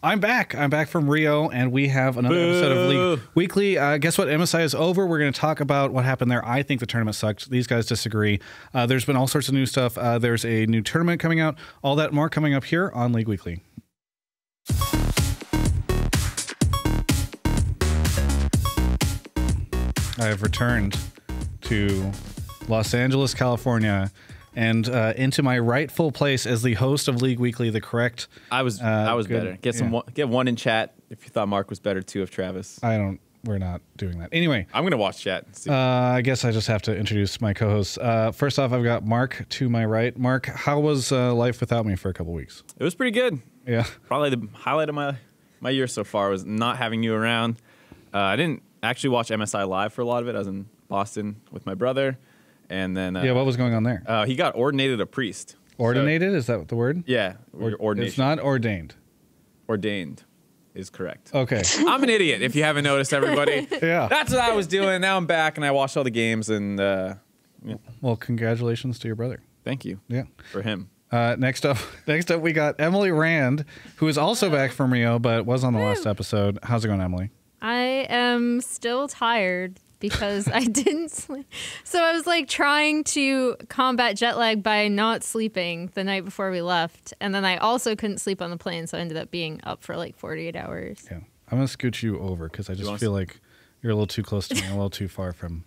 I'm back. I'm back from Rio, and we have another episode of League Weekly. Guess what? MSI is over. We're going to talk about what happened there. I think the tournament sucked. These guys disagree. There's been all sorts of new stuff. There's a new tournament coming out. All that more coming up here on League Weekly. I have returned to Los Angeles, California, and into my rightful place as the host of League Weekly, the correct. I was better. Get one in chat if you thought Mark was better too of Travis. We're not doing that. Anyway, I'm gonna watch chat. I guess I just have to introduce my co-hosts. First off, I've got Mark to my right. Mark, how was life without me for a couple weeks? It was pretty good. Yeah. Probably the highlight of my year so far was not having you around. I didn't actually watch MSI live for a lot of it. I was in Boston with my brother. And then what was going on there? He got ordinated a priest. Ordinated? So, is that the word? Yeah, ordination. It's not ordained. Ordained is correct. Okay. I'm an idiot, if you haven't noticed, everybody. Yeah. That's what I was doing. Now I'm back, and I watched all the games. And yeah. Well, congratulations to your brother. Thank you. Yeah. For him. Next up, we got Emily Rand, who is also back from Rio, but was on the last episode. How's it going, Emily? I am still tired because I didn't sleep. So I was like trying to combat jet lag by not sleeping the night before we left. And then I also couldn't sleep on the plane. So I ended up being up for like 48 hours. Yeah. I'm going to scooch you over because I just feel like you're a little too close to me, a little too far from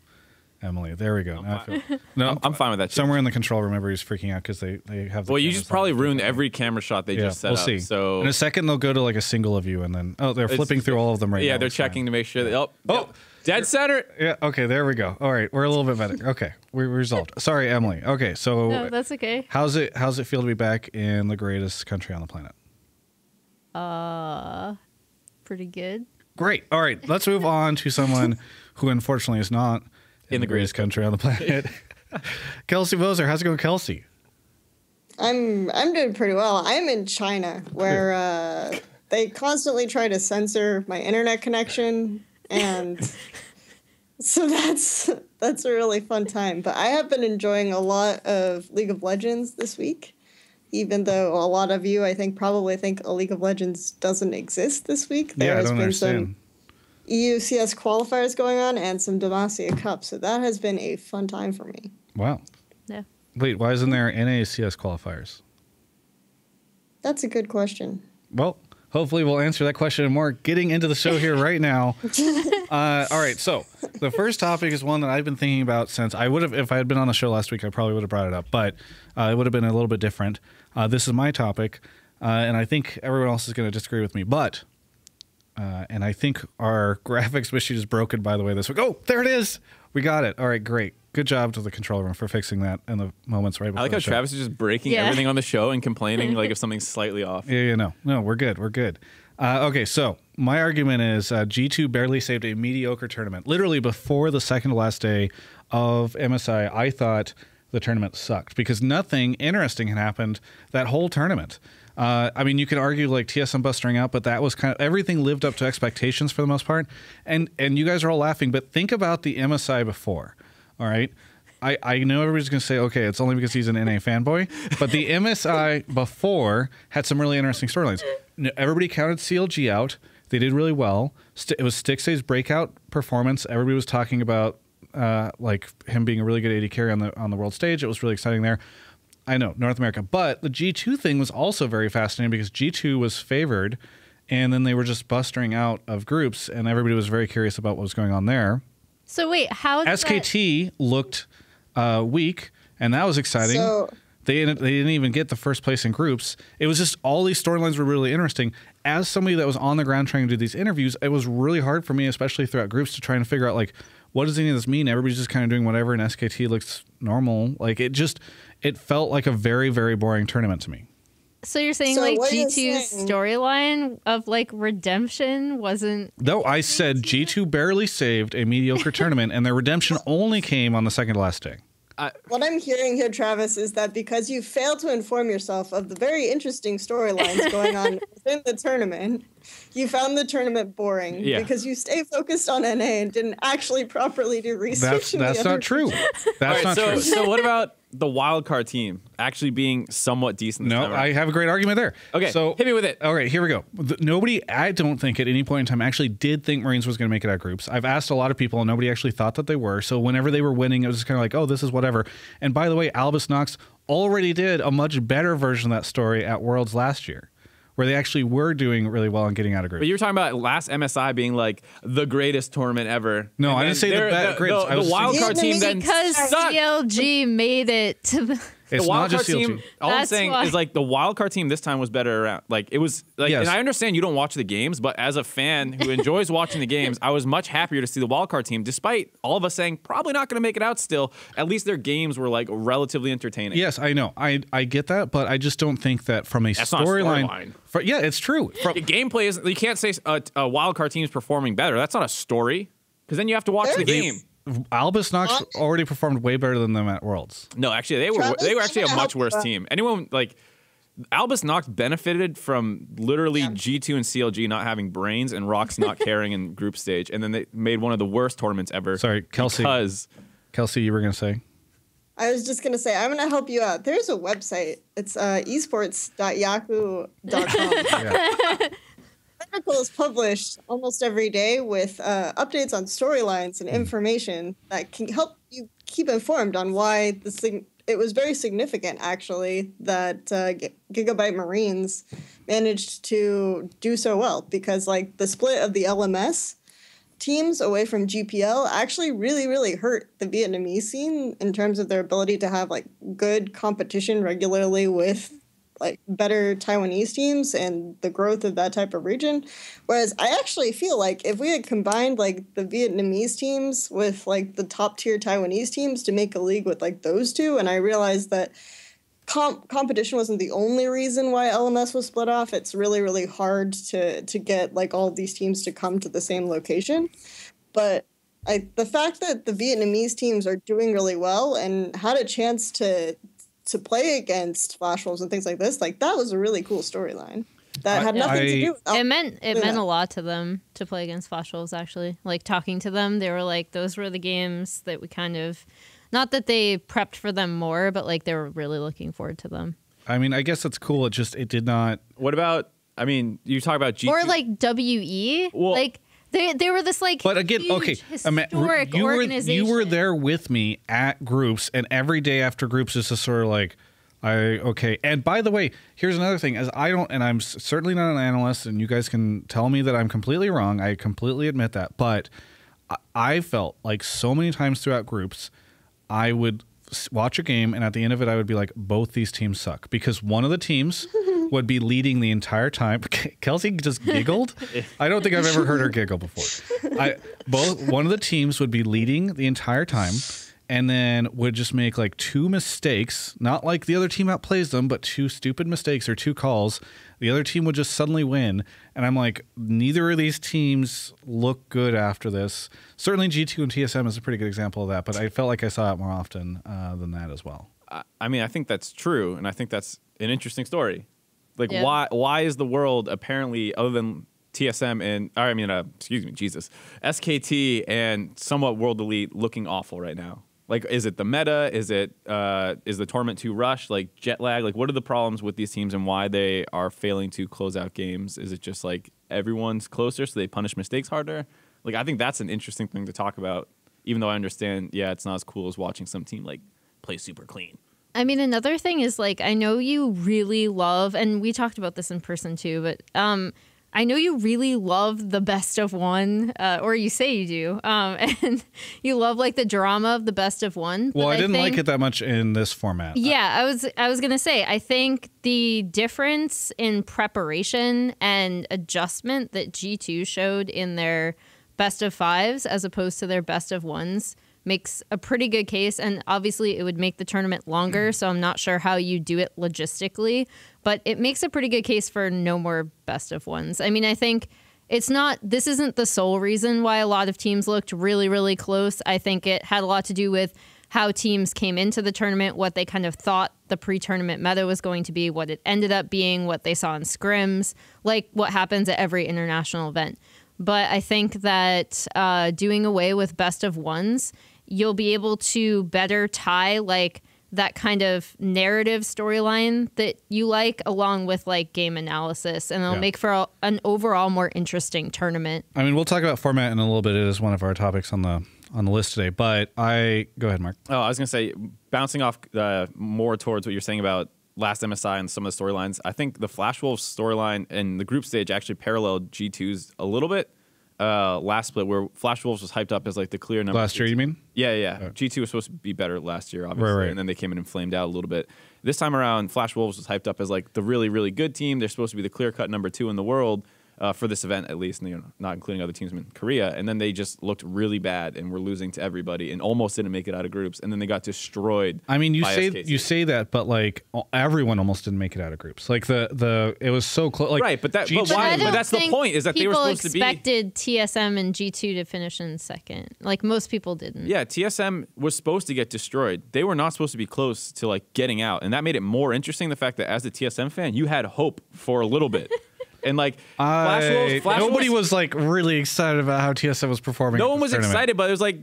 Emily. There we go. I'm fine with that. Somewhere in the control room, everybody's freaking out because they have the. Well, you just probably ruined every camera shot they just set up. See. So in a second, they'll go to like a single of you, and then they're flipping through all of them right now. Yeah, they're checking to make sure that. Dead center. Yeah. Okay. There we go. All right. We're a little bit better. Okay. We resolved. Sorry, Emily. Okay. So. No, that's okay. How's it feel to be back in the greatest country on the planet? Pretty good. Great. All right. Let's move on to someone who unfortunately is not in the greatest country on the planet. Kelsey Moser. How's it going, Kelsey? I'm doing pretty well. I'm in China where they constantly try to censor my internet connection. And so that's a really fun time. But I have been enjoying a lot of League of Legends this week, even though a lot of you, I think, probably think a League of Legends doesn't exist this week. There has been some EUCS qualifiers going on and some Demacia Cup. So that has been a fun time for me. Wow. Yeah. Wait, why isn't there NACS qualifiers? That's a good question. Well, hopefully we'll answer that question and more getting into the show here right now. All right, so the first topic is one that I've been thinking about since if I had been on the show last week, I probably would have brought it up, but it would have been a little bit different. This is my topic, and I think everyone else is going to disagree with me, but, and I think our graphics machine is broken, by the way, this week. Oh, there it is. We got it. All right, great. Good job to the control room for fixing that in the moments right before. I like how Travis is just breaking everything on the show and complaining like if something's slightly off. No, we're good. We're good. Okay, so my argument is G2 barely saved a mediocre tournament. Literally before the second to last day of MSI, I thought the tournament sucked because nothing interesting had happened that whole tournament. I mean, you could argue like TSM bustering out, but that was kind of everything lived up to expectations for the most part. And you guys are all laughing, but think about the MSI before. All right. I know everybody's going to say, okay, it's only because he's an NA fanboy, but the MSI before had some really interesting storylines. Everybody counted CLG out. They did really well. It was Stixay's breakout performance. Everybody was talking about like him being a really good AD carry on the world stage. It was really exciting there. I know, North America. But the G2 thing was also very fascinating because G2 was favored, and then they were just bustering out of groups, and everybody was very curious about what was going on there. So wait, how is SKT looked weak, and that was exciting. So, they didn't even get the first place in groups. It was just all these storylines were really interesting. As somebody that was on the ground trying to do these interviews, it was really hard for me, especially throughout groups, to try and figure out like what does any of this mean. Everybody's just kind of doing whatever, and SKT looks normal. Like it felt like a very, very boring tournament to me. So you're saying like G2's storyline of like redemption wasn't... No, I said G2 barely saved a mediocre tournament, and their redemption only came on the second to last day. What I'm hearing here, Travis, is that because you failed to inform yourself of the very interesting storylines going on within the tournament, you found the tournament boring because you stay focused on NA and didn't actually properly do research. That's not true. That's not true. So what about the wild card team actually being somewhat decent. No, I have a great argument there. Okay, so hit me with it. All right, here we go. Nobody, I don't think at any point in time actually did think Marines was going to make it out of groups. I've asked a lot of people, and nobody actually thought that they were. So whenever they were winning, it was just kind of like, oh, this is whatever. And by the way, Albus Nox already did a much better version of that story at Worlds last year, where they actually were doing really well and getting out of groups. But you were talking about last MSI being like the greatest tournament ever. No, and I didn't say the greatest. The wild card team then because sucked. CLG made it to the. It's the wild not card just CLG. team. All I'm That's saying why. is like the wild card team this time was better around. Like it was like, Yes. and I understand you don't watch the games, but as a fan who enjoys watching the games, I was much happier to see the wild card team, despite all of us saying probably not going to make it out. Still, at least their games were like relatively entertaining. Yes, I know. I get that, but I just don't think that from a That's not a storyline. storyline. Yeah, it's true. The gameplay is you can't say a wild card team is performing better. That's not a story because then you have to watch the game. Albus Nox already performed way better than them at Worlds. No, actually, they were actually a much worse team. Anyone like Albus Nox benefited from literally G2 and CLG not having brains and Rox not caring in group stage, and then they made one of the worst tournaments ever. Sorry, Kelsey. Kelsey, you were gonna say? I was just gonna say I'm gonna help you out. There's a website. It's esports.yahoo.com. Yeah. Articles published almost every day with updates on storylines and information that can help you keep informed on why it was very significant, actually, that Gigabyte Marines managed to do so well, because like the split of the LMS teams away from GPL actually really, really hurt the Vietnamese scene in terms of their ability to have like good competition regularly with like better Taiwanese teams and the growth of that type of region. Whereas I actually feel like if we had combined like the Vietnamese teams with like the top tier Taiwanese teams to make a league with like those two, and I realized that competition wasn't the only reason why LMS was split off. It's really, really hard to get like all of these teams to come to the same location. But the fact that the Vietnamese teams are doing really well and had a chance to play against Flash Wolves and things like this, like that was a really cool storyline that had nothing to do with it meant a lot to them to play against Flash Wolves, actually. Like talking to them, they were like, those were the games that we kind of, not that they prepped for them more, but like they were really looking forward to them. I mean, I guess it's cool. It did not. What about, I mean, you talk about G2. Or like WE, well, like they were this like But again, huge, okay, historic organization. you were there with me at groups, and every day after groups is just sort of like, okay. And by the way, here's another thing: as I'm certainly not an analyst, and you guys can tell me that I'm completely wrong. I completely admit that, but I felt like so many times throughout groups, I would watch a game, and at the end of it, I would be like, both these teams suck, because one of the teams would be leading the entire time. Kelsey just giggled. I don't think I've ever heard her giggle before. One of the teams would be leading the entire time, and then would just make like two mistakes, not like the other team outplays them, but two stupid mistakes or two calls. The other team would just suddenly win, and I'm like, neither of these teams look good after this. Certainly G2 and TSM is a pretty good example of that, but I felt like I saw it more often than that as well. I mean, I think that's true, and I think that's an interesting story. Like, Yeah. why is the world apparently, other than TSM and, SKT and somewhat World Elite looking awful right now? Like, is it the meta? Is the tournament too rushed? Like, jet lag? Like, what are the problems with these teams and why they are failing to close out games? Is it just like everyone's closer, so they punish mistakes harder? Like, I think that's an interesting thing to talk about, even though I understand, it's not as cool as watching some team like play super clean. I mean, another thing is like, I know you really love, and we talked about this in person too, but I know you really love the best of one, or you say you do, and you love like the drama of the best of one. Well, I didn't like it that much in this format. Yeah, I was gonna say, I think the difference in preparation and adjustment that G2 showed in their best of fives as opposed to their best of ones makes a pretty good case, and obviously it would make the tournament longer, so I'm not sure how you do it logistically, but it makes a pretty good case for no more best of ones. I mean, I think this isn't the sole reason why a lot of teams looked really, really close. I think it had a lot to do with how teams came into the tournament, what they kind of thought the pre-tournament meta was going to be, what it ended up being, what they saw in scrims, like what happens at every international event. But I think that doing away with best of ones, you'll be able to better tie like that kind of narrative storyline that you like, along with like game analysis, and it'll make for an overall more interesting tournament. I mean, we'll talk about format in a little bit. It is one of our topics on the list today, but go ahead, Mark. Oh, I was gonna say, bouncing off more towards what you're saying about last MSI and some of the storylines. I think the Flash Wolves storyline and the group stage actually paralleled G2's a little bit. Last split, where Flash Wolves was hyped up as like the clear number. Last year, you mean? Yeah. G2 was supposed to be better last year, obviously, right. And then they came in and flamed out a little bit. This time around, Flash Wolves was hyped up as like the really, really good team. They're supposed to be the clear-cut number 2 in the world for this event, at least, and, not including other teams in Korea. And then they just looked really bad and were losing to everybody and almost didn't make it out of groups. And then they got destroyed. I mean, you by SKC. You say that, but like everyone almost didn't make it out of groups. Like it was so close. Like, right, but that's the point, is that they were supposed to be. People expected TSM and G2 to finish in second. Like most people didn't. Yeah, TSM was supposed to get destroyed. They were not supposed to be close to like getting out, and that made it more interesting. The fact that as a TSM fan, you had hope for a little bit. And like Flash nobody was like really excited about how TSM was performing. No one was excited, but it was like,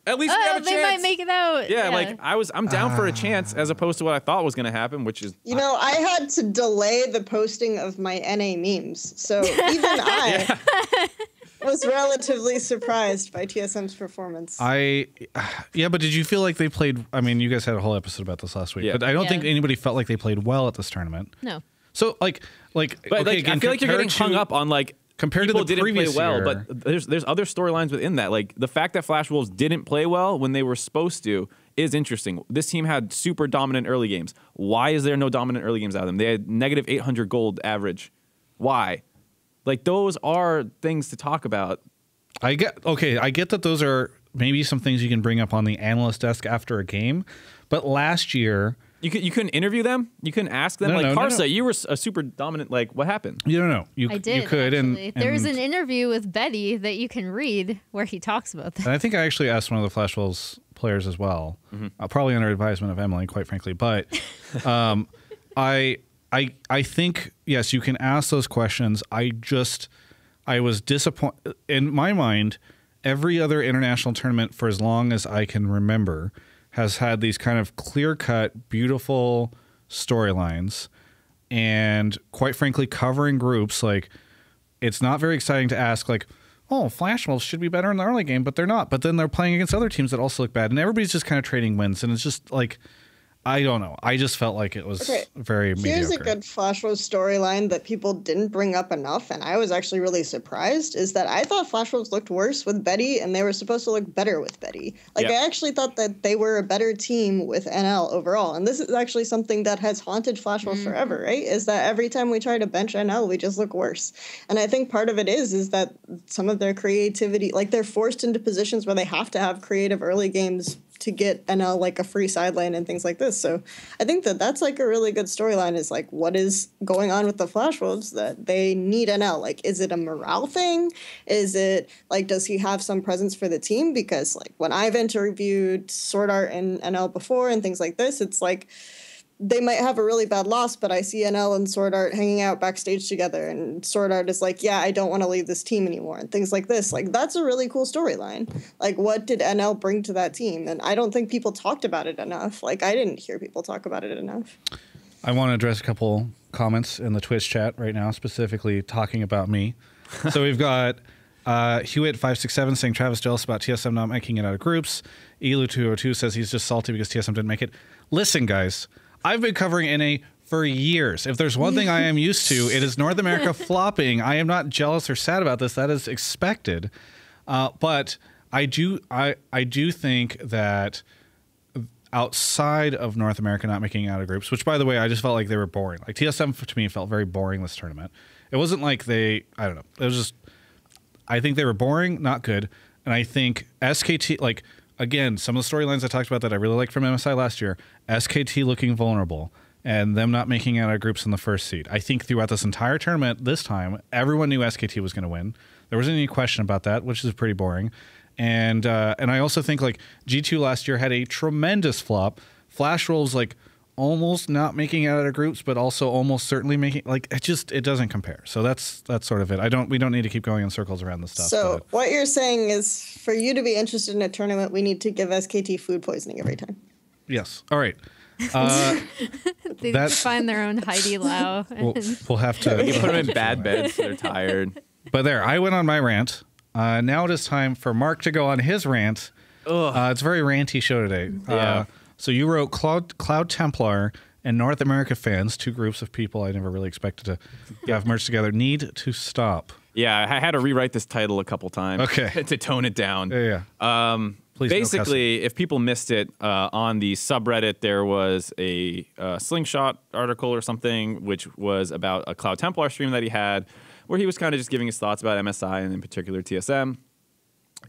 at least we have a chance. They might make it out. Yeah, like I'm down for a chance as opposed to what I thought was going to happen, which is I had to delay the posting of my NA memes, so even I was relatively surprised by TSM's performance. But did you feel like they played? I mean, you guys had a whole episode about this last week, but I don't think anybody felt like they played well at this tournament. No. So but okay, again, I feel like you're getting hung up on like compared to the previous play well, year. but there's other storylines within that. Like the fact that Flash Wolves didn't play well when they were supposed to is interesting. This team had super dominant early games. Why is there no dominant early games out of them? They had negative 800 gold average. Why? Like those are things to talk about. I get that those are maybe some things you can bring up on the analyst desk after a game, but last year. You couldn't interview them? You couldn't ask them? Karsa, you were a super dominant. Like, what happened? You don't know. I did, you could. And there's an interview with Betty that you can read where he talks about that. And I think I actually asked one of the Flash Wolves players as well, probably under advisement of Emily, quite frankly. But I think, yes, you can ask those questions. I was disappointed. In my mind, every other international tournament for as long as I can remember has had these kind of clear-cut, beautiful storylines, and quite frankly, covering groups. Like, it's not very exciting to ask, like, oh, Flash Wolves should be better in the early game, but they're not. But then they're playing against other teams that also look bad, and everybody's just kind of trading wins, and it's just like, I don't know. I just felt like it was very mediocre. Here's a good Flash Wolves storyline that people didn't bring up enough, and I was actually really surprised, is that I thought Flash Wolves looked worse with Betty, and they were supposed to look better with Betty. Like, I actually thought that they were a better team with NL overall, and this is actually something that has haunted Flash Wolves forever, right? Is that every time we try to bench NL, we just look worse. And I think part of it is that some of their creativity, like they're forced into positions where they have to have creative early games to get NL like a free sideline and things like this. So I think that that's like a really good storyline, is like, what is going on with the Flash Wolves that they need NL? Like, is it a morale thing? Is it like, does he have some presence for the team? Because like when I've interviewed Sword Art and NL before and things like this, it's like, they might have a really bad loss, but I see NL and Sword Art hanging out backstage together, and Sword Art is like, yeah, I don't want to leave this team anymore, and things like this. Like, that's a really cool storyline. Like, what did NL bring to that team? And I don't think people talked about it enough. Like, I didn't hear people talk about it enough. I want to address a couple comments in the Twitch chat right now, specifically talking about me. So we've got Hewitt567 saying Travis jealous about TSM not making it out of groups. Elu202 says he's just salty because TSM didn't make it. Listen, guys. I've been covering NA for years. If there's one thing I am used to, it is North America flopping. I am not jealous or sad about this. That is expected. But I do think that outside of North America not making it out of groups, which, by the way, I just felt like they were boring. Like, TSM, to me, felt very boring this tournament. It wasn't like I don't know. It was just, I think they were boring, not good. And I think SKT, like, again, some of the storylines I talked about that I really liked from MSI last year, SKT looking vulnerable and them not making it out of groups in the first seed. I think throughout this entire tournament this time, everyone knew SKT was going to win. There wasn't any question about that, which is pretty boring. And I also think like G2 last year had a tremendous flop. Flash Wolves like almost not making it out of groups, but also almost certainly making, like, it doesn't compare. So that's sort of it. We don't need to keep going in circles around this stuff. So what you're saying is, for you to be interested in a tournament, we need to give SKT food poisoning every time. Yes. All right. They find their own Heidi Lau. We'll have to You put them in bad beds. They're tired. But there, I went on my rant. Now it is time for Mark to go on his rant. It's a very ranty show today. Yeah. So you wrote CloudTemplar and North America fans, two groups of people I never really expected to have merged together, need to stop. Yeah, I had to rewrite this title a couple times to tone it down. Yeah. Please, basically, if people missed it, on the subreddit, there was a Slingshot article or something, which was about a CloudTemplar stream that he had, where he was kind of just giving his thoughts about MSI and in particular TSM.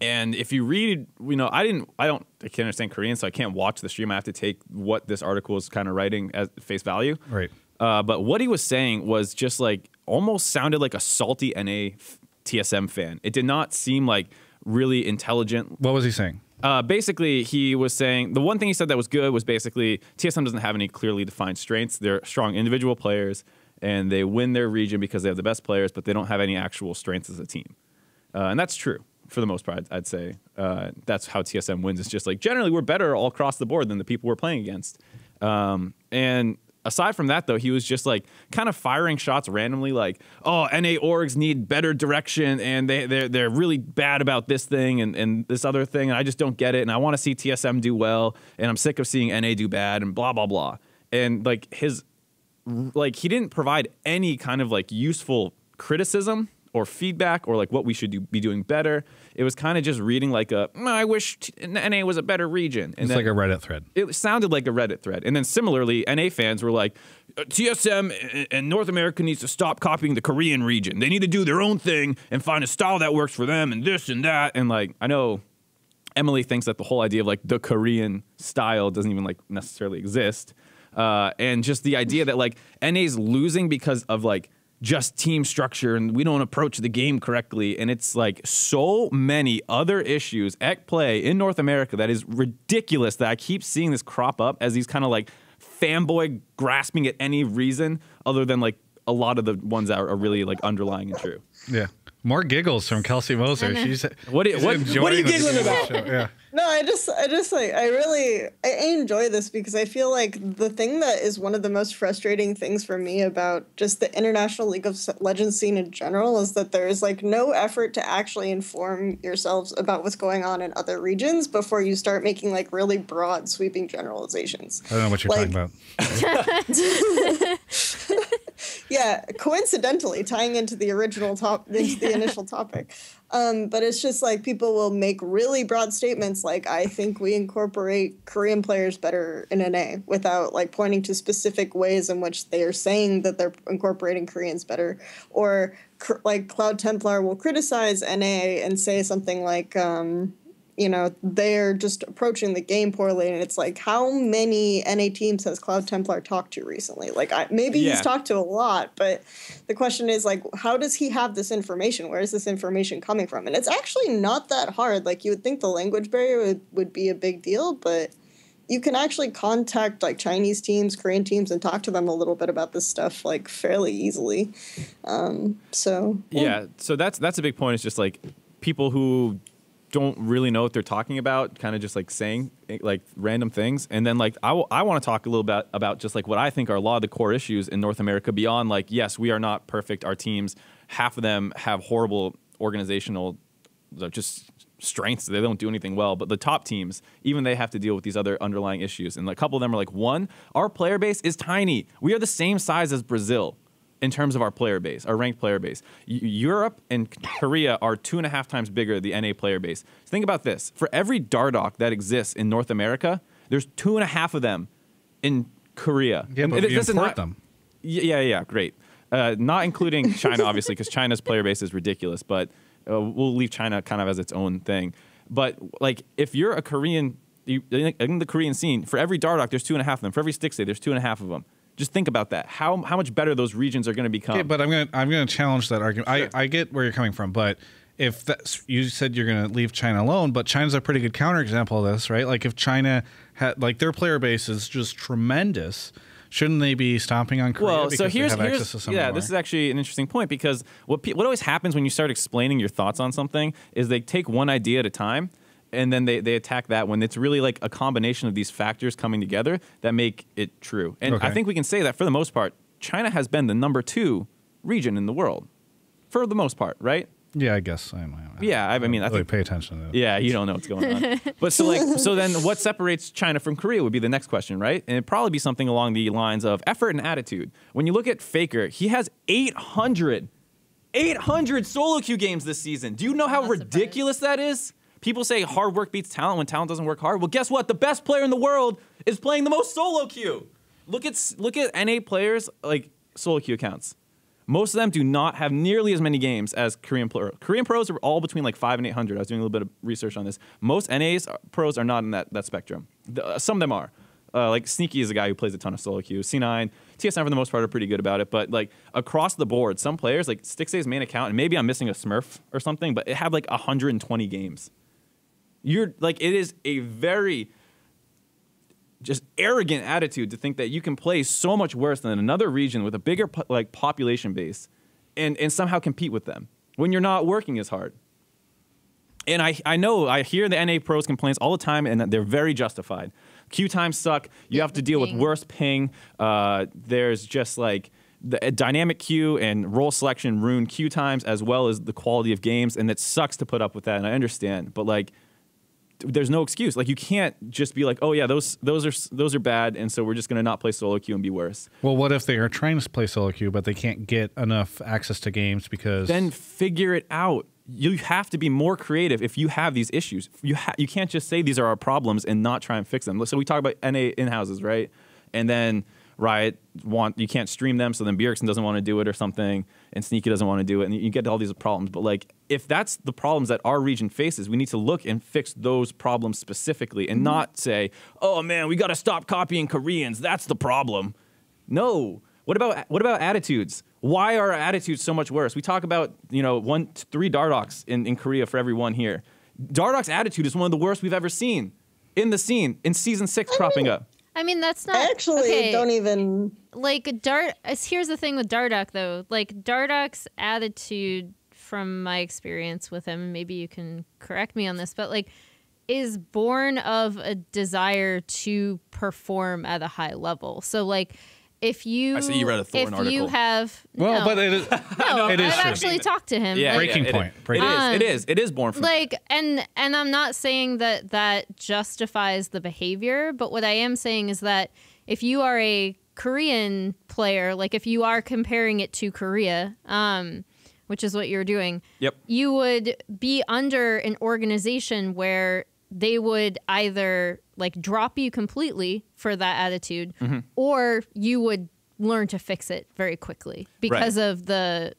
And if you read, I can't understand Korean, so I can't watch the stream. I have to take what this article is kind of writing as face value. Right. But what he was saying was just like almost sounded like a salty NA TSM fan. It did not seem like really intelligent. What was he saying? Basically, he was saying the one thing he said that was good was basically TSM doesn't have any clearly defined strengths. They're strong individual players, and they win their region because they have the best players, but they don't have any actual strengths as a team. And that's true. For the most part, I'd say that's how TSM wins. It's just like generally we're better all across the board than the people we're playing against. And aside from that, though, he was just like kind of firing shots randomly, like, "Oh, NA orgs need better direction, and they're really bad about this thing and this other thing, and I just don't get it. And I want to see TSM do well, and I'm sick of seeing NA do bad, and blah blah blah." And like he didn't provide any kind of like useful criticism or feedback or like what we should be doing better. It was kind of just reading like I wish NA was a better region. And it's like a Reddit thread. It sounded like a Reddit thread. And then similarly, NA fans were like, TSM and North America needs to stop copying the Korean region. They need to do their own thing and find a style that works for them and this and that. And like, I know Emily thinks that the whole idea of like the Korean style doesn't even like necessarily exist. And just the idea that like NA's losing because of like just team structure and we don't approach the game correctly. And it's like so many other issues at play in North America that is ridiculous that I keep seeing this crop up as these kind of like fanboy grasping at any reason other than like a lot of the ones that are really like underlying and true. Yeah. More giggles from Kelsey Moser. What are you giggling about? Yeah. No, I just like I enjoy this because I feel like the thing that is one of the most frustrating things for me about just the international League of Legends scene in general is that there is like no effort to actually inform yourselves about what's going on in other regions before you start making like really broad sweeping generalizations. I don't know what you're talking about. Yeah, coincidentally tying into the initial topic. But it's just like people will make really broad statements like, I think we incorporate Korean players better in NA without like pointing to specific ways in which they are saying that they're incorporating Koreans better. Or like CloudTemplar will criticize NA and say something like, they're just approaching the game poorly. And it's like, how many NA teams has CloudTemplar talked to recently? Like, he's talked to a lot, but the question is, like, how does he have this information? Where is this information coming from? And it's actually not that hard. Like, you would think the language barrier would be a big deal, but you can actually contact, like, Chinese teams, Korean teams, and talk to them a little bit about this stuff, like, fairly easily. So that's a big point. It's just, like, people who don't really know what they're talking about, kind of just like saying like random things. And then like I want to talk a little bit about just like what I think are a lot of the core issues in North America beyond like, yes, we are not perfect. Our teams, half of them have horrible organizational just strengths. They don't do anything well. But the top teams, even they have to deal with these other underlying issues. And a couple of them are like, one, our player base is tiny. We are the same size as Brazil in terms of our player base, our ranked player base. Europe and Korea are 2.5 times bigger than the NA player base. So think about this. For every Dardoch that exists in North America, there's 2.5 of them in Korea. Yeah, but you import them. Yeah, great. Not including China, obviously, because China's player base is ridiculous, but we'll leave China kind of as its own thing. But like, if you're a Korean, in the Korean scene, for every Dardoch, there's 2.5 of them. For every Stixay, there's 2.5 of them. Just think about that. How much better those regions are going to become. Okay, but I'm gonna challenge that argument. Sure. I get where you're coming from, but if you said you're going to leave China alone, but China's a pretty good counterexample of this, right? Like if China had like their player base is just tremendous, shouldn't they be stomping on Korea? Well, because so here's this is actually an interesting point because what always happens when you start explaining your thoughts on something is they take one idea at a time. and then they attack that when it's really like a combination of these factors coming together that make it true. And I think we can say that for the most part, China has been the number 2 region in the world for the most part, right? Yeah, I guess I mean, I think pay attention to that. Yeah, you don't know what's going on. But so then what separates China from Korea would be the next question, right? And it'd probably be something along the lines of effort and attitude. When you look at Faker, he has 800 solo queue games this season. Do you know how ridiculous that is? People say hard work beats talent when talent doesn't work hard. Well, guess what? The best player in the world is playing the most solo queue. Look at NA players like solo queue accounts. Most of them do not have nearly as many games as Korean pros. Korean pros are all between like 5 and 800. I was doing a little bit of research on this. Most NA's pros are not in that spectrum. Some of them are. Like Sneaky is a guy who plays a ton of solo queue. C9, TS9 for the most part are pretty good about it. But like across the board, some players like Stixay's main account, and maybe I'm missing a Smurf or something, but it had like 120 games. You're like, it is a very just arrogant attitude to think that you can play so much worse than another region with a bigger population base and somehow compete with them when you're not working as hard. And I know I hear the NA pros complaints all the time, and they're very justified. Queue times suck. You have to deal with worse ping. There's just like the dynamic queue and role selection ruin queue times as well as the quality of games, and it sucks to put up with that, and I understand. But like, there's no excuse. Like, you can't just be like, oh yeah, those are bad, and so we're just gonna not play solo queue and be worse. Well, what if they are trying to play solo queue but they can't get enough access to games because? Then figure it out. You have to be more creative if you have these issues. You can't just say these are our problems and not try and fix them. So we talk about NA in-houses, right? And then Riot you can't stream them, so then Bjergsen doesn't want to do it or something, and Sneaky doesn't want to do it, and you get all these problems. But like, if that's the problems that our region faces, we need to look and fix those problems specifically and not say, oh man, we got to stop copying Koreans. That's the problem. No. What about attitudes? Why are our attitudes so much worse? We talk about, 3 Dardoks in Korea for every one here. Dardok's attitude is one of the worst we've ever seen in the scene in season 6 cropping up. I mean, that's not don't even like here's the thing with Dardok though. Like, Dardok's attitude, from my experience with him, maybe you can correct me on this, but like, is born of a desire to perform at a high level. So like, if you, I see you read a Thorn article. You have but it is, it is I've actually talked to him. Yeah, breaking point. It is born from like, and I'm not saying that justifies the behavior, but what I am saying is that if you are a Korean player, like if you are comparing it to Korea, which is what you're doing, you would be under an organization where they would either like drop you completely for that attitude, or you would learn to fix it very quickly because of the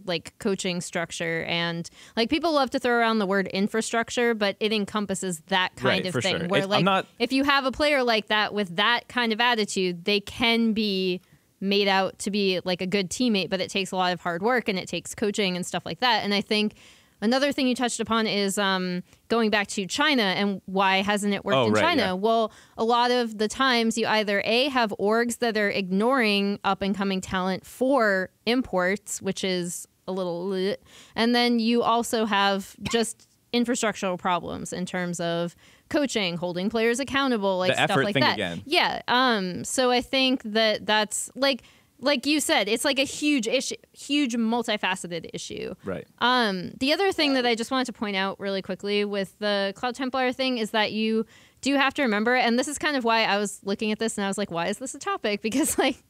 like coaching structure. And like, people love to throw around the word infrastructure, but it encompasses that kind of thing. Sure. Where like, if you have a player like that with that kind of attitude, they can be made out to be like a good teammate, but it takes a lot of hard work and it takes coaching and stuff like that. And I think another thing you touched upon is going back to China and why hasn't it worked in China? Yeah. Well, a lot of the times you either have orgs that are ignoring up and coming talent for imports, which is a little, and then you also have just infrastructural problems in terms of coaching, holding players accountable, like the stuff like that. Again. Yeah. So I think that's like you said, it's like a huge issue, huge multifaceted issue. Right. The other thing that I just wanted to point out really quickly with the CloudTemplar thing is that you do have to remember, and this is kind of why I was looking at this and I was like, why is this a topic? Because like,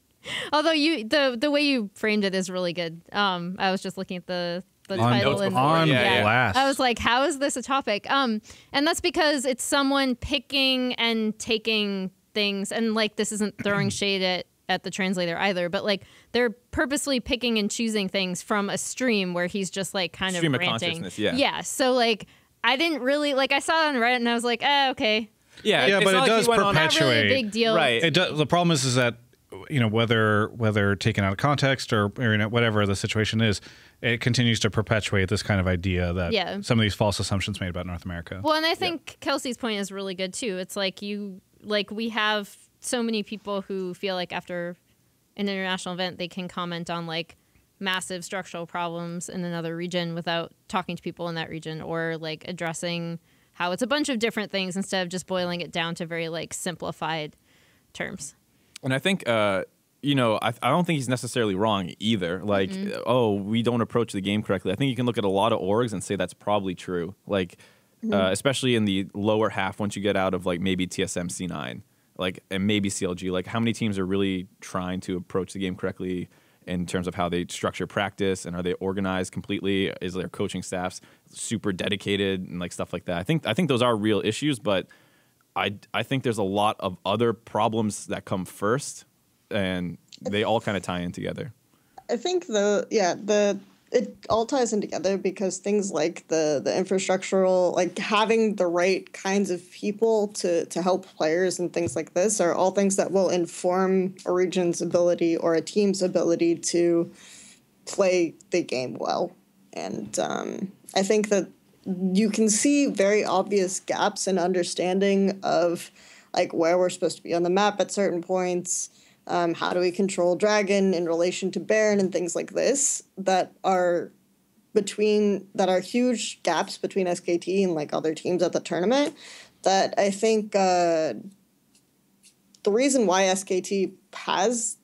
although the way you framed it is really good. I was just looking at the title and blast. I was like, how is this a topic? And that's because it's someone picking and taking things, and like, this isn't throwing shade at the translator either, but like, they're purposely picking and choosing things from a stream where he's just like kind stream of of ranting. consciousness, Yeah. So like, I didn't really like, I saw it on Reddit and I was like, okay. Yeah, but it does perpetuate. Not really a big deal. Right. It does, the problem is that, whether taken out of context or whatever the situation is, it continues to perpetuate this kind of idea that some of these false assumptions made about North America. Well, and I think Kelsey's point is really good too. It's like we have so many people who feel like after an international event, they can comment on like massive structural problems in another region without talking to people in that region, or like addressing how it's a bunch of different things instead of just boiling it down to very like simplified terms. And I think, you know, I don't think he's necessarily wrong either. Like, oh, we don't approach the game correctly. I think you can look at a lot of orgs and say that's probably true. Like, especially in the lower half, once you get out of like maybe TSM C9, like, and maybe CLG, like how many teams are really trying to approach the game correctly in terms of how they structure practice, and are they organized completely? Is their coaching staffs super dedicated and like stuff like that? I think those are real issues, but I think there's a lot of other problems that come first, and they all kind of tie in together. I think it all ties in together because things like the infrastructural, like having the right kinds of people to help players and things like this are all things that will inform a region's ability or a team's ability to play the game well. And I think that you can see very obvious gaps in understanding of like where we're supposed to be on the map at certain points. How do we control Dragon in relation to Baron and things like this that are huge gaps between SKT and like other teams at the tournament, that I think the reason why SKT has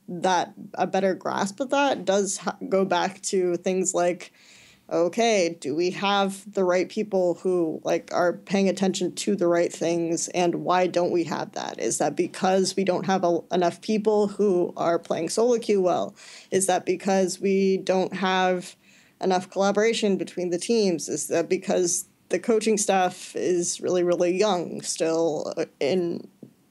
a better grasp of that does go back to things like, okay, do we have the right people who like are paying attention to the right things, and why don't we have that? Is that because we don't have enough people who are playing solo queue well? Is that because we don't have enough collaboration between the teams? Is that because the coaching staff is really, really young still in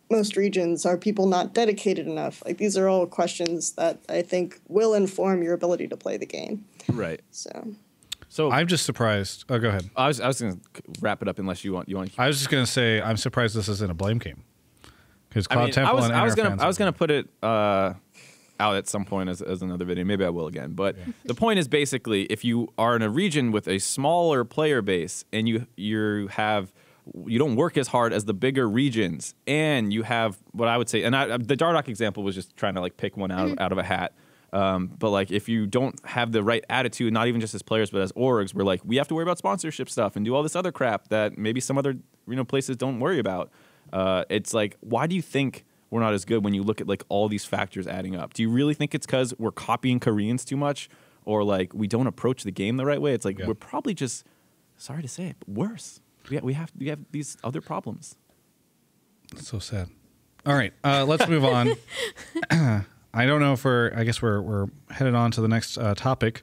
most regions? Are people not dedicated enough? Like, these are all questions that I think will inform your ability to play the game. Right. So I'm just surprised. Oh, go ahead. I was going to wrap it up unless you want. I was just going to say I'm surprised this isn't a blame game, because CloudTemplar and NA I was going to put it out at some point as another video. Maybe I will again. But the point is basically, if you are in a region with a smaller player base and you don't work as hard as the bigger regions, and you have what I would say, and the Dardock example was just trying to like pick one out of a hat. But like, if you don't have the right attitude, not even just as players, but as orgs, we're like, we have to worry about sponsorship stuff and do all this other crap that maybe some other places don't worry about. It's like, why do you think we're not as good when you look at like all these factors adding up? Do you really think it's because we're copying Koreans too much, or like we don't approach the game the right way? It's like we're probably just, sorry to say it, but worse. We have these other problems. That's so sad. All right, let's move on. I don't know if I guess we're headed on to the next topic,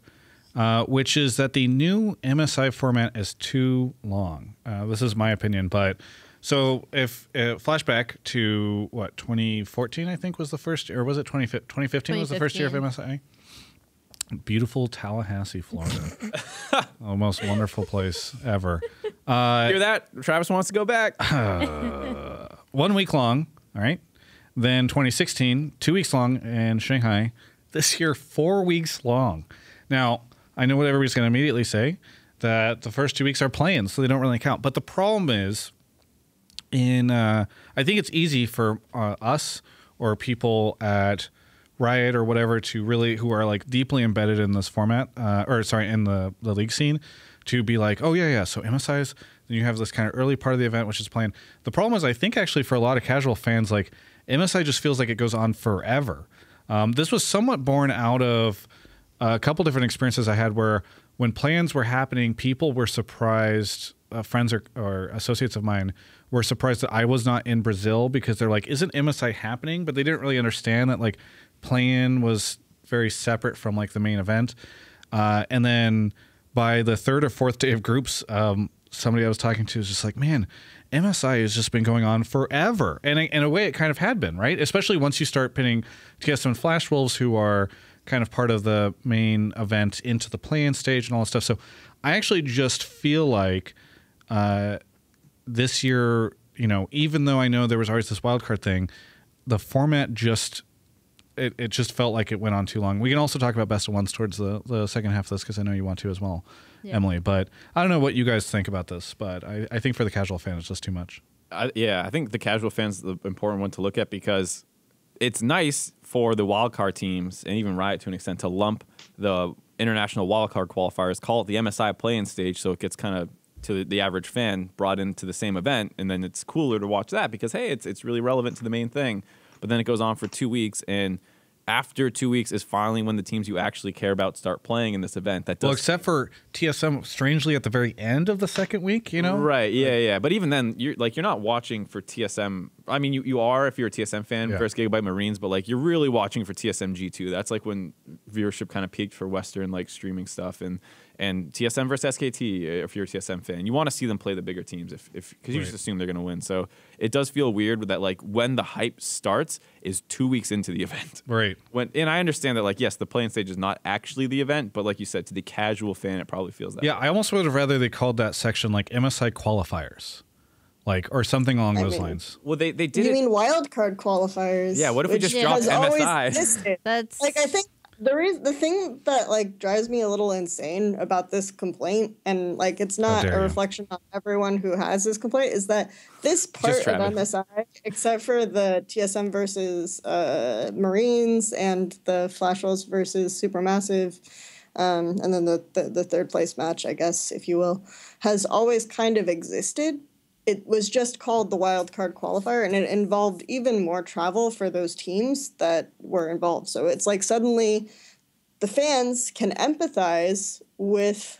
which is that the new MSI format is too long. This is my opinion, but so if flashback to 2014, I think was the first, or was it 2015 was the first year of MSI? Beautiful Tallahassee, Florida. The most wonderful place ever. Hear that? Travis wants to go back. 1 week long, all right? Then 2016, 2 weeks long in Shanghai. This year, 4 weeks long. Now, I know what everybody's going to immediately say, that the first 2 weeks are play-in, so they don't really count. But the problem is, I think it's easy for us or people at Riot or whatever who are like deeply embedded in this format, in the league scene, to be like, oh yeah, so MSI's, then you have this kind of early part of the event, which is playing. The problem is, I think actually for a lot of casual fans, like, MSI just feels like it goes on forever. This was somewhat born out of a couple different experiences I had where when plans were happening, people were surprised, friends or associates of mine were surprised that I was not in Brazil, because they're like, isn't MSI happening? But they didn't really understand that like play-in was very separate from like the main event. And then by the third or fourth day of groups, somebody I was talking to was just like, man, MSI has just been going on forever. And in a way, it kind of had been, right? Especially once you start pinning TSM and Flash Wolves, who are kind of part of the main event, into the play-in stage and all that stuff. So I actually just feel like this year, even though I know there was always this wildcard thing, the format just... It just felt like it went on too long. We can also talk about best of ones towards the second half of this, because I know you want to as well, Emily. But I don't know what you guys think about this, but I think for the casual fan, it's just too much. I think the casual fan's the important one to look at, because it's nice for the wildcard teams, and even Riot to an extent, to lump the international wildcard qualifiers, call it the MSI play-in stage, so it gets kind of to the average fan brought into the same event, and then it's cooler to watch that because hey, it's really relevant to the main thing. But then it goes on for 2 weeks, and after 2 weeks is finally when the teams you actually care about start playing in this event. That does, well, except for TSM, strangely at the very end of the second week, you know? Right? Yeah. But even then, you're not watching for TSM. I mean, you are if you're a TSM fan, First Gigabyte Marines, but like you're really watching for TSM G2. That's like when viewership kind of peaked for Western like streaming stuff, and TSM versus SKT. If you're a TSM fan, you want to see them play the bigger teams, because you just assume they're going to win. So it does feel weird with that, like when the hype starts is 2 weeks into the event. Right. And I understand that, like, yes, the playing stage is not actually the event, but like you said, to the casual fan, it probably feels that. Yeah, way. I almost would have rather they called that section like MSI qualifiers, like, or something along those lines. Well, they did. You mean wildcard qualifiers? Yeah. What if we just Yeah. dropped has always MSI? existed. That's Like, I think the thing that like drives me a little insane about this complaint, and like it's not dare a you. reflection on everyone who has this complaint, is that this part of Travis. MSI, except for the TSM versus Marines and the Flash Rolls versus Supermassive, and then the third place match, I guess, if you will, has always kind of existed. It was just called the wild card qualifier, and it involved even more travel for those teams that were involved. So it's like suddenly the fans can empathize with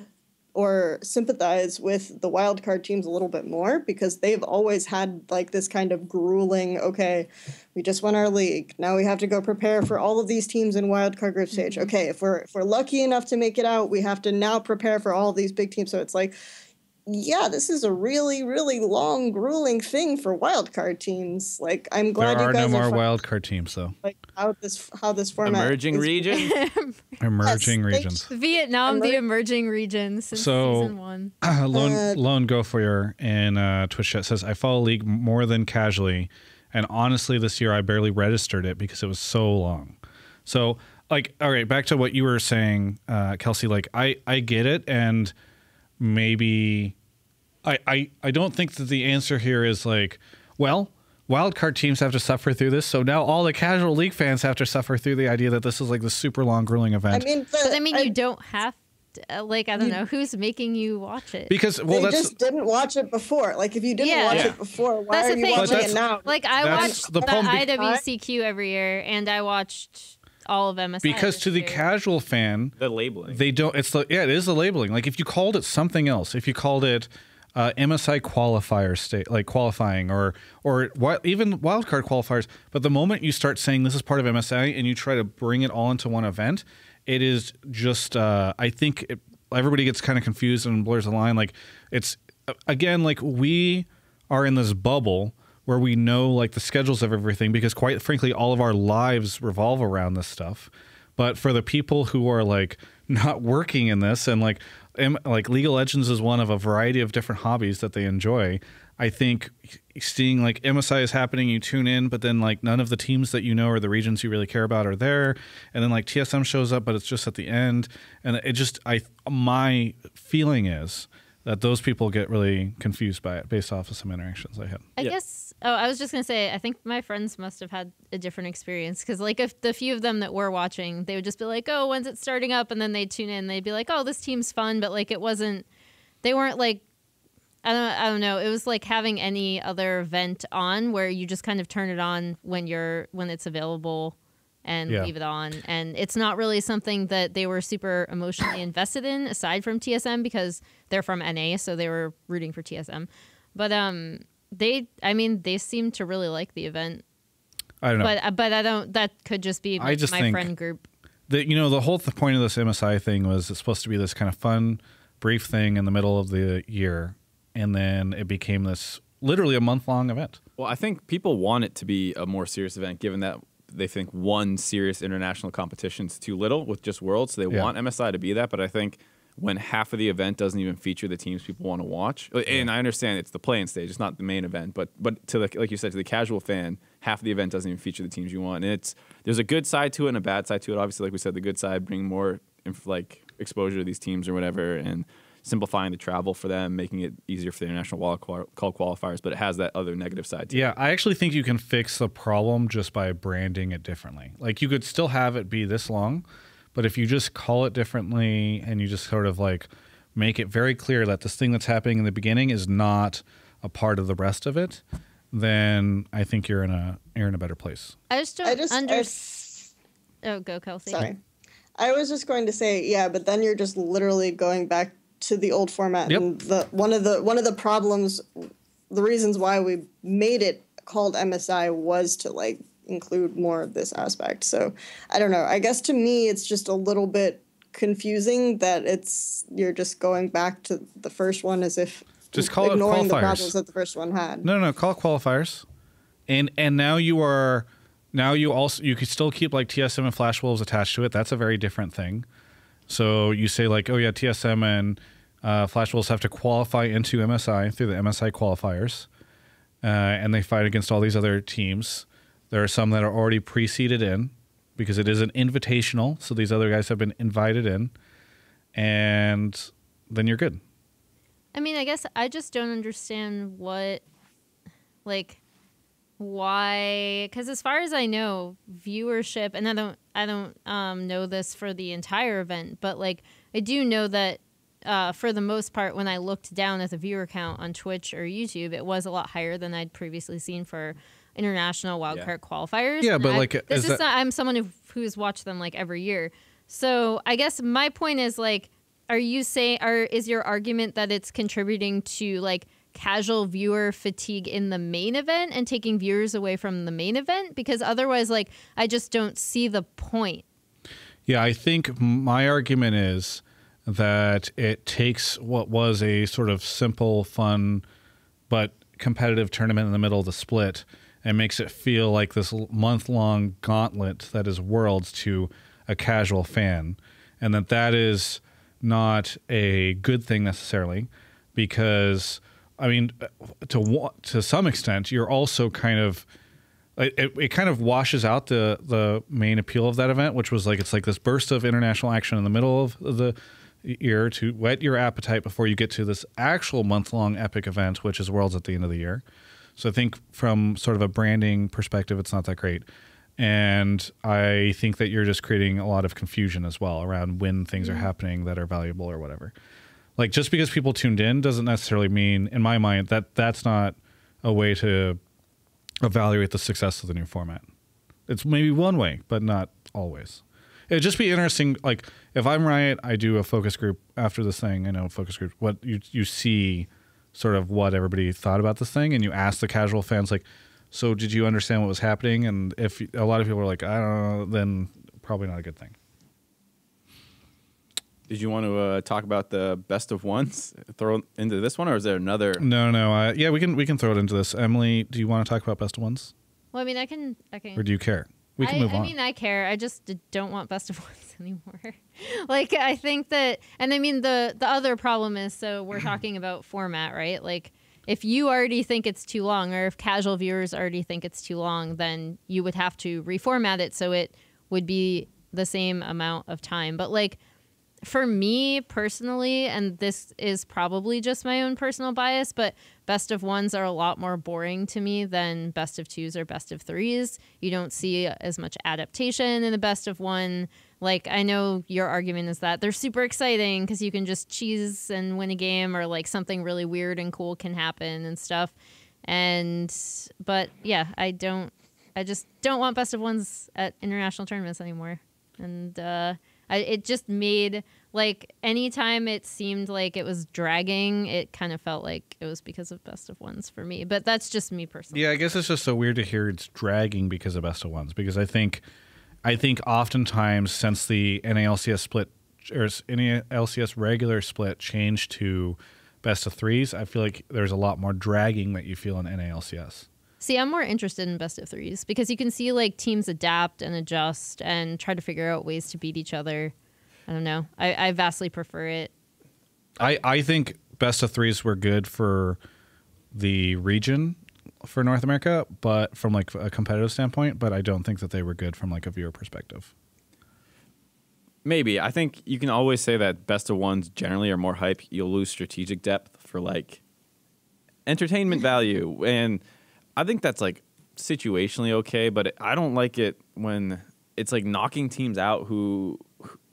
or sympathize with the wild card teams a little bit more, because they've always had like this kind of grueling, okay, we just won our league, now we have to go prepare for all of these teams in wild card group stage. Okay, if we're lucky enough to make it out, we have to now prepare for all of these big teams. So it's like, yeah, this is a really, really long, grueling thing for wildcard teams. Like, I'm glad There you are guys no more are wildcard teams, though. like how this format Emerging is- region. Emerging Yes, regions. Vietnam, the emerging region since So- season 1. Lone Go For You in Twitch chat says, I follow League more than casually, and honestly, this year I barely registered it because it was so long. So, like, all right, back to what you were saying, Kelsey. Like, I get it, and maybe I don't think that the answer here is like, well, wildcard teams have to suffer through this, so now all the casual League fans have to suffer through the idea that this is like the super long, grueling event. I mean, But I mean, you don't have to, like, I don't know, who's making you watch it? because, well, they that's just didn't watch it before. Like, if you didn't Yeah. watch Yeah. it before, why That's are the you thing. watching But it now? Like, I that's watched the the problem IWCQ every year, and I watched all of MSI. because this to the year. casual fan, The labeling. they don't. It's the it is the labeling. Like if you called it something else, if you called it MSI qualifier state, like qualifying, or even wildcard qualifiers. But the moment you start saying this is part of MSI and you try to bring it all into one event, it is just. I think everybody gets kind of confused and blurs the line. Like it's again, like we are in this bubble where we know like the schedules of everything, because quite frankly, all of our lives revolve around this stuff. But for the people who are like not working in this, and like League of Legends is one of a variety of different hobbies that they enjoy, I think seeing like MSI is happening, you tune in, but then like none of the teams that you know or the regions you really care about are there, and then like TSM shows up, but it's just at the end, and it just my feeling is that those people get really confused by it based off of some interactions I had. I guess. Oh, I was just gonna say, I think my friends must have had a different experience, because like if the few of them that were watching, they would just be like, "Oh, when's it starting up?" And then they'd tune in. They'd be like, "Oh, this team's fun," but like it wasn't. They weren't like. I don't know. It was like having any other event on, where you just kind of turn it on when it's available, and leave it on. And it's not really something that they were super emotionally invested in, aside from TSM, because they're from NA, so they were rooting for TSM. But they seem to really like the event. I don't know. But I don't. That could just be I just my think friend group. The whole point of this MSI thing was it's supposed to be this kind of fun, brief thing in the middle of the year, and then it became this literally a month-long event. Well, I think people want it to be a more serious event, given that they think one serious international competition is too little with just Worlds. So they want MSI to be that, but I think when half of the event doesn't even feature the teams people want to watch, and I understand it's the play-in stage, it's not the main event, but to the, like you said, to the casual fan, half of the event doesn't even feature the teams you want. And there's a good side to it and a bad side to it. Obviously, like we said, the good side, bring more like exposure to these teams or whatever, and simplifying the travel for them, making it easier for the international call qualifiers, but it has that other negative side to it. Yeah, I actually think you can fix the problem just by branding it differently. Like you could still have it be this long, but if you just call it differently and you just sort of like make it very clear that this thing that's happening in the beginning is not a part of the rest of it, then I think you're in a better place. I just don't understand. Oh, go Kelsey. Sorry. I was just going to say, yeah, but then you're just literally going back to the old format. Yep. And one of the problems, the reasons why we made it called MSI was to like include more of this aspect. So I don't know. I guess to me it's just a little bit confusing that you're just going back to the first one as if just call it ignoring qualifiers. the problems that the first one had. No, call it qualifiers. And now you could still keep like TSM and Flash Wolves attached to it. That's a very different thing. So you say like, oh yeah, TSM and Flash Wolves have to qualify into MSI through the MSI qualifiers. And they fight against all these other teams. There are some that are already pre-seeded in because it is an invitational. So these other guys have been invited in. And then you're good. I mean, I guess I just don't understand why, because as far as I know, viewership, and I don't know this for the entire event, but like I do know that for the most part, when I looked down at the viewer count on Twitch or YouTube, it was a lot higher than I'd previously seen for international wildcard qualifiers. Yeah, but I'm someone who's watched them like every year. So I guess my point is like, is your argument that it's contributing to like casual viewer fatigue in the main event and taking viewers away from the main event? Because otherwise, like, I just don't see the point. Yeah, I think my argument is that it takes what was a sort of simple, fun, but competitive tournament in the middle of the split and makes it feel like this month-long gauntlet that is Worlds to a casual fan. And that is not a good thing necessarily, because I mean, to some extent, you're also kind of it kind of washes out the main appeal of that event, which was like it's like this burst of international action in the middle of the year to whet your appetite before you get to this actual month-long epic event, which is Worlds at the end of the year. So I think from sort of a branding perspective, it's not that great. And I think that you're just creating a lot of confusion as well around when things are happening that are valuable or whatever. Like just because people tuned in doesn't necessarily mean, in my mind, that that's not a way to evaluate the success of the new format. It's maybe one way, but not always. It'd just be interesting. Like if I'm Riot, I do a focus group after this thing. I know focus group. What you see, sort of what everybody thought about this thing, and you ask the casual fans like, so did you understand what was happening? And if a lot of people are like, I don't know, then probably not a good thing. Did you want to talk about the best of ones? Throw into this one, or is there another? No. Yeah, we can throw it into this. Emily, do you want to talk about best of ones? Well, I mean, I can. Or do you care? We can move on. I mean, I care. I just don't want best of ones anymore. Like, I think that, and I mean, the other problem is, so we're talking about format, right? Like, if you already think it's too long, or if casual viewers already think it's too long, then you would have to reformat it so it would be the same amount of time. But like, for me personally, and this is probably just my own personal bias, but best of ones are a lot more boring to me than best of twos or best of threes. You don't see as much adaptation in the best of one. Like, I know your argument is that they're super exciting because you can just cheese and win a game, or like something really weird and cool can happen and stuff. But yeah, I just don't want best of ones at international tournaments anymore. And it just made, like, anytime it seemed like it was dragging, it kind of felt like it was because of best of ones for me. But that's just me personally. Yeah, I guess it's just so weird to hear it's dragging because of best of ones, because I think oftentimes since the NALCS split, or NALCS regular split changed to best of threes, I feel like there's a lot more dragging that you feel in NALCS. See, I'm more interested in best of threes because you can see like teams adapt and adjust and try to figure out ways to beat each other. I don't know. I vastly prefer it. I think best of threes were good for the region for North America, but from like a competitive standpoint, but I don't think that they were good from like a viewer perspective. Maybe. I think you can always say that best of ones generally are more hype. You'll lose strategic depth for like entertainment value. And I think that's like situationally okay, but I don't like it when it's like knocking teams out who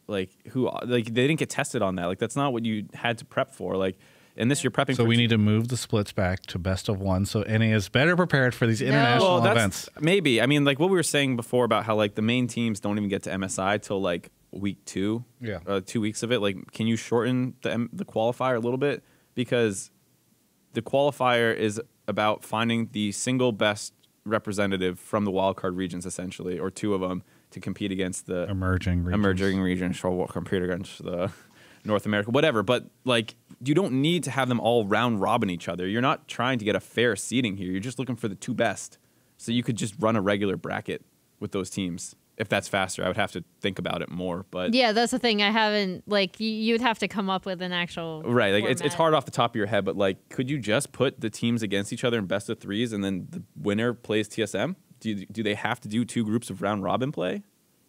like they didn't get tested on that. Like that's not what you had to prep for. Like in this, you're prepping. So for we need to move the splits back to best of one, so NA is better prepared for these international events. Maybe. I mean, like what we were saying before about how like the main teams don't even get to MSI till like week 2. Yeah. 2 weeks of it. Like, can you shorten the qualifier a little bit? Because the qualifier is about finding the single best representative from the wildcard regions, essentially, or 2 of them, to compete against the emerging regions, or compete against the North America, whatever. But like, you don't need to have them all round robin each other. You're not trying to get a fair seeding here. You're just looking for the 2 best. So you could just run a regular bracket with those teams. If that's faster, I would have to think about it more. But yeah, that's the thing. I haven't like you would have to come up with an actual right. Like format. it's hard off the top of your head, but like, could you just put the teams against each other in best of 3s, and then the winner plays TSM? Do they have to do 2 groups of round robin play?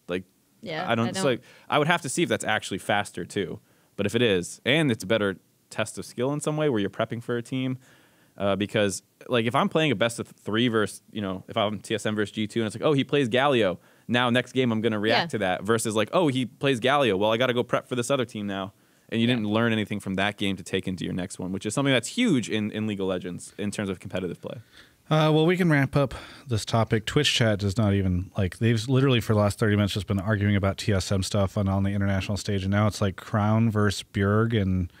Like, yeah, I don't. It's like I would have to see if that's actually faster too. But if it is, and it's a better test of skill in some way where you're prepping for a team, because like if I'm playing a best of 3 versus if I'm TSM versus G2 and it's like, oh, he plays Galio. Now, next game, I'm going to react to that versus like, oh, he plays Galio. Well, I got to go prep for this other team now. And you didn't learn anything from that game to take into your next one, which is something that's huge in League of Legends in terms of competitive play. Well, we can ramp up this topic. Twitch chat does not even, like, they've literally for the last 30 minutes just been arguing about TSM stuff on the international stage. And now it's like Crown versus Bjerg and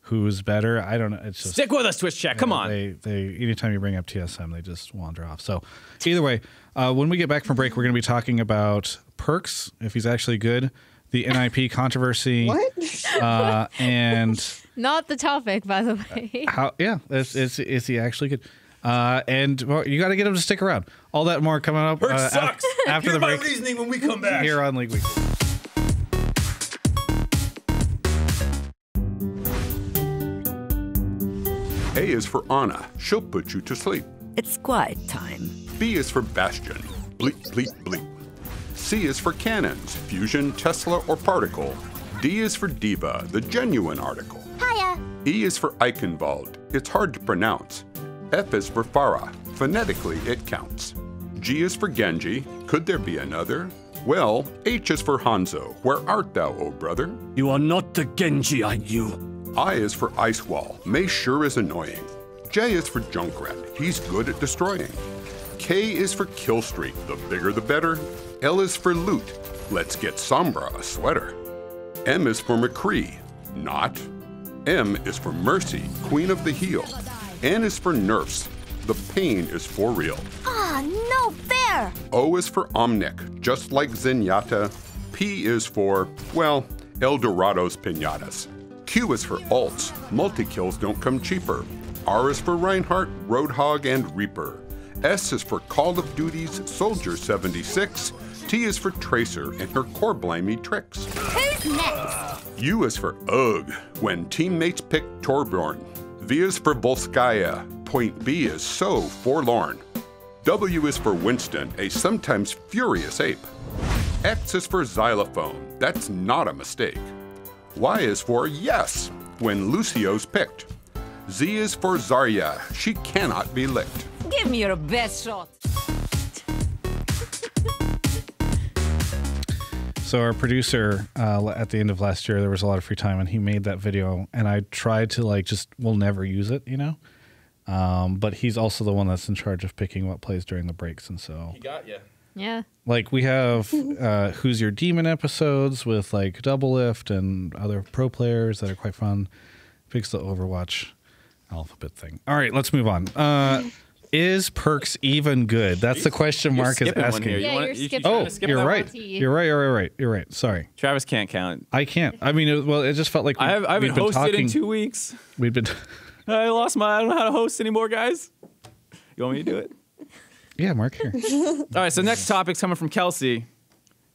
who's better. I don't know. It's just, stick with us, Twitch chat. Come on. They anytime you bring up TSM, they just wander off. So either way, when we get back from break, we're going to be talking about PerkZ, if he's actually good, the NiP controversy. What? And not the topic, by the way. how? Yeah, is he actually good? And well, you got to get him to stick around. All that more coming up sucks. After the break. Reasoning when we come back here on League Weekly. A is for Anna. She'll put you to sleep. It's quiet time. B is for Bastion. Bleep, bleep, bleep. C is for cannons. Fusion, Tesla, or particle. D is for Diva, the genuine article. Hiya. E is for Eichenwald. It's hard to pronounce. F is for Farah. Phonetically, it counts. G is for Genji. Could there be another? Well, H is for Hanzo. Where art thou, O brother? You are not the Genji I knew. I is for Ice Wall. Mei sure is annoying. J is for Junkrat. He's good at destroying. K is for Killstreak. The bigger the better. L is for Loot. Let's get Sombra a sweater. M is for McCree. Not. M is for Mercy, Queen of the Heel. N is for Nerfs. The pain is for real. Ah, no fair. O is for Omnic, just like Zenyatta. P is for, well, El Dorado's Pinatas. Q is for ults. Multi-kills don't come cheaper. R is for Reinhardt, Roadhog, and Reaper. S is for Call of Duty's Soldier 76. T is for Tracer and her core blimey tricks. Who's next? U is for Ugh, when teammates pick Torbjorn. V is for Volskaya. Point B is so forlorn. W is for Winston, a sometimes furious ape. X is for Xylophone. That's not a mistake. Y is for yes, when Lucio's picked. Z is for Zarya. She cannot be licked. Give me your best shot. So our producer, at the end of last year, there was a lot of free time, and he made that video. And I tried to we'll never use it, But he's also the one that's in charge of picking what plays during the breaks, and so He got you. Yeah. like we have Who's Your Demon episodes with like Doublelift and other pro players that are quite fun. Picks the Overwatch alphabet thing. All right, let's move on. Is PerkZ even good? That's the question Mark is asking. Yeah, you're skipping. Oh, skip you're that right. one? You're right. Sorry, Travis can't count. I can't. I mean, it just felt like I haven't hosted in 2 weeks. We've been. I don't know how to host anymore, guys. You want me to do it? Yeah, Mark here. All right, so next topic's coming from Kelsey.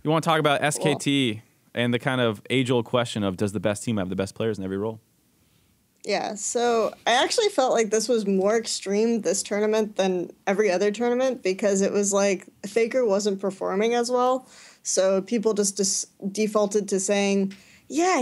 You want to talk about SKT and the kind of age-old question of does the best team have the best players in every role? Yeah, so I actually felt like this was more extreme this tournament than every other tournament because it was like Faker wasn't performing as well. So people just defaulted to saying, yeah,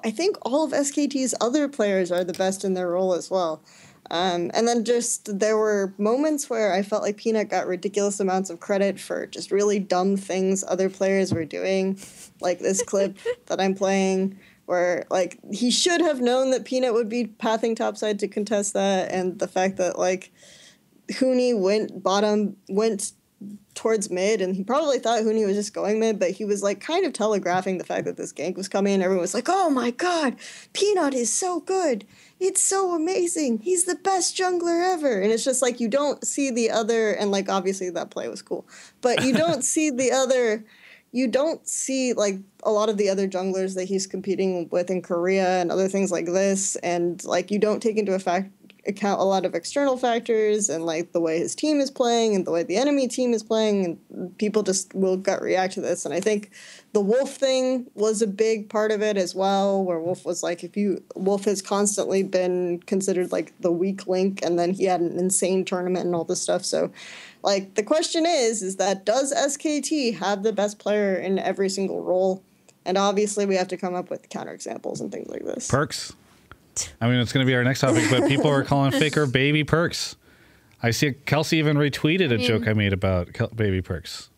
I think all of SKT's other players are the best in their role as well. And then just there were moments where I felt like Peanut got ridiculous amounts of credit for just really dumb things other players were doing, like this clip that I'm playing, where like he should have known that Peanut would be pathing topside to contest that, and the fact that like Huni went towards mid, and he probably thought Huni was just going mid, but he was like kind of telegraphing the fact that this gank was coming, and everyone was like, oh my god, Peanut is so good. It's so amazing. He's the best jungler ever. And it's just like you don't see the other, and like obviously that play was cool, but you don't see the other, you don't see like a lot of the other junglers that he's competing with in Korea and other things like this, and like you don't take into account a lot of external factors and like the way his team is playing and the way the enemy team is playing, and people just will gut react to this. And I think the Wolf thing was a big part of it as well, where Wolf was like, Wolf has constantly been considered like the weak link, and then he had an insane tournament and all this stuff. So like the question is that does SKT have the best player in every single role? And obviously we have to come up with counterexamples and things like this. Perks. I mean, it's going to be our next topic, but people are calling Faker baby Perks. I see Kelsey even retweeted a joke I made about baby Perks.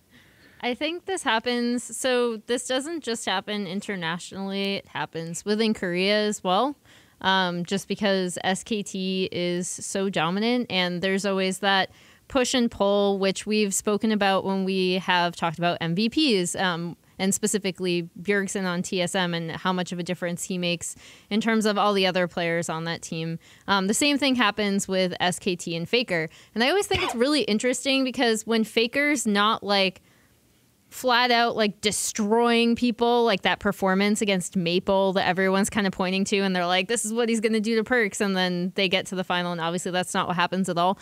I think this happens. So this doesn't just happen internationally. It happens within Korea as well. Just because SKT is so dominant, and there's always that push and pull, which we've spoken about when we have talked about MVPs. And specifically Bjergsen on TSM and how much of a difference he makes in terms of all the other players on that team. The same thing happens with SKT and Faker. And I always think it's really interesting because when Faker's not like flat out like destroying people, like that performance against Maple that everyone's kind of pointing to, and they're like, this is what he's going to do to Perks, and then they get to the final, and obviously that's not what happens at all.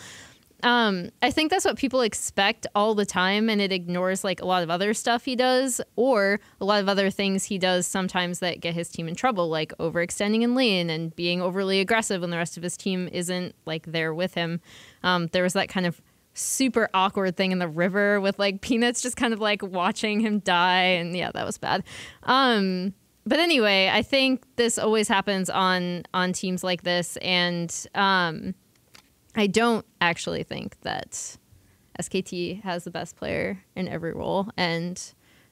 I think that's what people expect all the time, and it ignores like a lot of other stuff he does, or a lot of other things he does sometimes that get his team in trouble, like overextending in lane and being overly aggressive when the rest of his team isn't like there with him. There was that kind of super awkward thing in the river with like Peanuts just kind of like watching him die, and yeah, that was bad. But anyway, I think this always happens on teams like this, and I don't actually think that SKT has the best player in every role. And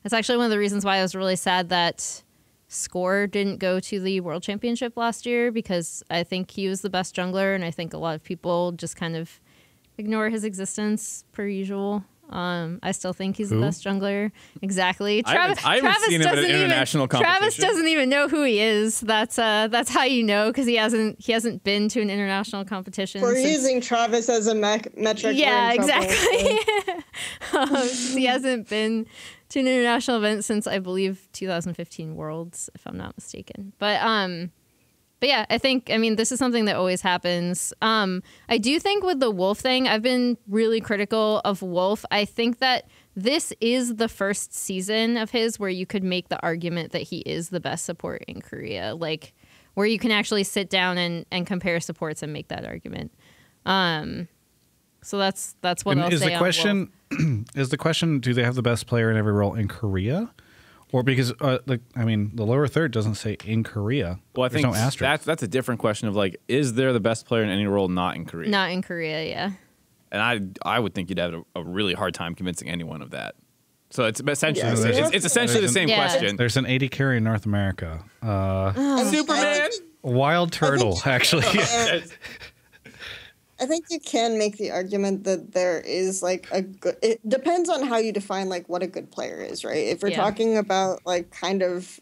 that's actually one of the reasons why I was really sad that Score didn't go to the World Championship last year, because I think he was the best jungler, and I think a lot of people just kind of ignore his existence per usual. I still think he's the best jungler. Exactly. I haven't seen him at an international competition. Travis doesn't even know who he is. That's how you know, because he hasn't been to an international competition. We're using Travis as a metric. Yeah, exactly. He hasn't been to an international event since I believe 2015 Worlds, if I'm not mistaken. But yeah, I mean, this is something that always happens. I do think with the Wolf thing, I've been really critical of Wolf. I think that this is the first season of his where you could make the argument that he is the best support in Korea, like where you can actually sit down and compare supports and make that argument. So that's what I'll say on Wolf. Is the question, do they have the best player in every role in Korea? Or because, the lower third doesn't say in Korea. Well, I think no asterisk. that's a different question of like, is there the best player in any role not in Korea? Not in Korea, yeah. And I would think you'd have a really hard time convincing anyone of that. So it's essentially it's essentially the same question. There's an 80 carry in North America. Superman, Wild Turtle, actually. I think you can make the argument that there is like a good, it depends on how you define like what a good player is, right? If we're talking about like kind of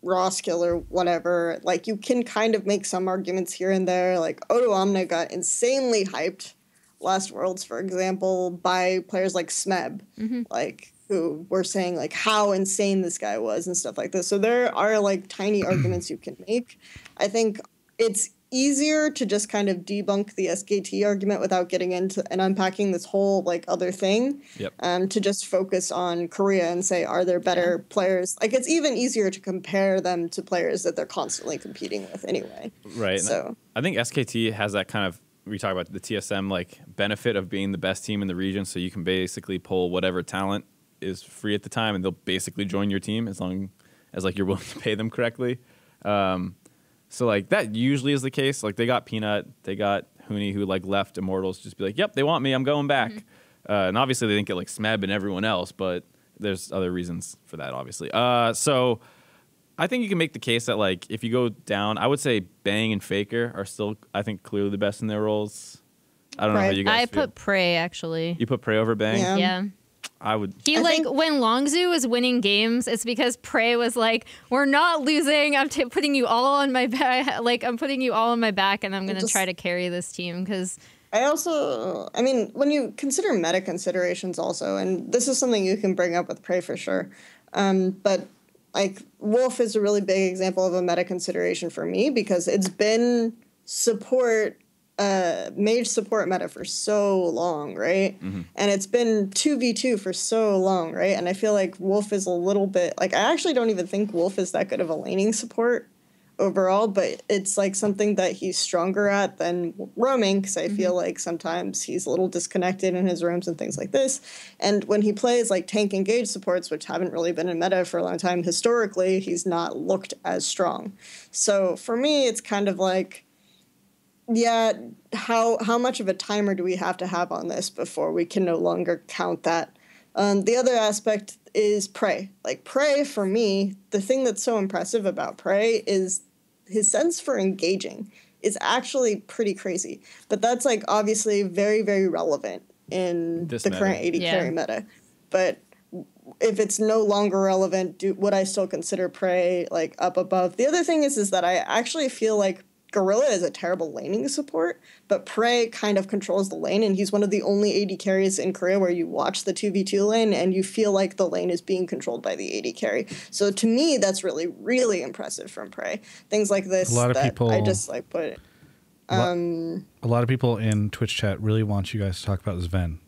raw skill or whatever, like you can kind of make some arguments here and there. Like Odo Omna got insanely hyped last Worlds, for example, by players like Smeb, like who were saying like how insane this guy was and stuff like this. So there are like tiny arguments you can make. I think it's easier to just kind of debunk the SKT argument without getting into and unpacking this whole like other thing. To just focus on Korea and say, are there better players? Like it's even easier to compare them to players that they're constantly competing with anyway. Right. So I think SKT has that kind of, we talk about the TSM like benefit of being the best team in the region, so you can basically pull whatever talent is free at the time and they'll basically join your team as long as like you're willing to pay them correctly. So like that usually is the case. Like they got Peanut, they got Huni, who like left Immortals, just be like, yep, they want me, I'm going back. And obviously they didn't get like Smeb and everyone else, but there's other reasons for that, obviously. So I think you can make the case that like if you go down, I would say Bang and Faker are still, I think, clearly the best in their roles. I don't know how you guys feel. I put Prey, actually. You put Prey over Bang? Yeah. I would. When Longzhu was winning games, it's because Prey was like, "We're not losing. I'm putting you all on my back. Like I'm putting you all on my back, and I'm going to try to carry this team." Because I mean, when you consider meta considerations, also, and this is something you can bring up with Prey for sure, but like Wolf is a really big example of a meta consideration for me because it's been mage support meta for so long, right? And it's been 2v2 for so long, right? And I feel like Wolf is a little bit like, I actually don't even think Wolf is that good of a laning support overall, but it's like something that he's stronger at than roaming because I feel like sometimes he's a little disconnected in his roams and things like this. And when he plays like tank engage supports, which haven't really been in meta for a long time historically, he's not looked as strong. So for me, it's kind of like, yeah, how much of a timer do we have to have on this before we can no longer count that? The other aspect is Prey. Like Prey, for me, the thing that's so impressive about Prey is his sense for engaging is actually pretty crazy. But that's like obviously very, very relevant in the current AD carry meta. But if it's no longer relevant, would I still consider Prey like up above? The other thing is that I actually feel like Gorilla is a terrible laning support, but Prey kind of controls the lane, and he's one of the only AD carries in Korea where you watch the 2v2 lane and you feel like the lane is being controlled by the AD carry. So to me, that's really, really impressive from Prey. Things like this I just like put. A lot of people in Twitch chat really want you guys to talk about Sven.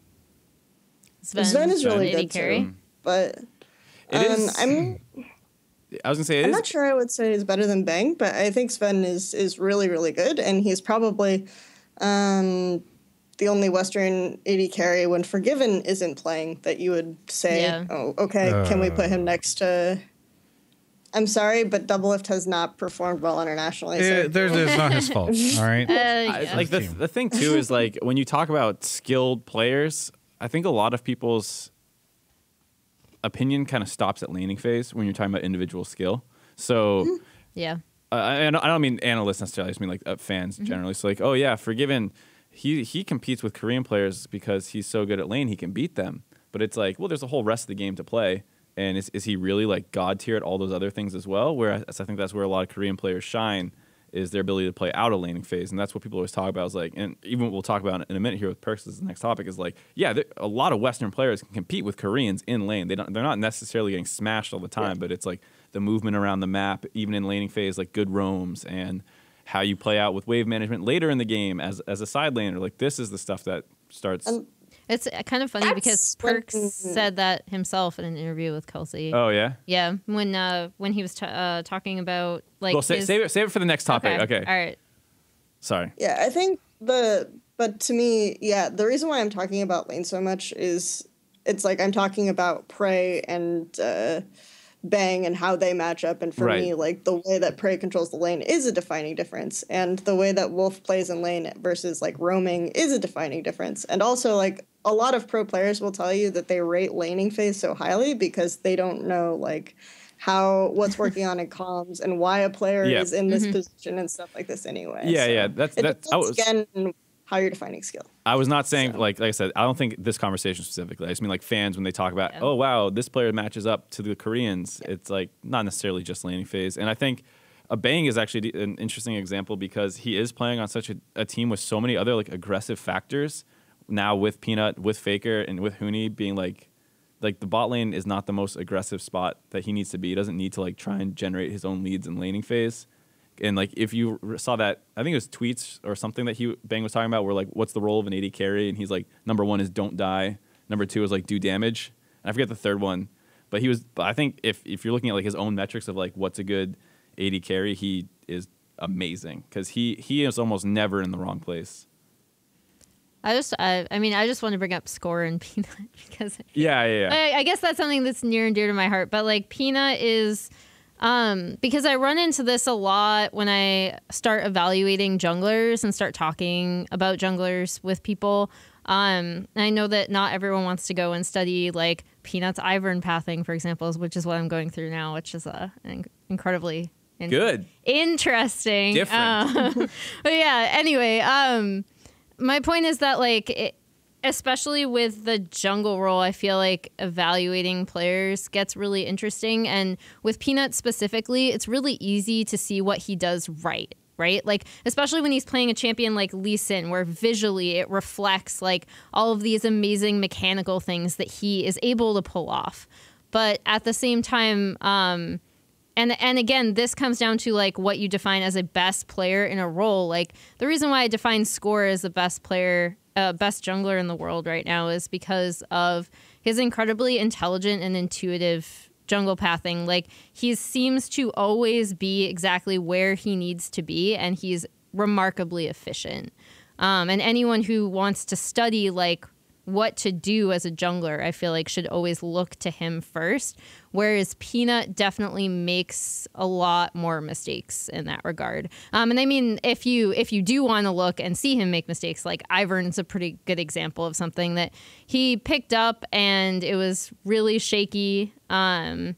Sven is really good too, but I was gonna say I'm not sure I would say he's better than Bang, but I think Sven is really, really good, and he's probably the only Western AD carry when Forgiven isn't playing that you would say, oh, okay, can we put him next to... I'm sorry, but Doublelift has not performed well internationally. So. It's not his fault, all right? Like the thing, too, is like when you talk about skilled players, I think a lot of people's opinion kind of stops at laning phase when you're talking about individual skill. So I don't mean analysts necessarily, I just mean like fans generally. So like, oh yeah, Forgiven, he competes with Korean players because he's so good at lane he can beat them. But it's like, well, there's a whole rest of the game to play, and is he really like god tier at all those other things as well? Whereas I think that's where a lot of Korean players shine, is their ability to play out a laning phase. And that's what people always talk about, is like, and even what we'll talk about in a minute here with PerkZ, is the next topic, is like, yeah, a lot of Western players can compete with Koreans in lane. They're not necessarily getting smashed all the time, but it's like the movement around the map, even in laning phase, like good roams and how you play out with wave management later in the game as a side laner. Like this is the stuff that starts... It's kind of funny because PerkZ said that himself in an interview with Kelsey. Oh yeah, yeah. When he was talking about like, save it for the next topic. Okay. All right. Sorry. Yeah, I think but to me, yeah, the reason why I'm talking about lane so much is it's like I'm talking about Prey and Bang and how they match up, and for me, like the way that Prey controls the lane is a defining difference, and the way that Wolf plays in lane versus like roaming is a defining difference. And also, like, a lot of pro players will tell you that they rate laning phase so highly because they don't know like what's working on in comms and why a player is in this position and stuff like this anyway. Yeah, so that's again how you're defining skill. I was not saying, like I said, I don't think this conversation specifically. I just mean like fans when they talk about, oh, wow, this player matches up to the Koreans. It's like not necessarily just laning phase. And I think a Bang is actually an interesting example because he is playing on such a team with so many other like aggressive factors now, with Peanut, with Faker, and with Huni being like the bot lane is not the most aggressive spot that he needs to be. He doesn't need to like try and generate his own leads in laning phase. And like if you saw that, I think it was tweets or something that Bang was talking about, where like, what's the role of an AD carry? And he's like, number 1 is don't die. Number 2 is like do damage. And I forget the third one, but I think if you're looking at like his own metrics of like what's a good AD carry, he is amazing because he is almost never in the wrong place. I just want to bring up Score and Peanut because I guess that's something that's near and dear to my heart. But like Peanut is Because I run into this a lot when I start evaluating junglers and start talking about junglers with people. I know that not everyone wants to go and study like Peanut's Ivern pathing, for example, which is what I'm going through now, which is incredibly good, interesting, different. But yeah, anyway, my point is that like, especially with the jungle role, I feel like evaluating players gets really interesting. And with Peanut specifically, it's really easy to see what he does right? Like, especially when he's playing a champion like Lee Sin, where visually it reflects like all of these amazing mechanical things that he is able to pull off. But at the same time, and again, this comes down to like what you define as a best player in a role. Like the reason why I define Score as the best player, best jungler in the world right now is because of his incredibly intelligent and intuitive jungle pathing. Like he seems to always be exactly where he needs to be, and he's remarkably efficient. And anyone who wants to study like what to do as a jungler, I feel like should always look to him first. Whereas Peanut definitely makes a lot more mistakes in that regard. And I mean, if you do want to look and see him make mistakes, like Ivern's a pretty good example of something that he picked up and it was really shaky. And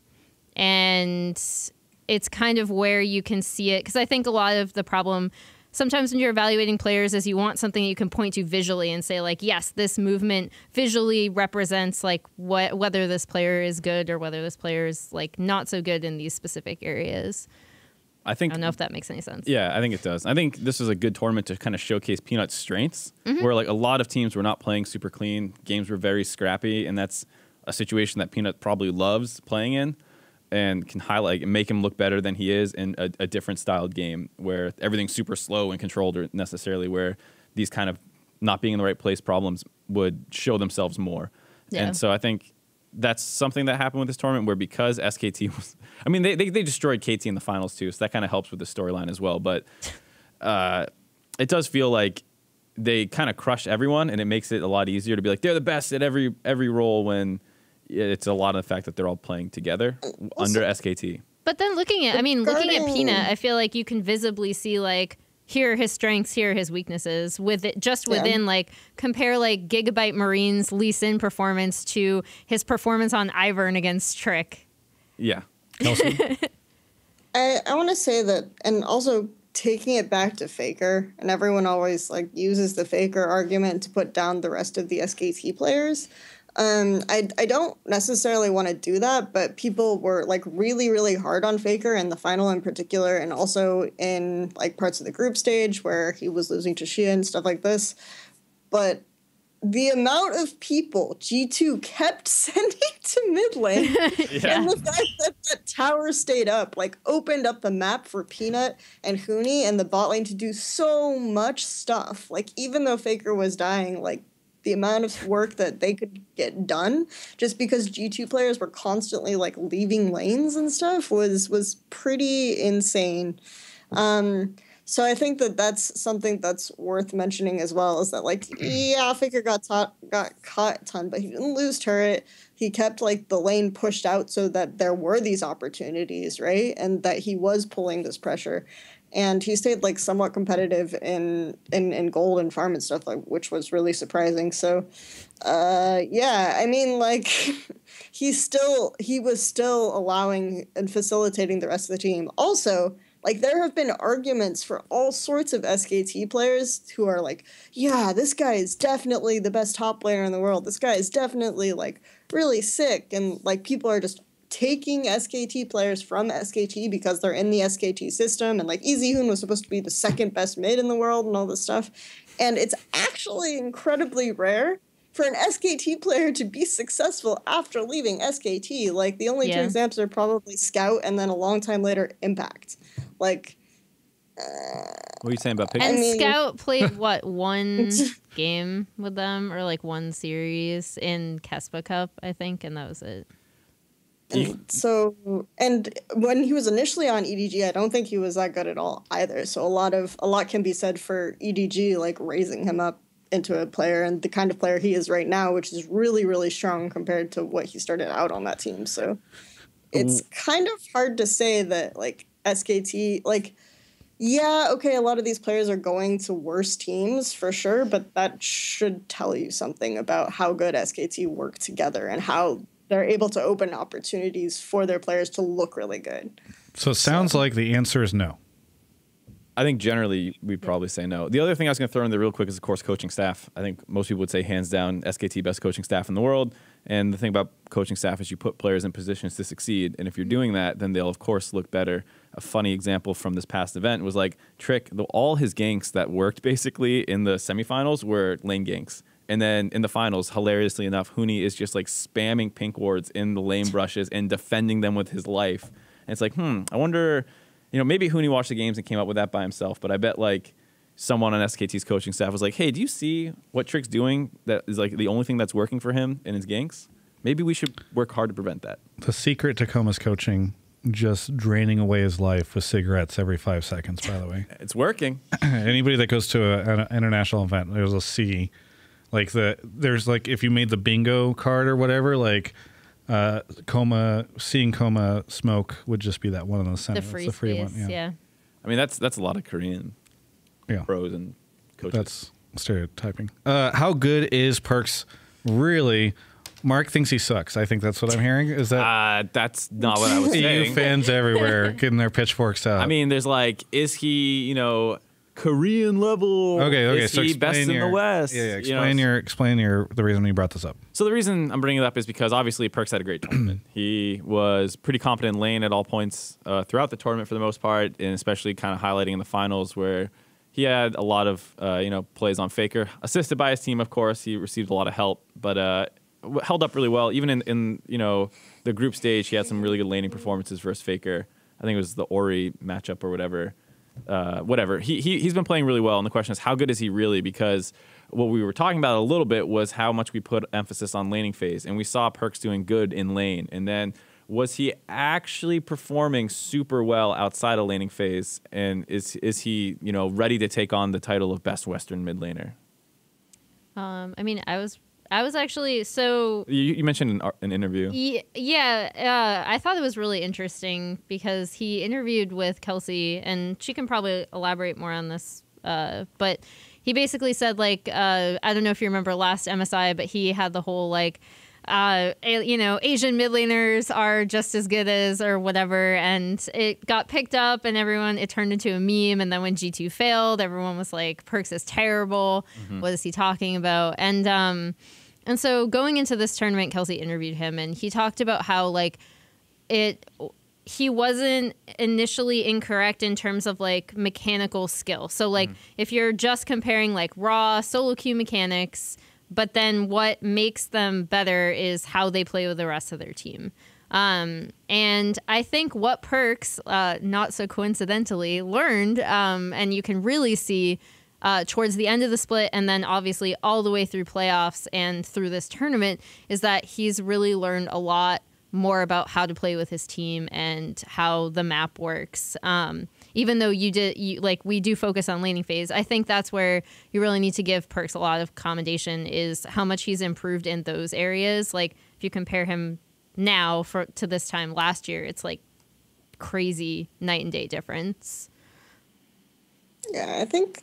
it's kind of where you can see it. Because I think a lot of the problem sometimes when you're evaluating players is you want something you can point to visually and say like, yes, this movement visually represents like whether this player is good or whether this player is like not so good in these specific areas. I don't know if that makes any sense. Yeah, I think it does. I think this is a good tournament to kind of showcase Peanut's strengths, where like a lot of teams were not playing super clean. Games were very scrappy, and that's a situation that Peanut probably loves playing in, and can highlight and make him look better than he is in a different styled game where everything's super slow and controlled, or necessarily where these kind of not being in the right place problems would show themselves more. Yeah. And so I think that's something that happened with this tournament, where because SKT was, I mean, they destroyed KT in the finals too, so that kind of helps with the storyline as well. But it does feel like they kind of crush everyone, and it makes it a lot easier to be like, they're the best at every role, when it's a lot of the fact that they're all playing together under SKT. But then looking at Peanut, I feel like you can visibly see like, here are his strengths, here are his weaknesses with it just within like, compare like Gigabyte Marine's Lee Sin performance to his performance on Ivern against Trick. Yeah. Kelsey? I want to say that, and also taking it back to Faker, and everyone always like uses the Faker argument to put down the rest of the SKT players. I don't necessarily want to do that, but people were like really, really hard on Faker in the final in particular, and also in like parts of the group stage where he was losing to Shia and stuff like this. But the amount of people G2 kept sending to mid lane and the fact that that tower stayed up, like opened up the map for Peanut and Huni and the bot lane to do so much stuff. Like even though Faker was dying, like the amount of work that they could get done just because G2 players were constantly like leaving lanes and stuff was pretty insane. So I think that that's something that's worth mentioning as well, is that like, yeah, Faker got caught a ton, but he didn't lose turret. He kept like the lane pushed out so that there were these opportunities, right? And that he was pulling this pressure. And he stayed like somewhat competitive in gold and farm and stuff, like, which was really surprising. So, yeah, I mean, like, he was still allowing and facilitating the rest of the team. Also, like, there have been arguments for all sorts of SKT players who are like, yeah, this guy is definitely the best top player in the world. This guy is definitely like really sick, and like people are just taking SKT players from SKT because they're in the SKT system, and like EasyHoon was supposed to be the second best mid in the world and all this stuff. And it's actually incredibly rare for an SKT player to be successful after leaving SKT. Like the only two examples are probably Scout and then a long time later Impact. Like, what are you saying about Pick? And Scout played what, one game with them, or like one series in Kespa Cup, I think, and that was it. And when he was initially on EDG, I don't think he was that good at all either. So a lot can be said for EDG, like raising him up into a player and the kind of player he is right now, which is really, really strong compared to what he started out on that team. So it's kind of hard to say that like SKT, like, yeah, okay, a lot of these players are going to worse teams for sure, but that should tell you something about how good SKT work together and how they're able to open opportunities for their players to look really good. So it sounds like the answer is no. I think generally we'd probably say no. The other thing I was going to throw in there real quick is, of course, coaching staff. I think most people would say hands down SKT best coaching staff in the world. And the thing about coaching staff is you put players in positions to succeed. And if you're doing that, then they'll, of course, look better. A funny example from this past event was like Trick, all his ganks that worked basically in the semifinals were lane ganks. And then in the finals, hilariously enough, Huni is just like spamming pink wards in the lane brushes and defending them with his life. And it's like, I wonder... You know, maybe Huni watched the games and came up with that by himself, but I bet like someone on SKT's coaching staff was like, hey, do you see what Trick's doing that is like the only thing that's working for him in his ganks? Maybe we should work hard to prevent that. The secret to Coma's coaching, just draining away his life with cigarettes every 5 seconds, by the way. It's working. Anybody that goes to an international event, there's a C. Like there's like, if you made the bingo card or whatever, like... seeing Coma smoke would just be that one in the center. The free, the free space, one. yeah. I mean, that's a lot of Korean pros and coaches. That's stereotyping. How good is PerkZ really? Mark thinks he sucks. I think that's what I'm hearing. Is that? That's not what I was saying. EU fans everywhere getting their pitchforks out. I mean, there's like, is he, Korean level? Okay. Is so he best in the West? Yeah. Explain the reason you brought this up. So the reason I'm bringing it up is because obviously PerkZ had a great tournament. He was pretty competent in lane at all points throughout the tournament for the most part, and especially kind of highlighting in the finals where he had a lot of plays on Faker, assisted by his team. Of course, he received a lot of help, but held up really well. Even in the group stage, he had some really good laning performances versus Faker. I think it was the Ori matchup or whatever. He's been playing really well, and the question is, how good is he really? Because what we were talking about a little bit was how much we put emphasis on laning phase, and we saw PerkZ doing good in lane, and then was he actually performing super well outside of laning phase, and is he ready to take on the title of best Western mid laner? I mean, I was actually, so... You mentioned an interview. Yeah, I thought it was really interesting because he interviewed with Kelsey, and she can probably elaborate more on this, but he basically said, like, I don't know if you remember last MSI, but he had the whole, like, Asian mid laners are just as good as or whatever, and it got picked up and it turned into a meme, and then when G2 failed, everyone was like, PerkZ is terrible. What is he talking about? And so going into this tournament, Kelsey interviewed him, and he talked about how like he wasn't initially incorrect in terms of like mechanical skill. So like if you're just comparing like raw solo queue mechanics, but then what makes them better is how they play with the rest of their team. And I think what PerkZ, not so coincidentally, learned, and you can really see towards the end of the split and then obviously all the way through playoffs and through this tournament, is that he's really learned a lot more about how to play with his team and how the map works. Even though we do focus on laning phase, I think that's where you really need to give PerkZ a lot of commendation, is how much he's improved in those areas. Like if you compare him now to this time last year, it's like crazy night and day difference. Yeah, I think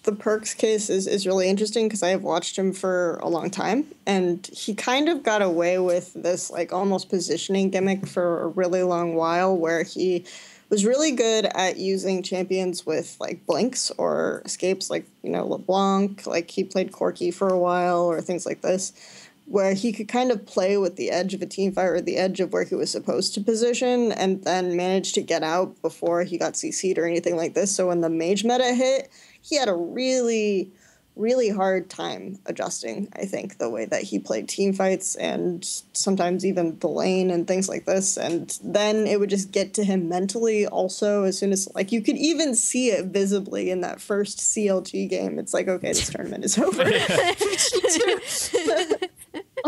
the PerkZ case is really interesting because I have watched him for a long time, and he kind of got away with this like almost positioning gimmick for a really long while, where he was really good at using champions with like blinks or escapes, like LeBlanc, like he played Corki for a while, or things like this, where he could kind of play with the edge of a team fight or the edge of where he was supposed to position, and then managed to get out before he got CC'd or anything like this. So when the mage meta hit, he had a really, really hard time adjusting, I think, the way that he played team fights and sometimes even the lane and things like this. And then it would just get to him mentally also, as soon as, like, you could even see it visibly in that first CLG game. It's like, okay, this tournament is over.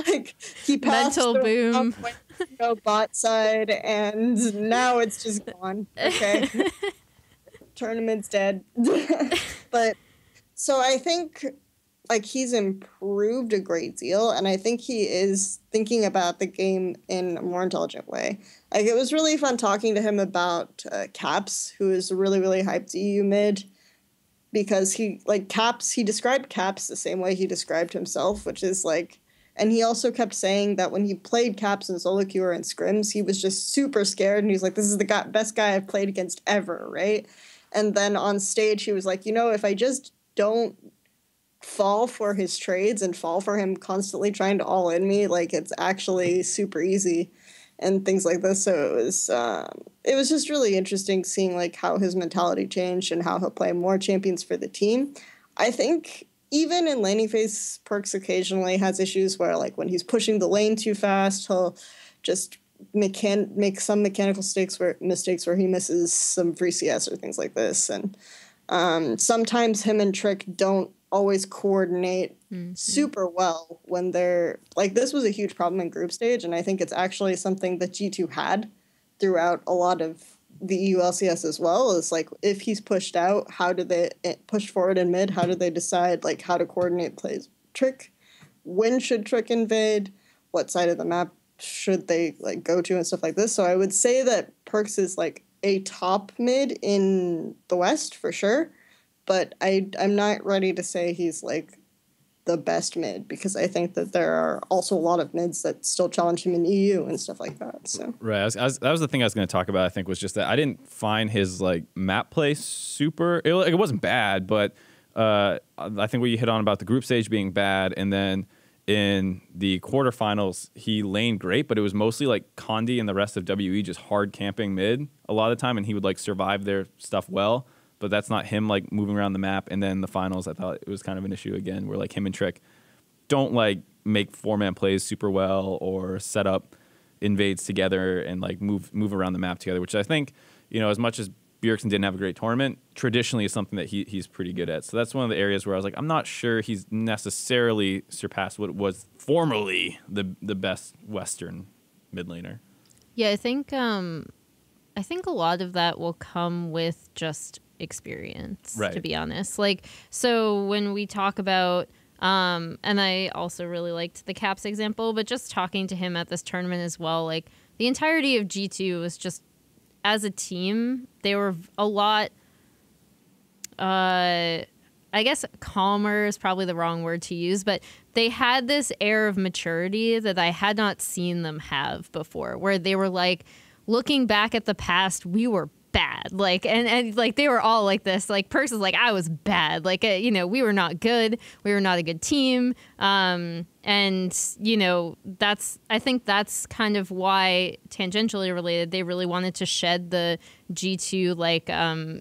Like, he passed mental boom. Bot side, and now it's just gone. Okay. Tournament's dead. But so I think like he's improved a great deal, and I think he is thinking about the game in a more intelligent way. Like, it was really fun talking to him about Caps, who is a really, really hyped EU mid, because he described Caps the same way he described himself, which is like, and he also kept saying that when he played Caps in solo queue or in scrims, he was just super scared, and he's like, this is the best guy I've played against ever, right? And then on stage, he was like, if I just don't fall for his trades and fall for him constantly trying to all in me, like, it's actually super easy and things like this. So it was just really interesting seeing like how his mentality changed and how he'll play more champions for the team. I think even in laning phase, PerkZ occasionally has issues where, like, when he's pushing the lane too fast, he'll just make some mechanical mistakes where he misses some free CS or things like this. And sometimes him and Trick don't always coordinate super well when they're like, this was a huge problem in group stage, and I think it's actually something that G2 had throughout a lot of the EU LCS as well, is like, if he's pushed out, how do they push forward in mid, how do they decide like how to coordinate plays? Trick, when should Trick invade, what side of the map should they like go to and stuff like this. So I would say that PerkZ is like a top mid in the West for sure, but I'm not ready to say he's like the best mid, because I think that there are also a lot of mids that still challenge him in EU and stuff like that. So right, that was the thing I was going to talk about. I think was just that I didn't find his like map play super. It wasn't bad, but I think what you hit on about the group stage being bad, and then in the quarterfinals he laned great, but it was mostly like Condi and the rest of WE just hard camping mid a lot of the time, and he would like survive their stuff well. But that's not him like moving around the map. And then the finals, I thought it was kind of an issue again, where like him and Trick don't like make 4-man plays super well or set up invades together and like move around the map together, which I think, as much as Bjergsen didn't have a great tournament, traditionally is something that he's pretty good at. So that's one of the areas where I was like, I'm not sure he's necessarily surpassed what was formerly the best Western mid laner. Yeah, I think a lot of that will come with just experience, right, to be honest. Like, so when we talk about and I also really liked the Caps example, but just talking to him at this tournament as well, like the entirety of G2 was just, as a team, they were a lot I guess calmer is probably the wrong word to use, but they had this air of maturity that I had not seen them have before, where they were like, looking back at the past, we were bad, like, and like they were all like this, like PerkZ is like, I was bad, like, we were not good, we were not a good team, and I think that's kind of why, tangentially related, they really wanted to shed the G2 like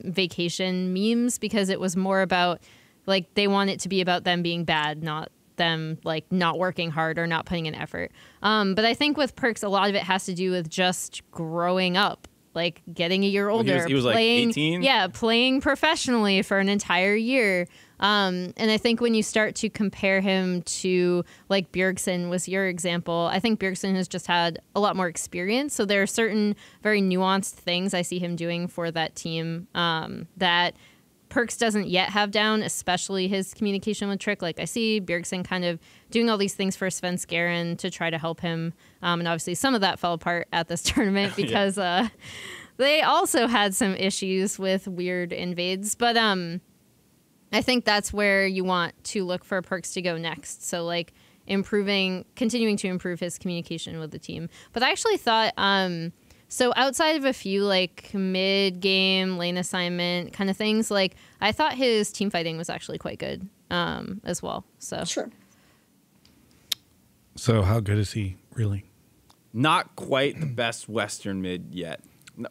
vacation memes, because it was more about like, they want it to be about them being bad, not them like not working hard or not putting in effort. But I think with PerkZ, a lot of it has to do with just growing up, like getting a year older. Well, he was playing, like 18? Yeah, playing professionally for an entire year. And I think when you start to compare him to like Bjergsen was your example, I think Bjergsen has just had a lot more experience. So there are certain very nuanced things I see him doing for that team that PerkZ doesn't yet have down, especially his communication with Trick. Like, I see Bjergsen kind of doing all these things for Sven Skaren to try to help him. And obviously some of that fell apart at this tournament because they also had some issues with weird invades. But I think that's where you want to look for PerkZ to go next. So like continuing to improve his communication with the team. But I actually thought, so outside of a few like mid-game lane assignment kind of things, like I thought his team fighting was actually quite good as well. So sure. So how good is he really? Not quite the best Western mid yet,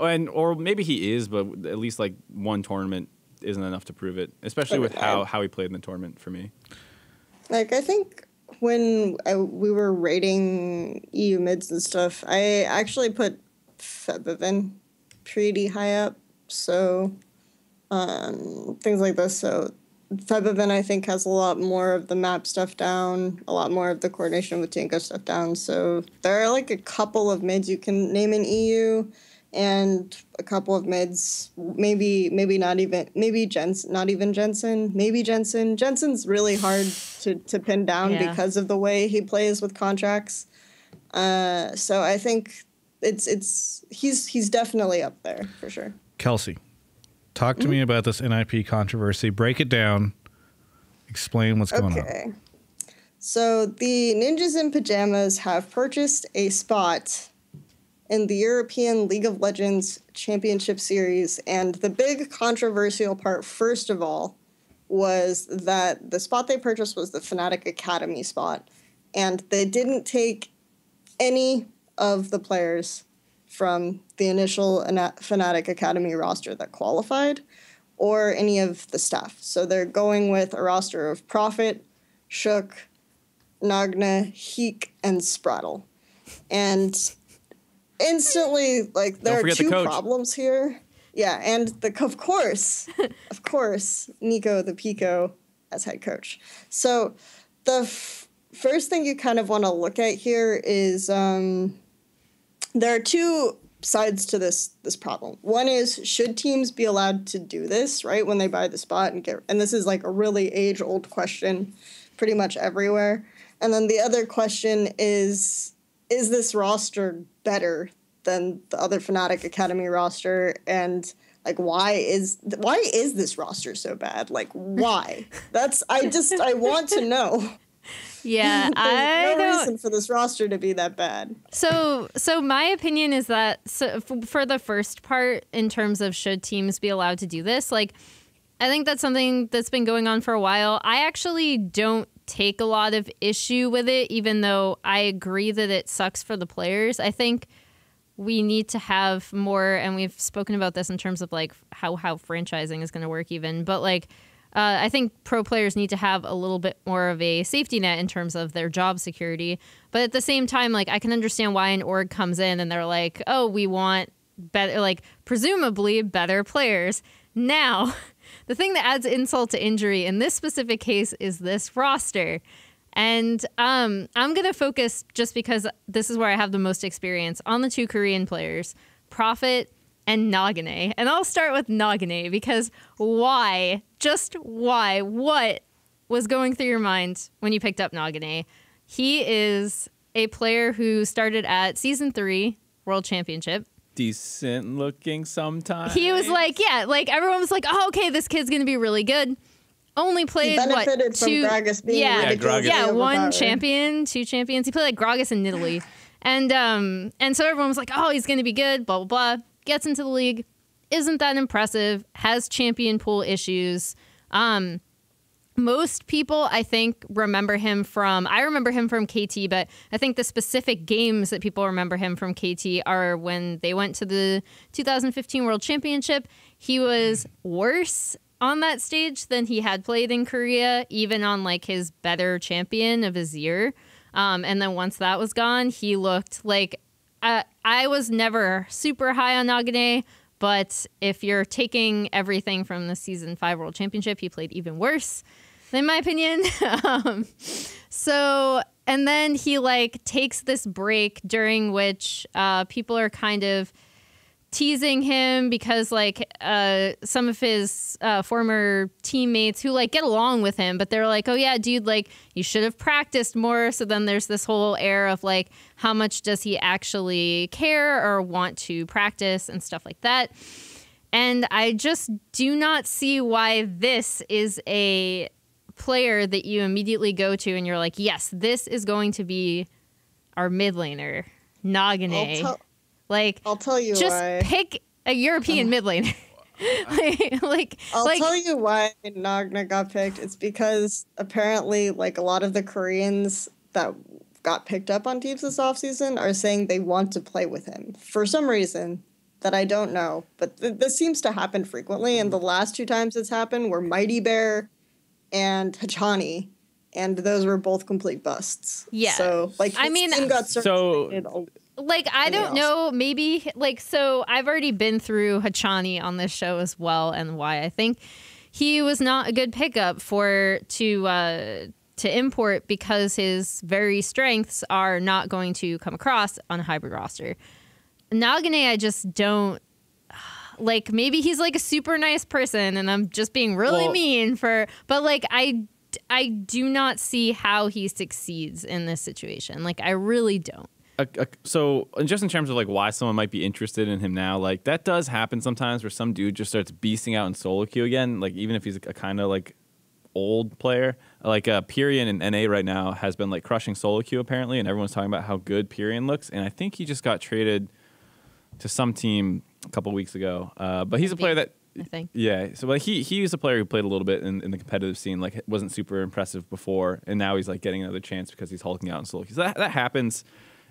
or maybe he is, but at least like one tournament isn't enough to prove it, especially with how he played in the tournament for me. Like, I think when we were rating EU mids and stuff, I actually put Febiven pretty high up. So things like this. So Febiven, I think, has a lot more of the map stuff down, a lot more of the coordination with Tinko stuff down. So there are like a couple of mids you can name in EU, and a couple of mids. Maybe not even Jensen. Maybe Jensen. Jensen's really hard to pin down because of the way he plays with contracts. So I think he's definitely up there for sure. Kelsey, talk to me about this NiP controversy. Break it down. Explain what's going on. Okay. So the Ninjas in Pajamas have purchased a spot in the European League of Legends Championship Series, and the big controversial part, first of all, was that the spot they purchased was the Fnatic Academy spot, and they didn't take any of the players from the initial Fnatic Academy roster that qualified, or any of the staff. So they're going with a roster of Prophet, Shook, Nagna, Heek, and Spraddle. And instantly, like, there are two problems here. Yeah, and of course, Nico the Pico as head coach. So the first thing you kind of want to look at here is there are two sides to this problem. One is, should teams be allowed to do this, right, when they buy the spot and this is like a really age-old question pretty much everywhere. And then the other question is this roster better than the other Fnatic Academy roster? And like, why is this roster so bad? Like, why? I want to know. Yeah, There's no reason for this roster to be that bad. So my opinion is that for the first part, in terms of should teams be allowed to do this, like, I think that's something that's been going on for a while. I actually don't take a lot of issue with it, even though I agree that it sucks for the players. I think we need to have more, and we've spoken about this in terms of like how franchising is going to work even, but like, I think pro players need to have a little bit more of a safety net in terms of their job security. But at the same time, like, I can understand why an org comes in and they're like, oh, we want better, like, presumably better players. Now, the thing that adds insult to injury in this specific case is this roster. And I'm going to focus, just because this is where I have the most experience, on the two Korean players, Prophet and Nagane. And I'll start with Nagane, because why? Just why? What was going through your mind when you picked up Nagane? He is a player who started at Season 3 World Championship. Decent looking sometimes. He was like, yeah, like everyone was like, oh, okay, this kid's going to be really good. Only played, he benefited from Gragas being one champion, two champions. He played like Gragas and Nidalee. And so everyone was like, oh, he's going to be good, blah, blah, blah. Gets into the league, isn't that impressive, has champion pool issues. Most people, I think, remember him from, I remember him from KT, but I think the specific games that people remember him from KT are when they went to the 2015 World Championship. He was worse on that stage than he had played in Korea, even on like his better champion of his year. And then once that was gone, he looked like, I was never super high on Nagane, but if you're taking everything from the Season 5 World Championship, he played even worse, in my opinion. And then he like takes this break during which people are kind of teasing him because like some of his former teammates who like get along with him, but they're like, oh yeah, dude, like you should have practiced more. So then there's this whole air of like, how much does he actually care or want to practice and stuff like that. And I just do not see why this is a player that you immediately go to and you're like, yes, this is going to be our mid laner, Nagane. I'll tell you just why. Just pick a European mid laner. I'll tell you why Nagna got picked. It's because apparently, like, a lot of the Koreans that got picked up on teams this offseason are saying they want to play with him for some reason that I don't know. But this seems to happen frequently, and the last two times it's happened were Mighty Bear and Hachani, and those were both complete busts. Yeah. So, like, I mean, team got like, I don't know, maybe, like, so I've already been through Hachani on this show as well, and why I think he was not a good pickup to import, because his very strengths are not going to come across on a hybrid roster. Nagane, I just don't like. Maybe he's like a super nice person, and I'm just being really mean but like I do not see how he succeeds in this situation. Like, I really don't. So just in terms of like why someone might be interested in him now, like that does happen sometimes where some dude just starts beasting out in solo queue again. Like even if he's a kind of like old player, like Pyrian in NA right now has been like crushing solo queue apparently, and everyone's talking about how good Pyrian looks. And I think he just got traded to some team a couple weeks ago. But he's a player that, I think. Yeah, so like he was a player who played a little bit in the competitive scene, like wasn't super impressive before, and now he's like getting another chance because he's hulking out in solo. So that happens.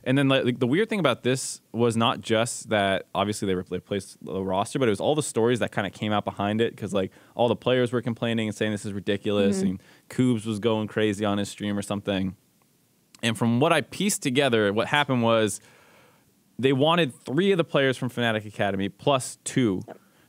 And then like the weird thing about this was not just that obviously they replaced the roster, but it was all the stories that kind of came out behind it, because like all the players were complaining and saying this is ridiculous, and Koobs was going crazy on his stream or something. And from what I pieced together, what happened was they wanted 3 of the players from Fnatic Academy plus 2,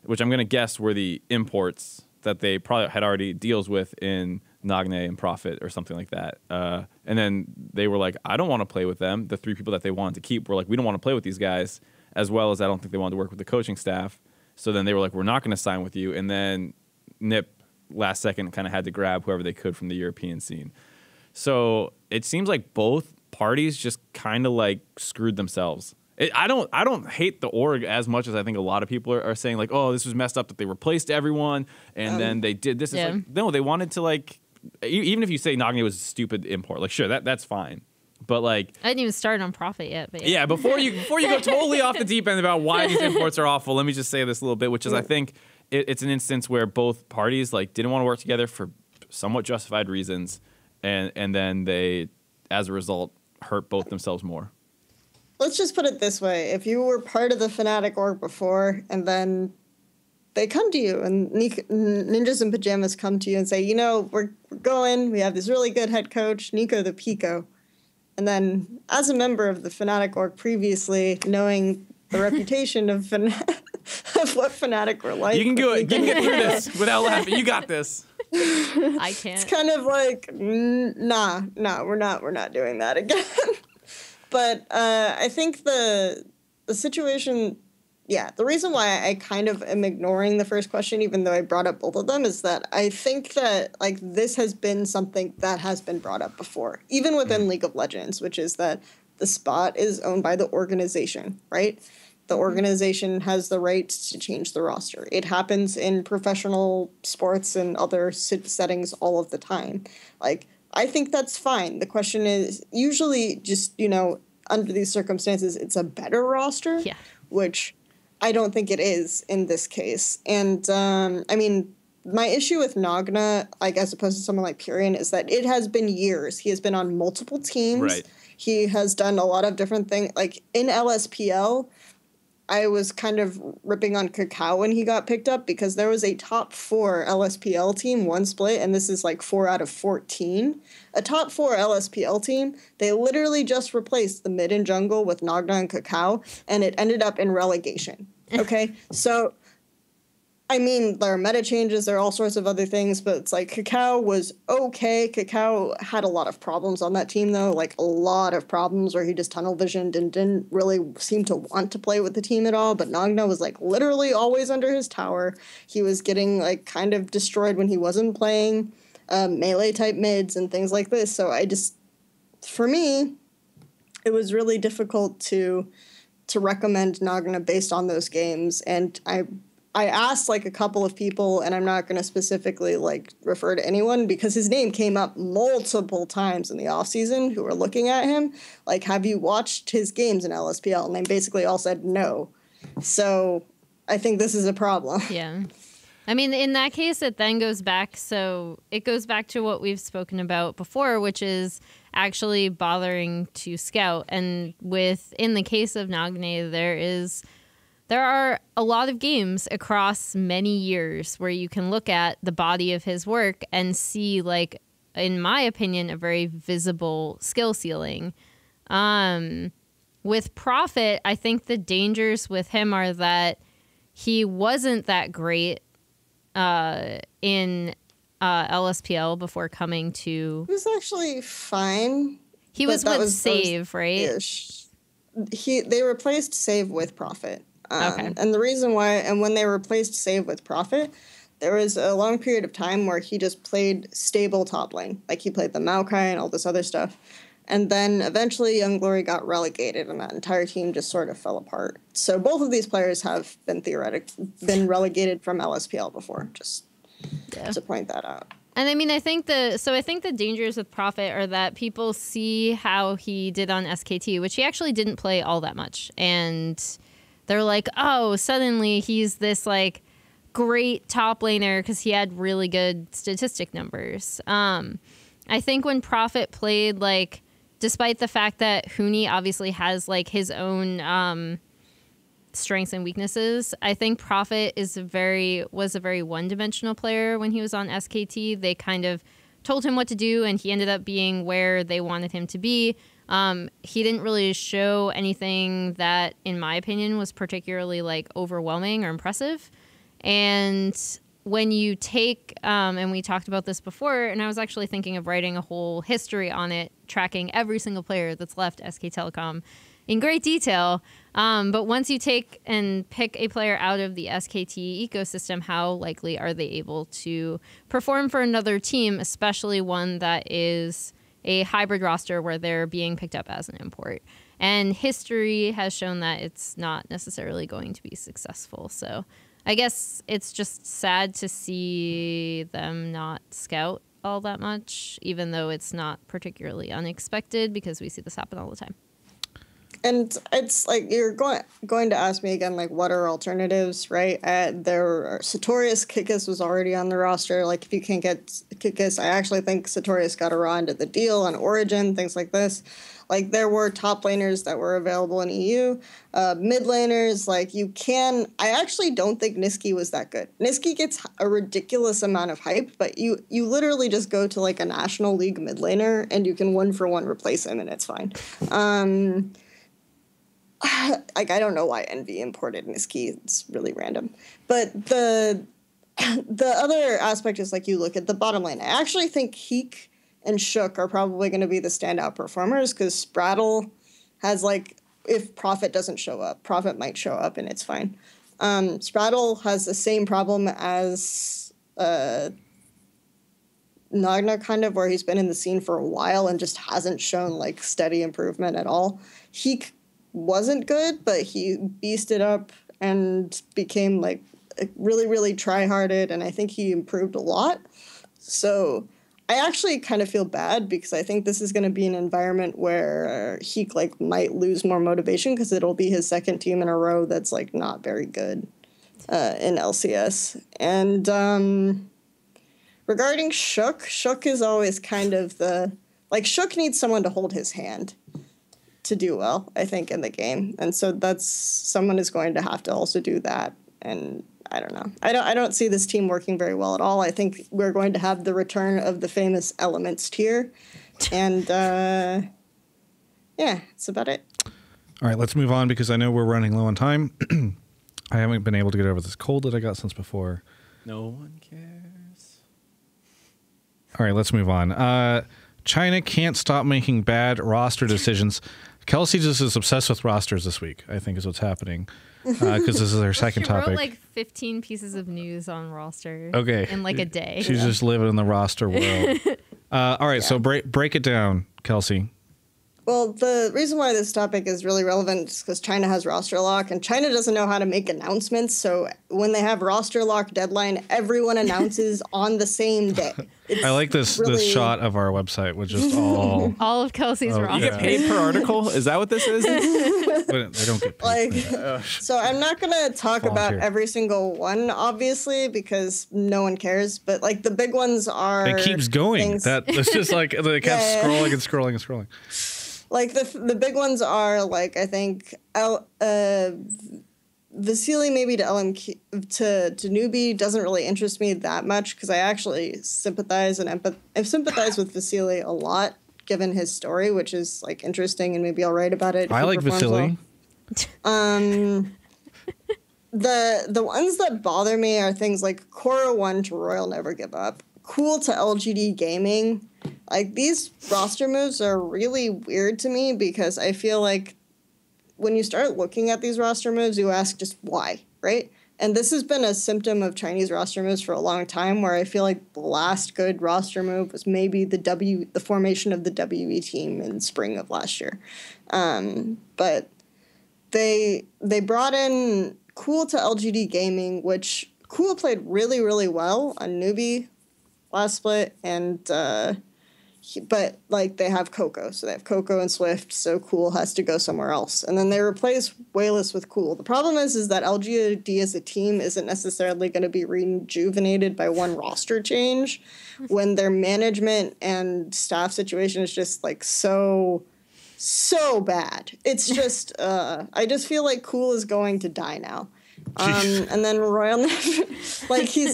which I'm going to guess were the imports that they probably had already deals with in Nagne and Profit or something like that. And then they were like, I don't want to play with them. The 3 people that they wanted to keep were like, we don't want to play with these guys, as well as I don't think they wanted to work with the coaching staff. So then they were like, we're not going to sign with you. And then NiP last second kind of had to grab whoever they could from the European scene. So it seems like both parties just kind of like screwed themselves. I don't hate the org as much as I think a lot of people are saying, like, oh, this was messed up that they replaced everyone and then they did this. It's like, no, they wanted to, like, even if you say Nagne was a stupid import, like, sure, that's fine. But like, I didn't even start on Profit yet. But yeah, before you go totally off the deep end about why these imports are awful, let me just say this a little bit, which is I think it's an instance where both parties like didn't want to work together for somewhat justified reasons, and then they, as a result, hurt both themselves more. Let's just put it this way. If you were part of the Fnatic org before, and then they come to you, and Ninjas in Pajamas come to you and say, you know, we're going, we have this really good head coach, Nico the Pico. And then, as a member of the Fnatic org previously, knowing the reputation of what Fnatic were like. You can do it. You can get through this without laughing. You got this. I can't. It's kind of like, nah, we're not doing that again. But I think the situation, the reason why I kind of am ignoring the first question, even though I brought up both of them, is that I think that like this has been something that has been brought up before, even within League of Legends, which is that the spot is owned by the organization, right? The organization has the right to change the roster. It happens in professional sports and other settings all of the time. Like, I think that's fine. The question is usually just, you know, under these circumstances, it's a better roster, which I don't think it is in this case. And, I mean, my issue with Nagna, like, as opposed to someone like Pyrian, is that it has been years. He has been on multiple teams. Right. He has done a lot of different things. Like, in LSPL, I was kind of ripping on Kakao when he got picked up because there was a top 4 LSPL team, one split, and this is like 4 out of 14. A top 4 LSPL team, they literally just replaced the mid and jungle with Nagna and Kakao, and it ended up in relegation. Okay? So, I mean, there are meta changes, there are all sorts of other things, but it's like Kakao was okay. Kakao had a lot of problems on that team, though, like a lot of problems where he just tunnel visioned and didn't really seem to want to play with the team at all. But Nagna was like literally always under his tower. He was getting like kind of destroyed when he wasn't playing melee type mids and things like this. So for me, it was really difficult to recommend Nagna based on those games. And I asked like a couple of people, and I'm not going to specifically like refer to anyone because his name came up multiple times in the offseason who were looking at him. Like, have you watched his games in LSPL? And they basically all said no. So I think this is a problem. Yeah. I mean, in that case, it then goes back. So it goes back to what we've spoken about before, which is actually bothering to scout. And in the case of Nagne, there are a lot of games across many years where you can look at the body of his work and see, like, in my opinion, a very visible skill ceiling. With Profit, I think the dangers with him are that he wasn't that great in LSPL before coming to... He was actually fine. He was with Save, right? Ish. they replaced save with profit. Okay. And the reason why, and when they replaced save with profit, there was a long period of time where he just played stable top lane. Like he played the Maokai and all this other stuff. And then eventually Young Glory got relegated and that entire team just sort of fell apart. So both of these players have been been relegated from LSPL before, just to point that out. And I mean, I think the dangers with Prophet are that people see how he did on SKT, which he actually didn't play all that much. And they're like, oh, suddenly he's this like great top laner because he had really good statistic numbers. I think when Prophet played, like, despite the fact that Huni obviously has like his own strengths and weaknesses, I think Prophet was a very one-dimensional player when he was on SKT. They kind of told him what to do, and he ended up being where they wanted him to be. He didn't really show anything that, in my opinion, was particularly like overwhelming or impressive. And when you take, and we talked about this before, and I was actually thinking of writing a whole history on it, tracking every single player that's left SK Telecom in great detail. But once you take and pick a player out of the SKT ecosystem, how likely are they able to perform for another team, especially one that is a hybrid roster where they're being picked up as an import? And history has shown that it's not necessarily going to be successful. So I guess it's just sad to see them not scout all that much, even though it's not particularly unexpected because we see this happen all the time. And it's like you're going to ask me again, like, what are alternatives, right? Sartorius Kikis was already on the roster. Like, if you can't get Kikis, I actually think Sartorius got a raw end of the deal on Origin, things like this. Like, there were top laners that were available in EU. Mid laners, like, I actually don't think Niski was that good. Niski gets a ridiculous amount of hype, but you literally just go to, like, a National League mid laner, and you can 1-for-1 replace him, and it's fine. Like, I don't know why Envy imported Niski. It's really random. But the other aspect is, like, you look at the bottom lane. I actually think Heek and Shook are probably going to be the standout performers because Spraddle has, like, if Prophet doesn't show up, Prophet might show up and it's fine. Spraddle has the same problem as Nagna, kind of, where he's been in the scene for a while and just hasn't shown, like, steady improvement at all. Heek wasn't good, but he beasted up and became, like, really, really try-hearted, and I think he improved a lot. So I actually kind of feel bad because I think this is going to be an environment where he, like, might lose more motivation because it'll be his second team in a row that's, like, not very good in LCS. And regarding Shook is always kind of Shook needs someone to hold his hand to do well, I think, in the game. And so someone is going to have to also do that. And I don't know. I don't see this team working very well at all. I think we're going to have the return of the famous Elements tier. And yeah, that's about it. All right, let's move on because I know we're running low on time. I haven't been able to get over this cold that I got since before. No one cares. All right, let's move on. China can't stop making bad roster decisions. Kelsey just is obsessed with rosters this week, I think is what's happening. Because this is her second topic. She wrote like 15 pieces of news on roster in like a day. She's just living in the roster world. All right, so break it down, Kelsey. Well, the reason why this topic is really relevant is because China has roster lock, and China doesn't know how to make announcements. So when they have roster lock deadline, everyone announces on the same day. I like this shot of our website, which is all of Kelsey's roster. You get paid per article? Is that what this is? But they don't get paid. So I'm not gonna talk about every single one, obviously, because no one cares. But like the big ones are. It keeps going. It's just like they kept scrolling and scrolling and scrolling. Like the big ones are like I think Vasily maybe to LMK to newbie doesn't really interest me that much because I actually sympathize and I've sympathized with Vasily a lot given his story, which is like interesting and maybe I'll write about it. I like Vasily. Well. The ones that bother me are things like Korra 1 to Royal Never Give Up, Cool to LGD Gaming. Like, these roster moves are really weird to me because I feel like when you start looking at these roster moves, you ask just why, right? And this has been a symptom of Chinese roster moves for a long time, where I feel like the last good roster move was maybe the formation of the WE team in spring of last year. But they brought in Cool to LGD Gaming, which Cool played really, really well on Newbie last split, and but like they have Coco, so they have Coco and Swift, so Cool has to go somewhere else, and then they replace Wayless with Cool. The problem is that LGD as a team isn't necessarily going to be rejuvenated by one roster change, when their management and staff situation is just like so bad. It's just I just feel like Cool is going to die now. And then Royal, his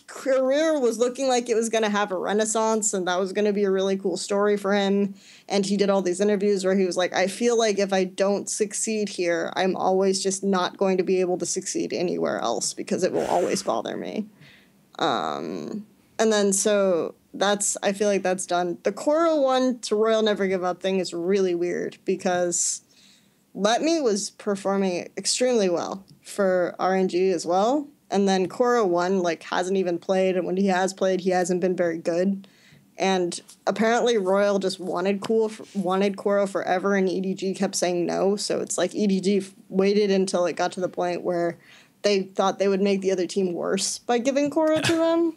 career was looking like it was going to have a renaissance, and that was going to be a really cool story for him. And he did all these interviews where he was like, I feel like if I don't succeed here, I'm always just not going to be able to succeed anywhere else because it will always bother me. And then so I feel like that's done. The Korra 1 to Royal Never Give Up thing is really weird because Let Me was performing extremely well for RNG as well. And then Korra 1 hasn't even played, and when he has played, he hasn't been very good. And apparently Royal just wanted Korra forever, and EDG kept saying no. So it's like EDG waited until it got to the point where they thought they would make the other team worse by giving Korra to them.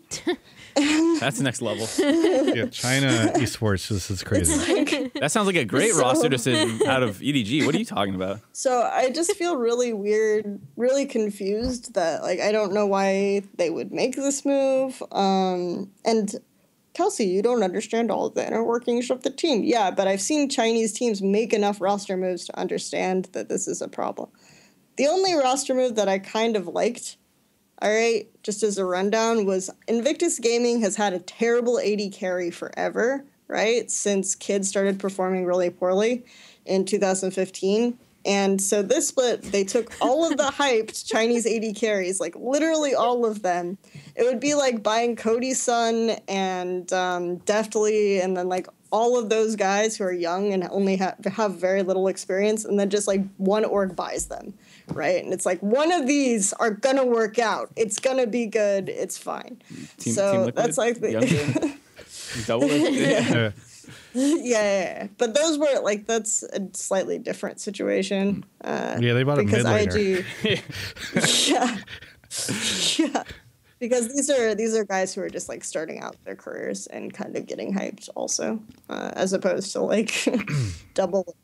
That's next level. Yeah, China Esports, this is crazy. That sounds like a great roster decision out of EDG. What are you talking about? So I just feel really weird, really confused that I don't know why they would make this move. And Kelsey, you don't understand all of the inner workings of the team. Yeah, but I've seen Chinese teams make enough roster moves to understand that this is a problem. The only roster move that I kind of liked, all right, just as a rundown, was Invictus Gaming has had a terrible AD carry forever, right, since kids started performing really poorly in 2015. And so this split, they took all of the hyped Chinese AD carries, literally all of them. It would be like buying Cody's son and Deftly, and then all of those guys who are young and only have very little experience, and then just one org buys them, right? And it's one of these are gonna work out. It's gonna be good. It's fine. Team so Liquid? that's the Doublelift? yeah. But those were that's a slightly different situation. Yeah, they bought a mid laner. Yeah. Because these are guys who are just starting out their careers and kind of getting hyped also, as opposed to Doublelift.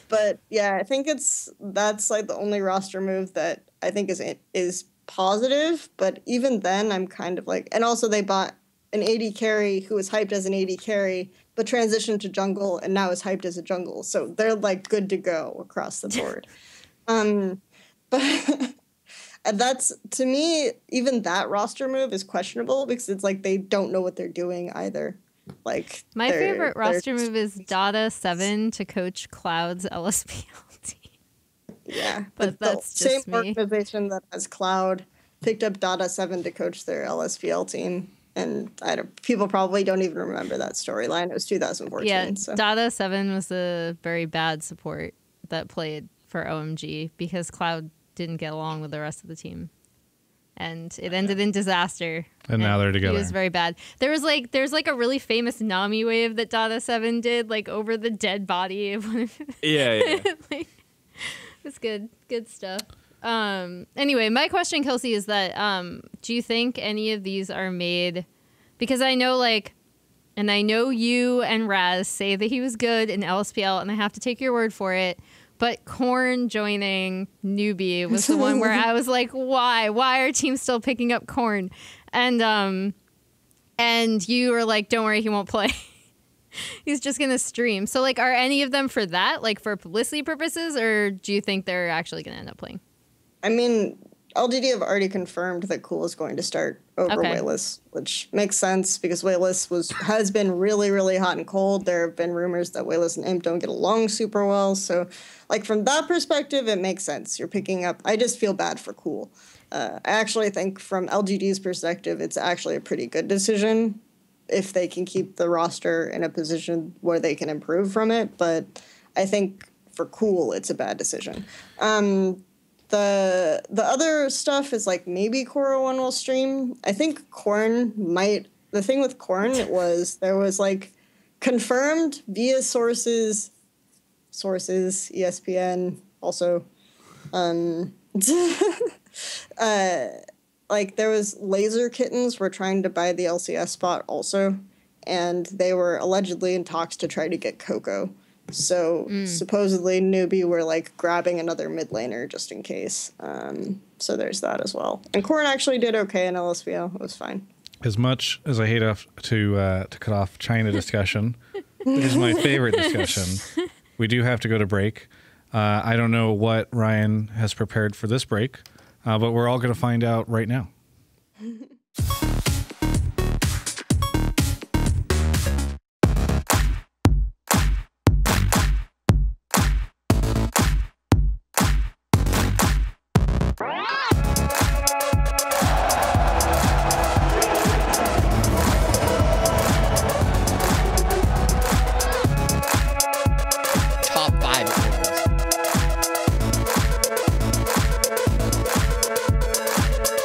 But yeah, I think that's the only roster move that I think is positive. But even then, I'm kind of and also they bought an AD carry who was hyped as an AD carry, but transitioned to jungle and now is hyped as a jungle. So they're good to go across the board. But. And that's, to me, even that roster move is questionable because it's they don't know what they're doing either. My favorite roster move is Dada 7 to coach Cloud's LSPL team. Yeah, but that's the just same me. Organization that has Cloud picked up Dada 7 to coach their LSPL team. And people probably don't even remember that storyline. It was 2014. Yeah, so. Dada 7 was a very bad support that played for OMG because Cloud didn't get along with the rest of the team, and it ended in disaster. And now they're together. He was very bad. There's a really famous Nami wave that Dada 7 did over the dead body of one of Yeah. it's good stuff. Anyway, my question, Kelsey, is that do you think any of these are made because I know and I know you and Raz say that he was good in LSPL, and I have to take your word for it. But Korn joining Newbie was the one where I was like, why? Why are teams still picking up Korn? And you were like, don't worry, he won't play. He's just going to stream. So, are any of them for that, for publicity purposes, or do you think they're actually going to end up playing? I mean, LGD have already confirmed that Cool is going to start over Wayless, which makes sense because Wayless has been really, really hot and cold. There have been rumors that Wayless and Imp don't get along super well. So, from that perspective, it makes sense. You're picking up. I just feel bad for Cool. I actually think from LGD's perspective, it's actually a pretty good decision if they can keep the roster in a position where they can improve from it. But I think for cool, it's a bad decision. The other stuff is like maybe Korra 1 will stream. I think Korn might. The thing with Korn was there was like confirmed via sources, ESPN also. Like there was Laser Kittens were trying to buy the LCS spot also, and they were allegedly in talks to try to get Coco. So supposedly Newbie were like grabbing another mid laner just in case. So there's that as well. And Korn actually did okay in LSVO. It was fine. As much as I hate to cut off China discussion, which is my favorite discussion, we do have to go to break. I don't know what Ryan has prepared for this break, but we're all going to find out right now.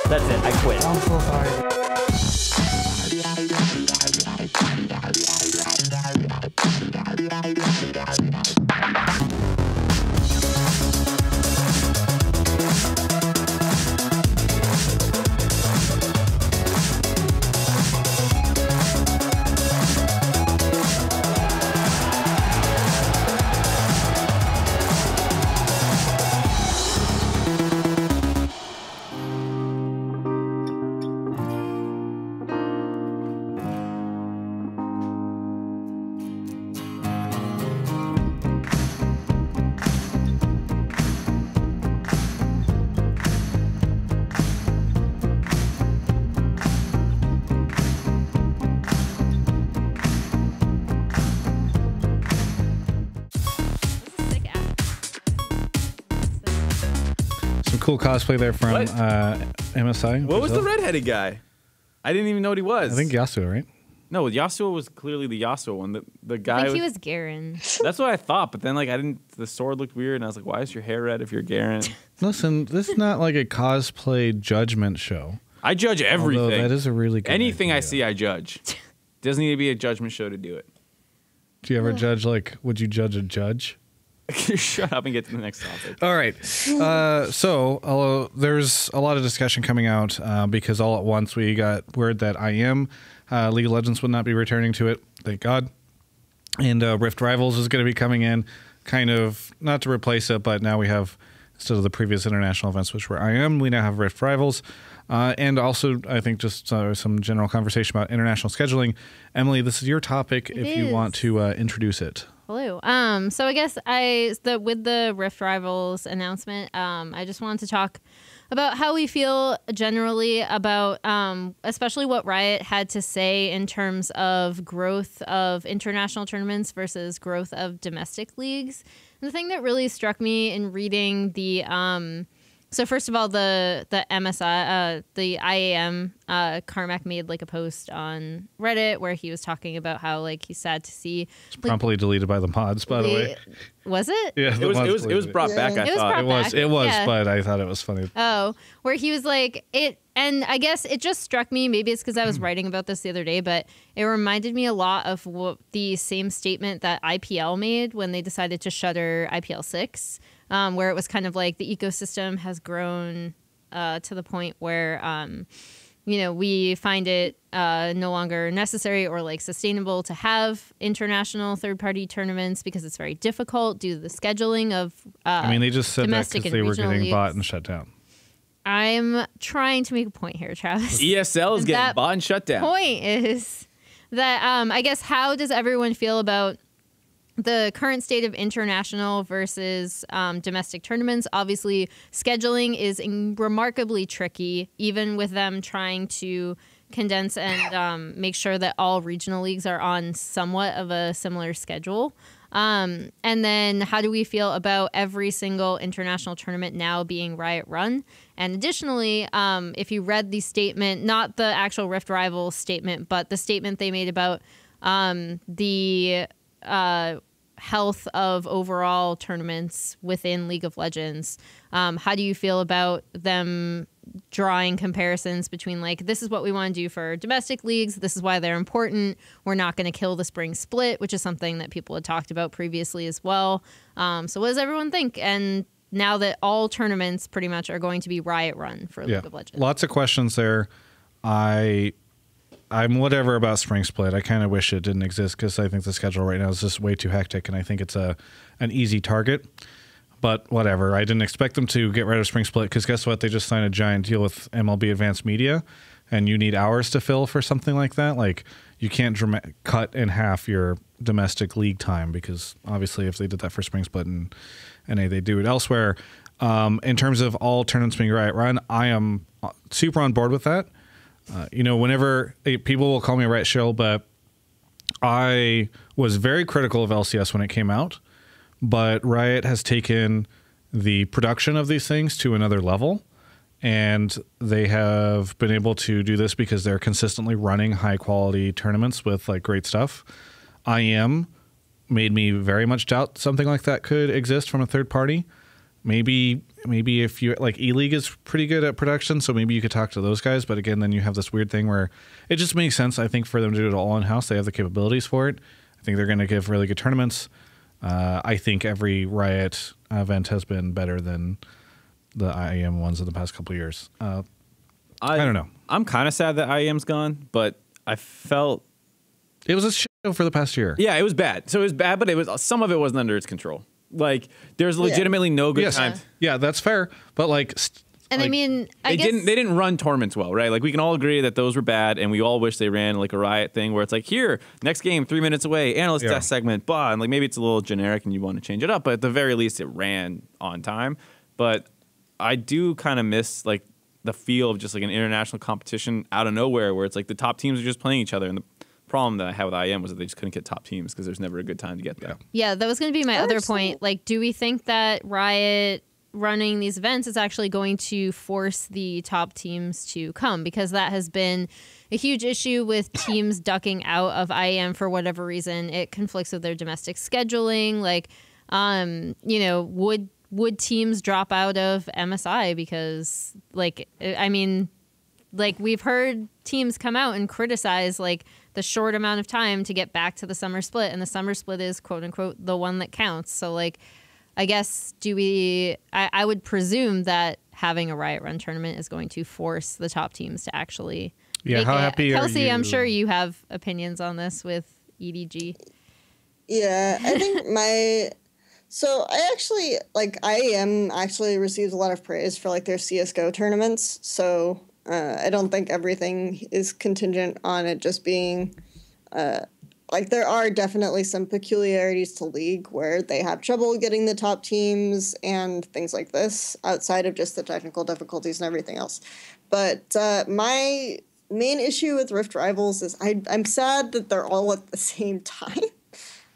That's it. I quit. I'm so sorry. Cool cosplay there from MSI. What was the redheaded guy? I didn't even know what he was. I think Yasuo, right? No, Yasuo was clearly the Yasuo one. The guy. I think he was Garen. That's what I thought, but then like I didn't. The sword looked weird, and I was like, "Why is your hair red if you're Garen?" Listen, this is not like a cosplay judgment show. I judge everything. Although that is a really good anything idea. I see, I judge. Doesn't need to be a judgment show to do it. Do you ever judge? Like, would you judge a judge? Shut up and get to the next topic. All right. So there's a lot of discussion coming out because all at once we got word that IM League of Legends would not be returning to it. Thank God. And Rift Rivals is going to be coming in, kind of not to replace it, but now we have, instead of the previous international events, which were IM, we now have Rift Rivals. And also, I think just some general conversation about international scheduling. Emily, this is your topic if you want to introduce it. Hello. So I guess with the Rift Rivals announcement, I just wanted to talk about how we feel generally about, especially what Riot had to say in terms of growth of international tournaments versus growth of domestic leagues. And the thing that really struck me in reading the, so first of all, the MSI, the IAM, Carmack made like a post on Reddit where he was talking about how like he's sad to see. It's promptly deleted by the mods, by the way. Was it? Yeah, it was brought back. I thought it was, yeah. But I thought it was funny. Oh, where he was like it, and I guess it just struck me. Maybe it's because I was writing about this the other day, but it reminded me a lot of the same statement that IPL made when they decided to shutter IPL 6. Where it was kind of like the ecosystem has grown to the point where, we find it no longer necessary or like sustainable to have international third-party tournaments because it's very difficult due to the scheduling of they just said that because they were getting leagues. bought and shut down. I'm trying to make a point here, Travis. ESL is getting bought and shut down. Point is that I guess how does everyone feel about the current state of international versus domestic tournaments? Obviously, scheduling is remarkably tricky, even with them trying to condense and make sure that all regional leagues are on somewhat of a similar schedule. And then how do we feel about every single international tournament now being Riot run? And additionally, if you read the statement, not the actual Rift Rivals statement, but the statement they made about health of overall tournaments within League of Legends. How do you feel about them drawing comparisons between like, this is what we want to do for domestic leagues, this is why they're important, we're not going to kill the spring split, which is something that people had talked about previously as well. So what does everyone think? And now that all tournaments pretty much are going to be Riot run for League of Legends. Lots of questions there. I'm whatever about spring split. I kind of wish it didn't exist because I think the schedule right now is just way too hectic, and I think it's an easy target. But whatever. I didn't expect them to get rid of spring split because guess what? They just signed a giant deal with MLB Advanced Media, and you need hours to fill for something like that. Like you can't cut in half your domestic league time because obviously if they did that for spring split and NA, they do it elsewhere. In terms of all tournaments being Riot run, I am super on board with that. Whenever people will call me a Riot shill, but I was very critical of LCS when it came out. But Riot has taken the production of these things to another level, and they have been able to do this because they're consistently running high quality tournaments with like great stuff. IEM made me very much doubt something like that could exist from a third party. Maybe if you like E-League is pretty good at production, so maybe you could talk to those guys. But again, then you have this weird thing where it just makes sense, I think, for them to do it all in-house. They have the capabilities for it. I think they're going to give really good tournaments. I think every Riot event has been better than the IEM ones in the past couple of years. I don't know. I'm kind of sad that IEM's gone, but I felt it was a show for the past year. Yeah, it was bad. So it was bad, but some of it wasn't under its control. Like there's legitimately no good time. Yeah, that's fair. But like. And I mean, they didn't run tournaments well, right? Like we can all agree that those were bad, and we all wish they ran like a Riot thing where it's like, here, next game, 3 minutes away, analyst test segment, blah, and like maybe it's a little generic and you want to change it up, but at the very least, it ran on time. But I do kind of miss like the feel of just like an international competition out of nowhere, where it's like the top teams are just playing each other, and the problem that I had with IEM was that they just couldn't get top teams because there's never a good time to get there. Yeah, that was going to be my other point. Like, do we think that Riot running these events is actually going to force the top teams to come? Because that has been a huge issue with teams ducking out of IEM for whatever reason. It conflicts with their domestic scheduling. Like, would teams drop out of MSI because, like, I mean, like we've heard teams come out and criticize like the short amount of time to get back to the summer split, and the summer split is quote unquote the one that counts. So like, I guess I would presume that having a Riot run tournament is going to force the top teams to actually make how it. happy Kelsey, are you? I'm sure you have opinions on this with EDG. Yeah, I think so I actually, like, IEM actually receives a lot of praise for, like, their CSGO tournaments, so I don't think everything is contingent on it just being, like, there are definitely some peculiarities to League where they have trouble getting the top teams and things like this, outside of just the technical difficulties and everything else. But my main issue with Rift Rivals is I'm sad that they're all at the same time.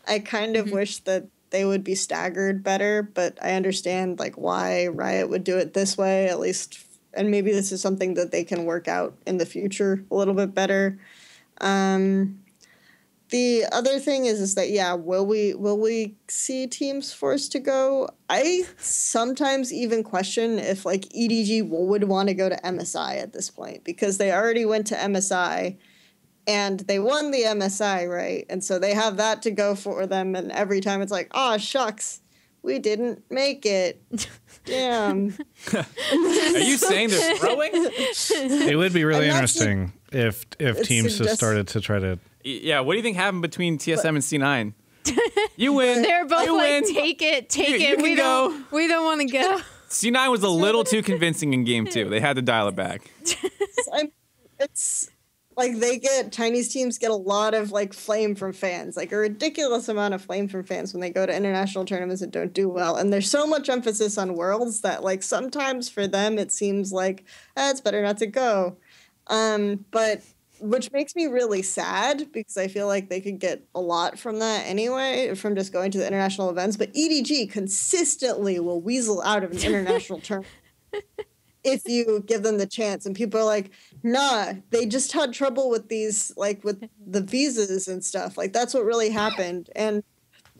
I kind of wish that they would be staggered better, but I understand like why Riot would do it this way, at least, and maybe this is something that they can work out in the future a little bit better. The other thing is that, yeah, will we see teams forced to go? I sometimes even question if like EDG would want to go to MSI at this point, because they already went to MSI and they won the MSI, right? And so they have that to go for them, and every time it's like, oh, shucks, we didn't make it. Damn. Are you saying they're throwing? It would be really interesting if teams just started to try to. Yeah, what do you think happened between TSM and C9? You win. They're both you like, win. take it. You We don't want to go. C9 was a little too convincing in game 2. They had to dial it back. It's like Chinese teams get a lot of like flame from fans, like a ridiculous amount of flame from fans when they go to international tournaments and don't do well. And there's so much emphasis on Worlds that like sometimes for them it seems like it's better not to go. But which makes me really sad because I feel like they could get a lot from that anyway, from just going to the international events. But EDG consistently will weasel out of an international tournament if you give them the chance. And people are like, nah, they just had trouble with these, like with the visas and stuff. Like that's what really happened. And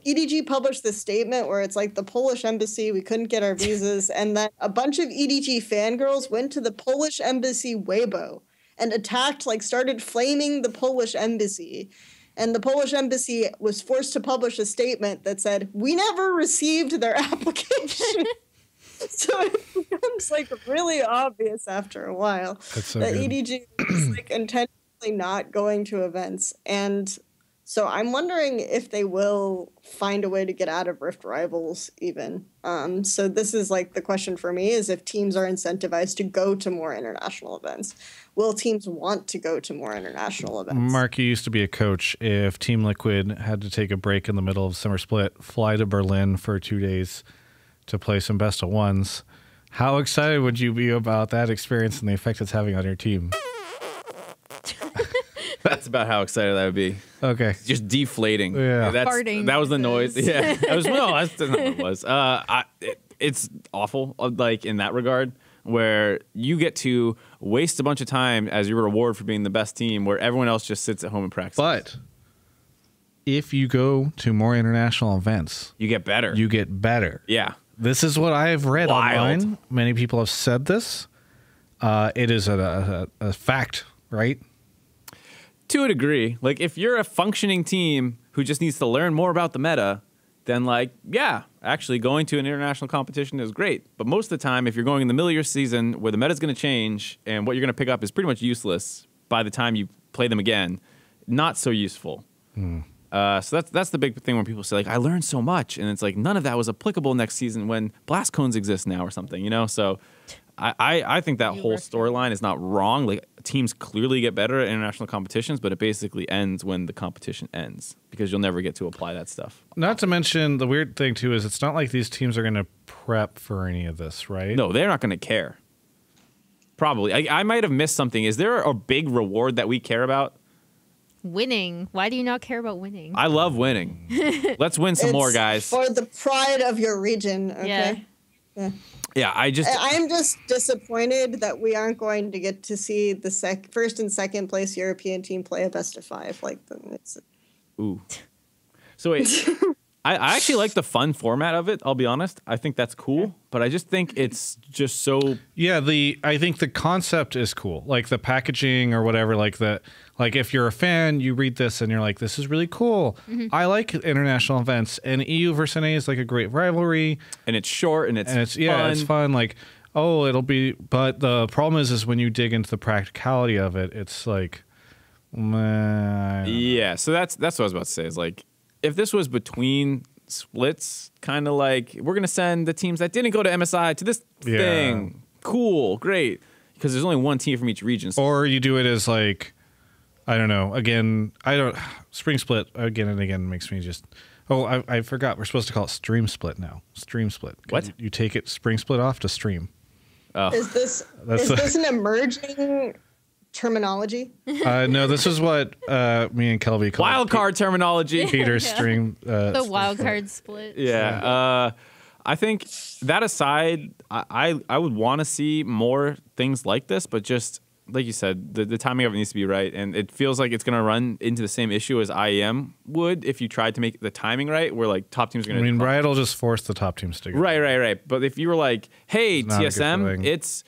EDG published this statement where it's like the Polish embassy, we couldn't get our visas, and then a bunch of EDG fangirls went to the Polish embassy Weibo and attacked, like started flaming the Polish embassy. And the Polish embassy was forced to publish a statement that said, we never received their application. So it becomes like really obvious after a while that EDG is like intentionally not going to events. And so I'm wondering if they will find a way to get out of Rift Rivals even. So this is like the question for me is if teams are incentivized to go to more international events. Will teams want to go to more international events? Mark, you used to be a coach. If Team Liquid had to take a break in the middle of summer split, fly to Berlin for 2 days to play some best of ones, how excited would you be about that experience and the effect it's having on your team? That's about how excited I would be. Okay. Just deflating. Yeah. That was the noise. Yeah. That's not what it was. It's awful, like in that regard, where you get to waste a bunch of time as your reward for being the best team, where everyone else just sits at home and practices. But if you go to more international events, you get better. You get better. Yeah. This is what I have read Wild. online. Many people have said this. It is a fact, right? To a degree. Like, if you're a functioning team who just needs to learn more about the meta, then, like, yeah, actually going to an international competition is great. But most of the time, if you're going in the middle of your season where the meta's going to change and what you're going to pick up is pretty much useless by the time you play them again, not so useful. So that's the big thing when people say, like, I learned so much. And it's like, none of that was applicable next season when blast cones exist now or something, you know? So I think that whole storyline is not wrong. Like, teams clearly get better at international competitions, but it basically ends when the competition ends because you'll never get to apply that stuff. Not to mention, the weird thing, too, is it's not like these teams are going to prep for any of this, right? No, they're not going to care. Probably. I might have missed something. Is there a big reward that we care about? Winning. Why do you not care about winning? I love winning. Let's win some more, guys. For the pride of your region, okay? Yeah, I am just disappointed that we aren't going to get to see the first and second place European team play a best of 5. Like, ooh. So wait, I actually like the fun format of it. I'll be honest. I think that's cool, but I just think it's just so. Yeah, I think the concept is cool, like the packaging or whatever. Like if you're a fan, you read this and you're like, this is really cool. I like international events, and EU versus NA is like a great rivalry, and it's short and it's fun. Yeah, it's fun. Like, oh, it'll be. But the problem is when you dig into the practicality of it, it's like, yeah. So that's what I was about to say. Is like, if this was between splits, kind of like, we're going to send the teams that didn't go to MSI to this thing. Cool, great. Because there's only one team from each region. So. Or you do it as like, I don't know. Again, spring split again and again makes me just, I forgot. We're supposed to call it stream split now. Stream split. What? You take it spring split off to stream. Oh. Is this an emerging terminology? No, this is what me and Kelsey call wild card terminology. Peter's stream. The wild card split. Yeah. I think that aside, I would want to see more things like this, but just like you said, the timing of it needs to be right, and it feels like it's going to run into the same issue as IEM would if you tried to make the timing right, where like top teams are going to. I mean, Riot will just force the top teams to go. Right. But if you were like, hey, TSM, it's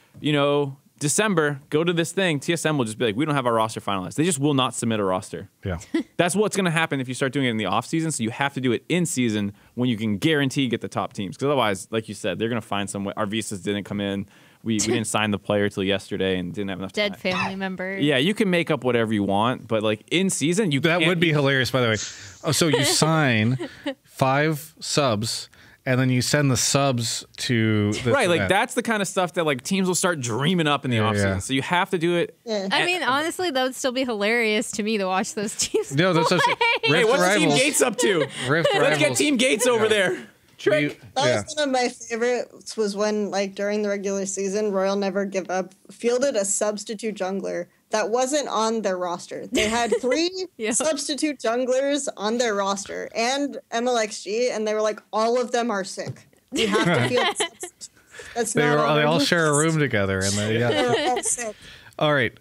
December, go to this thing. TSM will just be like, we don't have our roster finalized. They just will not submit a roster. Yeah. That's what's going to happen if you start doing it in the off season. So you have to do it in season when you can guarantee get the top teams. Because otherwise, like you said, they're going to find some way. Our visas didn't come in. We didn't sign the player till yesterday and didn't have enough time. Dead family member. Yeah, you can make up whatever you want, but like in season, that would be hilarious, by the way. Oh, so you sign 5 subs, and then you send the subs to the right, like that's the kind of stuff that like teams will start dreaming up in the offseason. Yeah. So you have to do it. Yeah. I mean, honestly, that would still be hilarious to me to watch those teams. No, that's play. Hey, what's Team Gates up to? Let's get Team Gates over there. Trick. That was one of my favorites. Was when like during the regular season, Royal Never Give Up fielded a substitute jungler that wasn't on their roster. They had 3 substitute junglers on their roster and MLXG, and they were like, all of them are sick. You have to field substitutes. That's they all share a room together, and they're all sick. All right.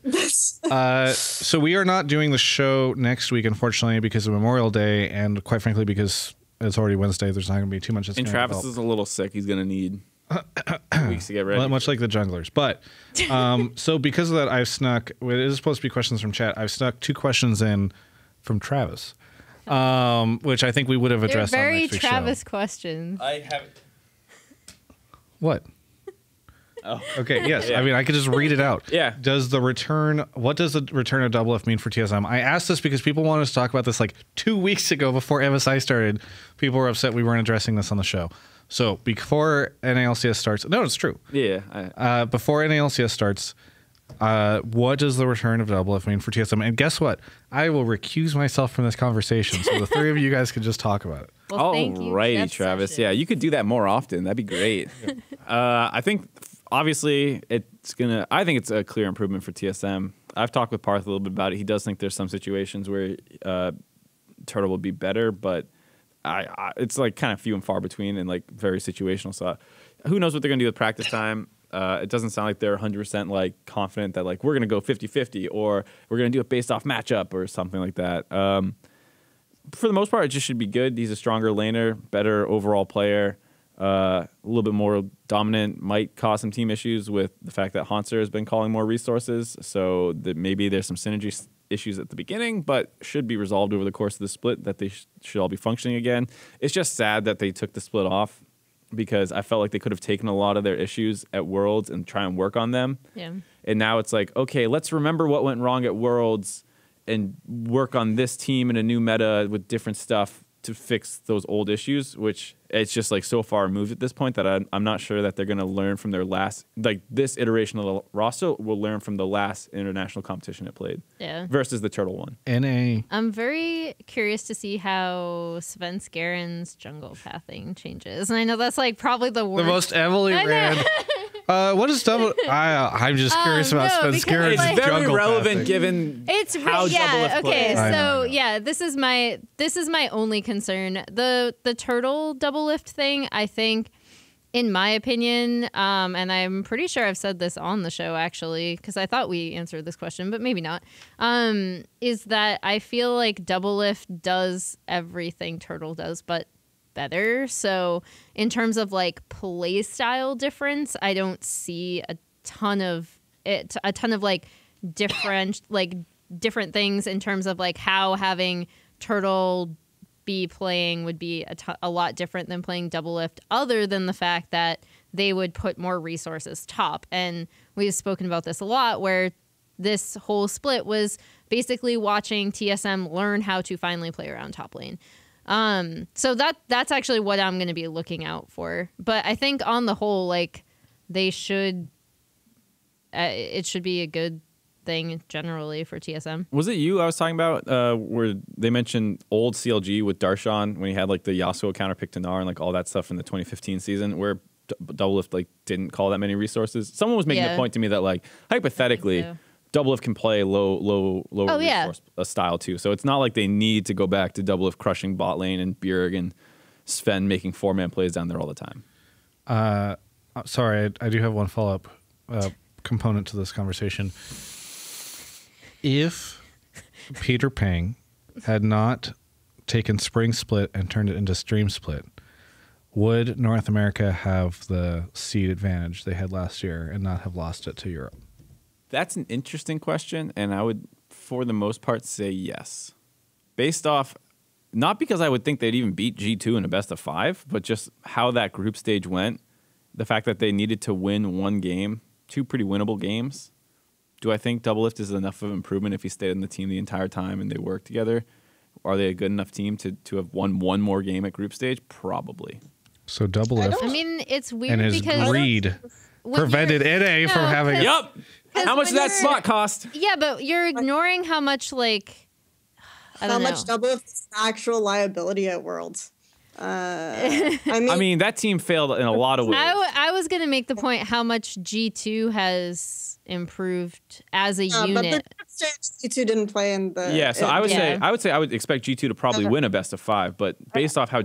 So we are not doing the show next week, unfortunately, because of Memorial Day, and quite frankly, because It's already Wednesday. There's not going to be too much. And Travis is a little sick. He's going to need weeks to get ready. Much like the junglers. But so because of that, I've snuck, it is supposed to be questions from chat. I've snuck 2 questions in from Travis, which I think we would have addressed They're on very next week's Travis show. questions. I have. What? Oh. Okay, yes. Yeah. I mean, I could just read it out. Yeah. What does the return of Doublelift mean for TSM? I asked this because people wanted us to talk about this like 2 weeks ago before MSI started. People were upset we weren't addressing this on the show. So before NALCS starts, no, it's true. Yeah. Before NALCS starts, what does the return of Doublelift mean for TSM? And guess what? I will recuse myself from this conversation so the 3 of you guys can just talk about it. Well, thank you. Alrighty, That's Travis. session. Yeah, you could do that more often. That'd be great. I think obviously I think it's a clear improvement for TSM. I've talked with Parth a little bit about it. He does think there's some situations where Turtle will be better, but it's like kind of few and far between and like very situational. So who knows what they're gonna do with practice time? It doesn't sound like they're 100% like confident that like we're gonna go 50-50 or we're gonna do it based off matchup or something like that. For the most part, it just should be good. He's a stronger laner, better overall player, a little bit more dominant. Might cause some team issues with the fact that Hanser has been calling more resources, so that maybe there's some synergy issues at the beginning, but should be resolved over the course of the split, that they should all be functioning again. It's just sad that they took the split off because I felt like they could have taken a lot of their issues at Worlds and try and work on them. Yeah. And now it's like, okay, let's remember what went wrong at Worlds and work on this team in a new meta with different stuff to fix those old issues, which it's just like so far removed at this point that I'm not sure that they're going to learn from their last, like this iteration of the roster will learn from the last international competition it played versus the Turtle one. NA. I'm very curious to see how Svensk Garen's jungle pathing changes. And I know that's like probably the worst. The most Emily Rand. What is double? I'm just curious about Svensk Garen's It's very jungle relevant pathing. given It's how Doublelift okay. plays. So yeah, this is my only concern. The turtle Doublelift thing, I think, in my opinion, and I'm pretty sure I've said this on the show actually, because I thought we answered this question, but maybe not. Is that I feel like Doublelift does everything Turtle does, but better. So in terms of like play style difference, I don't see a ton of like different things in terms of like how having Turtle be playing would be a lot different than playing Doublelift, other than the fact that they would put more resources top. And we've spoken about this a lot, where this whole split was basically watching TSM learn how to finally play around top lane. So that's actually what I'm going to be looking out for. But I think on the whole, like they should, it should be a good thing generally for TSM. Was it you I was talking about where they mentioned old CLG with Darshan when he had like the Yasuo counterpick to Gnar and like all that stuff in the 2015 season where Doublelift like didn't call that many resources? Someone was making a point to me that like hypothetically Doublelift can play low resource style too. So it's not like they need to go back to Doublelift crushing bot lane and Bjerg and Sven making 4-man plays down there all the time. Sorry, I do have one follow-up component to this conversation. If Peter Pang had not taken Spring Split and turned it into Stream Split, would North America have the seed advantage they had last year and not have lost it to Europe? That's an interesting question, and I would, for the most part, say yes. Based off, not because I would think they'd even beat G2 in a best of 5, but just how that group stage went, the fact that they needed to win one game, 2 pretty winnable games. Do I think Doublelift is enough of an improvement if he stayed on the team the entire time and they worked together? Are they a good enough team to have won one more game at group stage? Probably. So Doublelift, I mean, it's weird and his because greed prevented NA from having. Yup. How much did that spot cost? Yeah, but you're ignoring how much like how much Doublelift's actual liability at Worlds. I mean, that team failed in a lot of ways. I was gonna make the point how much G2 has improved as a unit. But the group stage G2 didn't play in the. Yeah, so I would say I would expect G2 to probably win a best of 5, but based off how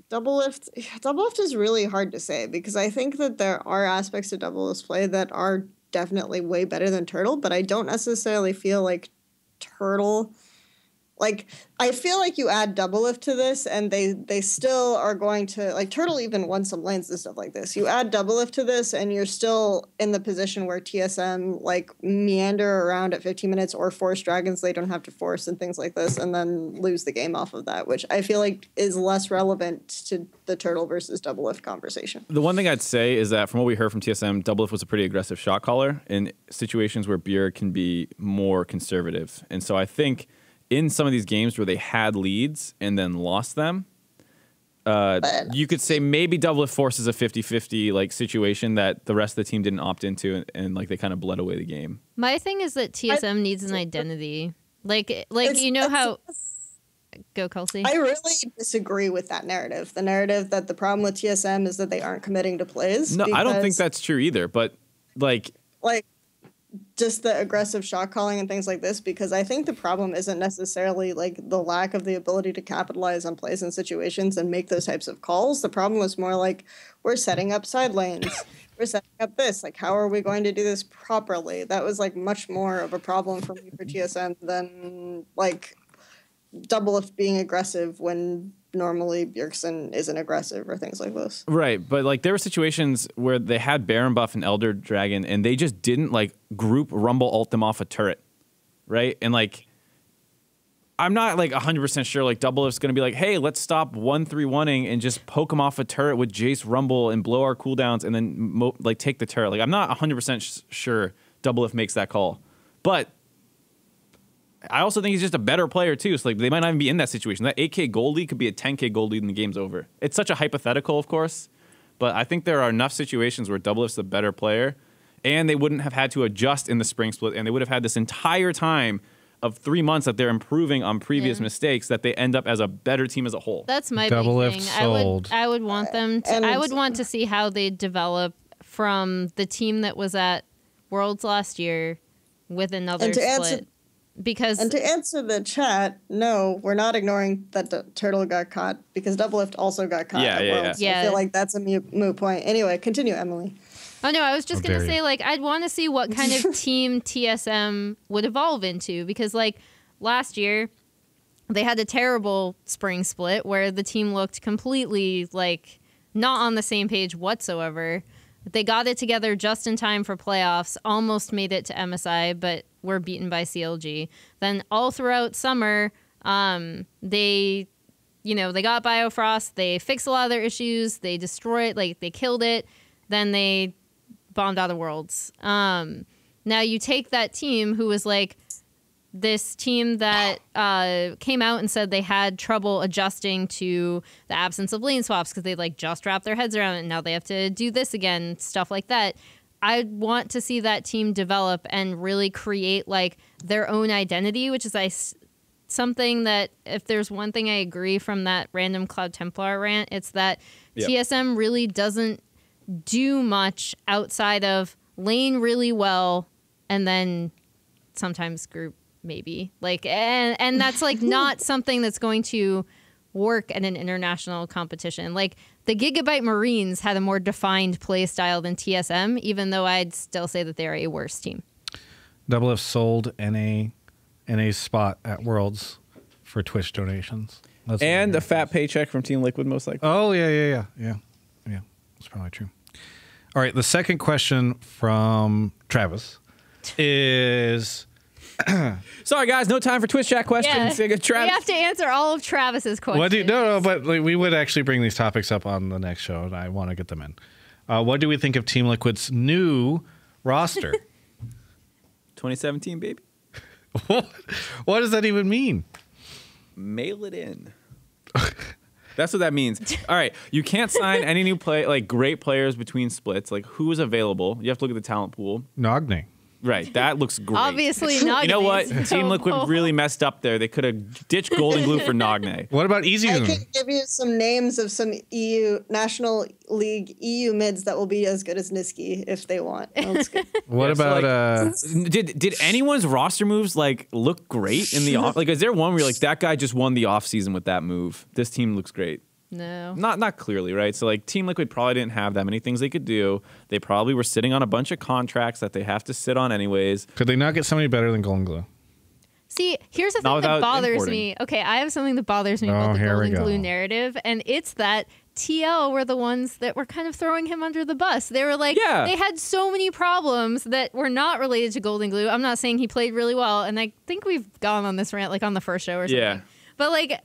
Doublelift is really hard to say because I think that there are aspects of Doublelift's play that are definitely way better than Turtle, but I don't necessarily feel like Turtle Like, I feel like you add Doublelift to this, and they still are going to, like, Turtle even won some lanes and stuff like this. You add Doublelift to this, and you're still in the position where TSM, like, meander around at 15 minutes or force dragons they don't have to force and things like this, and then lose the game off of that, which I feel like is less relevant to the Turtle versus Doublelift conversation. The one thing I'd say is that from what we heard from TSM, Doublelift was a pretty aggressive shot caller in situations where Beer can be more conservative. And so I think in some of these games where they had leads and then lost them, you could say maybe Doublelift forces a 50-50 like situation that the rest of the team didn't opt into, and like they kind of bled away the game. My thing is that TSM needs an identity. Like you know how... Go, Kelsey. I really disagree with that narrative. The narrative that the problem with TSM is that they aren't committing to plays. No, I don't think that's true either, but like just the aggressive shot calling and things like this, because I think the problem isn't necessarily like the lack of the ability to capitalize on plays and situations and make those types of calls. The problem is more like, we're setting up side lanes. We're setting up this. Like, how are we going to do this properly? That was like much more of a problem for me for TSM than like Doublelift being aggressive when normally Bjergsen isn't aggressive or things like this. Right, but like there were situations where they had Baron buff and Elder Dragon and they just didn't like group Rumble ult them off a turret, right? And like I'm not like 100% sure like Doublelift's going to be like, hey, let's stop 1-3-1ing and just poke them off a turret with Jace Rumble and blow our cooldowns and then like take the turret. Like I'm not 100% sure Doublelift makes that call. But I also think he's just a better player too. So like they might not even be in that situation. That 8K gold lead could be a 10K gold lead and the game's over. It's such a hypothetical, of course, but I think there are enough situations where Doublelift's the better player, and they wouldn't have had to adjust in the spring split, and they would have had this entire time of 3 months that they're improving on previous mistakes that they end up as a better team as a whole. That's my big Doublelift thing. sold. I would want them to. I would want to see how they develop from the team that was at Worlds last year with another split. And to answer the chat, no, we're not ignoring that the Turtle got caught, because Doublelift also got caught at Worlds. Yeah. I feel like that's a moot point. Anyway, continue, Emily. Oh, no, I was just going to say, like, I'd want to see what kind of team TSM would evolve into, because, like, last year they had a terrible spring split where the team looked completely, like, not on the same page whatsoever. They got it together just in time for playoffs, almost made it to MSI, but were beaten by CLG. Then all throughout summer, they got Biofrost, they fixed a lot of their issues, they destroyed, like, they killed it, then they bombed out of Worlds. Now you take that team who was, like, this team that came out and said they had trouble adjusting to the absence of lane swaps because they like just wrapped their heads around it and now they have to do this again, stuff like that. I want to see that team develop and really create like their own identity, which is something that if there's one thing I agree from that random CloudTemplar rant, it's that TSM really doesn't do much outside of lane really well and then sometimes group maybe like and that's like not something that's going to work at an international competition. Like the Gigabyte Marines had a more defined play style than TSM, even though I'd still say that they're a worse team. Doublelift sold NA's spot at Worlds for Twitch donations. And a fat paycheck from Team Liquid, most likely. Oh yeah. That's probably true. All right, the second question from Travis is. Sorry, guys, no time for Twitch chat questions. Yeah, we have to answer all of Travis's questions. But like, we would actually bring these topics up on the next show, and I want to get them in. What do we think of Team Liquid's new roster? 2017, baby. What does that even mean? Mail it in. That's what that means. All right, you can't sign any new great players between splits. Like, who's available? You have to look at the talent pool. Nogne. Right, that looks great. Obviously, Nogne. You know what? Team Liquid really messed up there. They could have ditched Golden Glue for Nogne. What about Easy? I can give you some names of some National League EU mids that will be as good as Niski if they want. What about did anyone's roster moves like look great in the off? Like, is there one where you're like, that guy just won the off season with that move? This team looks great. No. Not clearly, right? So like Team Liquid probably didn't have that many things they could do. They probably were sitting on a bunch of contracts that they have to sit on anyways. Could they not get somebody better than Golden Glue? See, here's the Not thing that without bothers importing. me. Okay, I have something that bothers me about the here we Golden Glue go. narrative, and it's that TL were the ones that were kind of throwing him under the bus. They were like, Yeah. they had so many problems that were not related to Golden Glue. I'm not saying he played really well, and I think we've gone on this rant like on the first show or something. Yeah. But like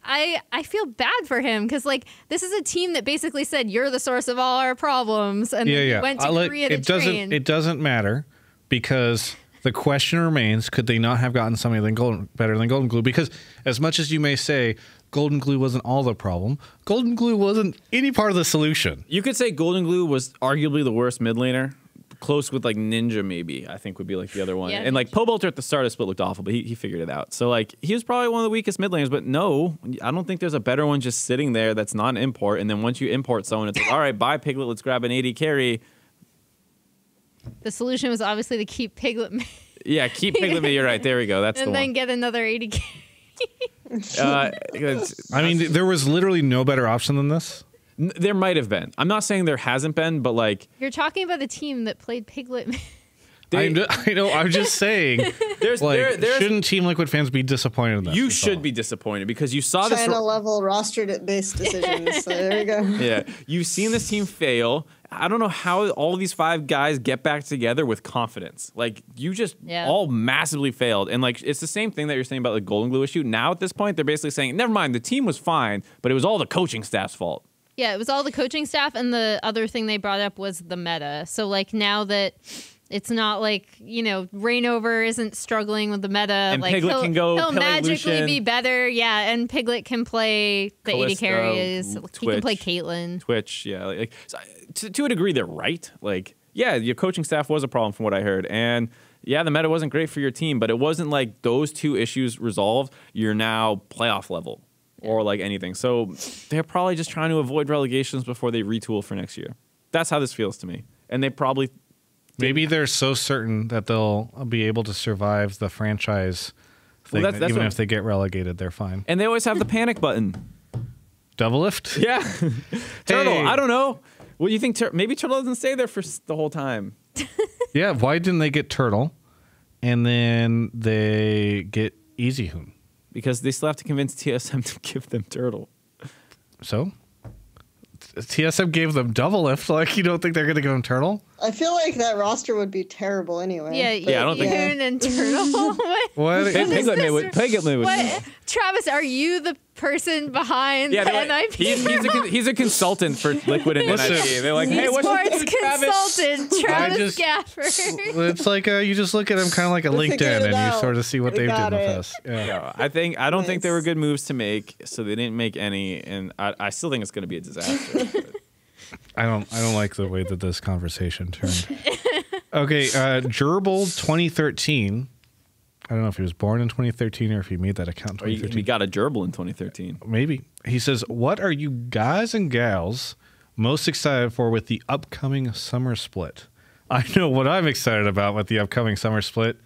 I feel bad for him because like this is a team that basically said you're the source of all our problems, and then he went to Korea to train. It doesn't matter because the question remains: could they not have gotten something better than Golden Glue? Because as much as you may say Golden Glue wasn't all the problem, Golden Glue wasn't any part of the solution. You could say Golden Glue was arguably the worst mid laner. Close with like Ninja, maybe I think would be like the other one. Yeah. And like Pobolter at the start of split looked awful, but he figured it out. So like he was probably one of the weakest mid laners. But no, I don't think there's a better one just sitting there that's not an import. And then once you import someone, it's like, all right, bye Piglet, let's grab an AD carry. The solution was obviously to keep Piglet Yeah, keep Piglet mid. You're right. There we go. That's and the then one. get another 80K. I mean, there was literally no better option than this. There might have been. I'm not saying there hasn't been, but like You're talking about the team that played Piglet. I know. I'm just saying. there's Like, shouldn't Team Liquid fans be disappointed in that? you should be disappointed because you saw this. China level roster based decisions. So there you go. Yeah, you've seen this team fail. I don't know how all these 5 guys get back together with confidence. Like you just all massively failed, and like it's the same thing that you're saying about the Golden Glue issue. Now at this point, they're basically saying, never mind, the team was fine, but it was all the coaching staff's fault. Yeah, it was all the coaching staff, and the other thing they brought up was the meta. So like now that it's not like, you know, Rainover isn't struggling with the meta. And like Piglet can go he'll Pele magically Lucian. be better. Yeah, and Piglet can play the 80 Callisto, carries. He can play Twitch. Caitlyn. Twitch, yeah, like so, to a degree, they're right. Like, yeah, your coaching staff was a problem from what I heard, and yeah, the meta wasn't great for your team, but it wasn't like those 2 issues resolved. You're now playoff level or like anything. So they're probably just trying to avoid relegations before they retool for next year. That's how this feels to me, and they probably. Maybe they're so certain that they'll be able to survive the franchise thing that's that even what- if they get relegated, they're fine. And they always have the panic button. Doublelift? Yeah. Turtle, Hey. I don't know. What do you think? Maybe Turtle doesn't stay there for the whole time. Yeah, why didn't they get Turtle and then they get Easy Hoon? Because they still have to convince TSM to give them Turtle. So? TSM gave them Doublelift. Like, you don't think they're going to give them Turtle? I feel like that roster would be terrible anyway. Yeah, I don't think- Yoon and Turtle. What? Piglet would. What? Travis, are you the person behind Yeah, the they're like, NIP? he's a consultant for Liquid and Listen. NIP. They're like, hey, what's Esports your Travis? consultant, Travis just- Gafford. It's like you just look at them kind of like a We figured LinkedIn it and you out. sort of see what We they've got done with it. us. Yeah. No, I don't think they were good moves to make, so they didn't make any, and I still think it's going to be a disaster. but- I don't like the way that this conversation turned. Okay, Gerbil 2013. I don't know if he was born in 2013 or if he made that account in Or 2013. we got a gerbil in 2013. Maybe. He says, what are you guys and gals most excited for with the upcoming summer split? I know what I'm excited about with the upcoming summer split.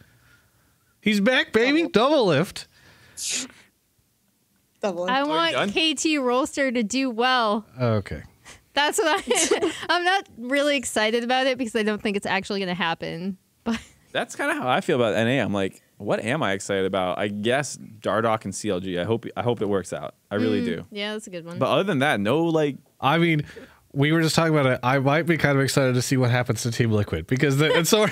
He's back, baby. Doublelift. Double. I want done? KT Rollster to do well. Okay. That's what I'm not really excited about it because I don't think it's actually going to happen. But That's kind of how I feel about NA. I'm like, what am I excited about? I guess Dardoch and CLG. I hope it works out. I really do. yeah, that's a good one. But other than that, no like. I mean, we were just talking about it. I might be kind of excited to see what happens to Team Liquid because and so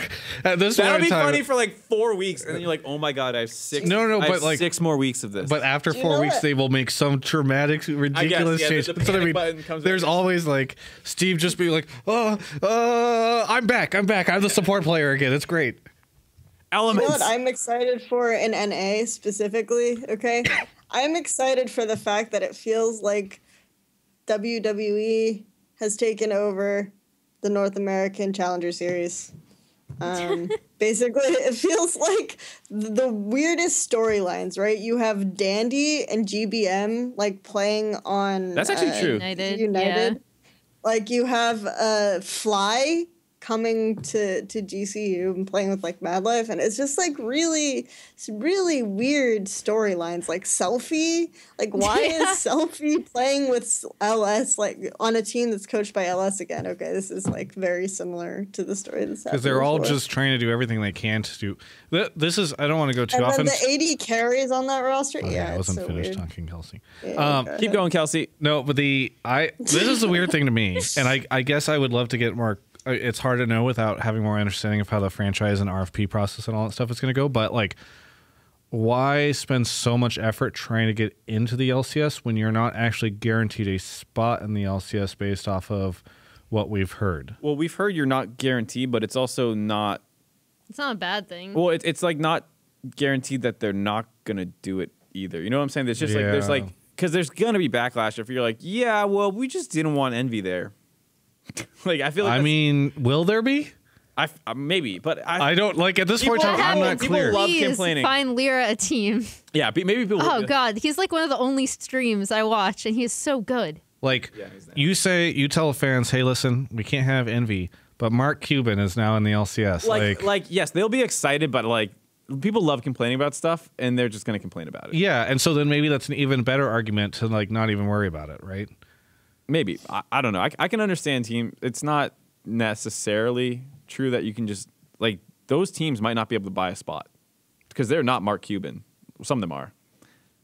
at this That'll point be in time, funny for like 4 weeks, and then you're like, oh my god, I have 6. No, I have but like 6 more weeks of this. But after Do you 4 know weeks, what? they will make some dramatic, ridiculous yeah, change. the That's what I panic mean. button comes There's up. always like Steve just being like, I'm back. I'm the support player again. It's great. You know Elements. what I'm excited for in NA specifically, okay? I'm excited for the fact that it feels like WWE has taken over the North American Challenger Series. Basically, it feels like the weirdest storylines, right? You have Dandy and GBM like playing on That's actually true. United. United. Yeah. Like you have Fly coming to GCU and playing with like Mad Life, and it's just like really weird storylines. Like Selfie, like why is Selfie playing with LS like on a team that's coached by LS again? Okay, this is like very similar to the story that's happened. Because they're all before. just trying to do everything they can to do. This is, I don't want to go too And often. then the AD carries on that roster. Okay, Yeah, I wasn't it's so finished weird. talking, Kelsey. Yeah, Keep going, Kelsey. No, but this is the weird thing to me, and I guess I would love to get more. It's hard to know without having more understanding of how the franchise and RFP process and all that stuff is going to go. But like, why spend so much effort trying to get into the LCS when you're not actually guaranteed a spot in the LCS based off of what we've heard? Well, we've heard you're not guaranteed, but it's also not. It's not a bad thing. Well, it's like not guaranteed that they're not gonna do it either. You know what I'm saying? There's just like there's like because there's gonna be backlash if you're like, yeah, well, we just didn't want Envy there. Like I feel like I mean, will there be? Maybe, but I don't like at this point in time. I'm not people clear. love Please complaining. find Lyra a team. Yeah, maybe people. Oh God, he's like one of the only streams I watch, and he's so good. Like you tell fans, hey, listen, we can't have Envy, but Mark Cuban is now in the LCS. Like yes, they'll be excited, but like people love complaining about stuff, and they're just gonna complain about it. Yeah, and so then maybe that's an even better argument to like not even worry about it, right? Maybe. I don't know. I can understand team. It's not necessarily true that you can just like those teams might not be able to buy a spot because they're not Mark Cuban. Some of them are.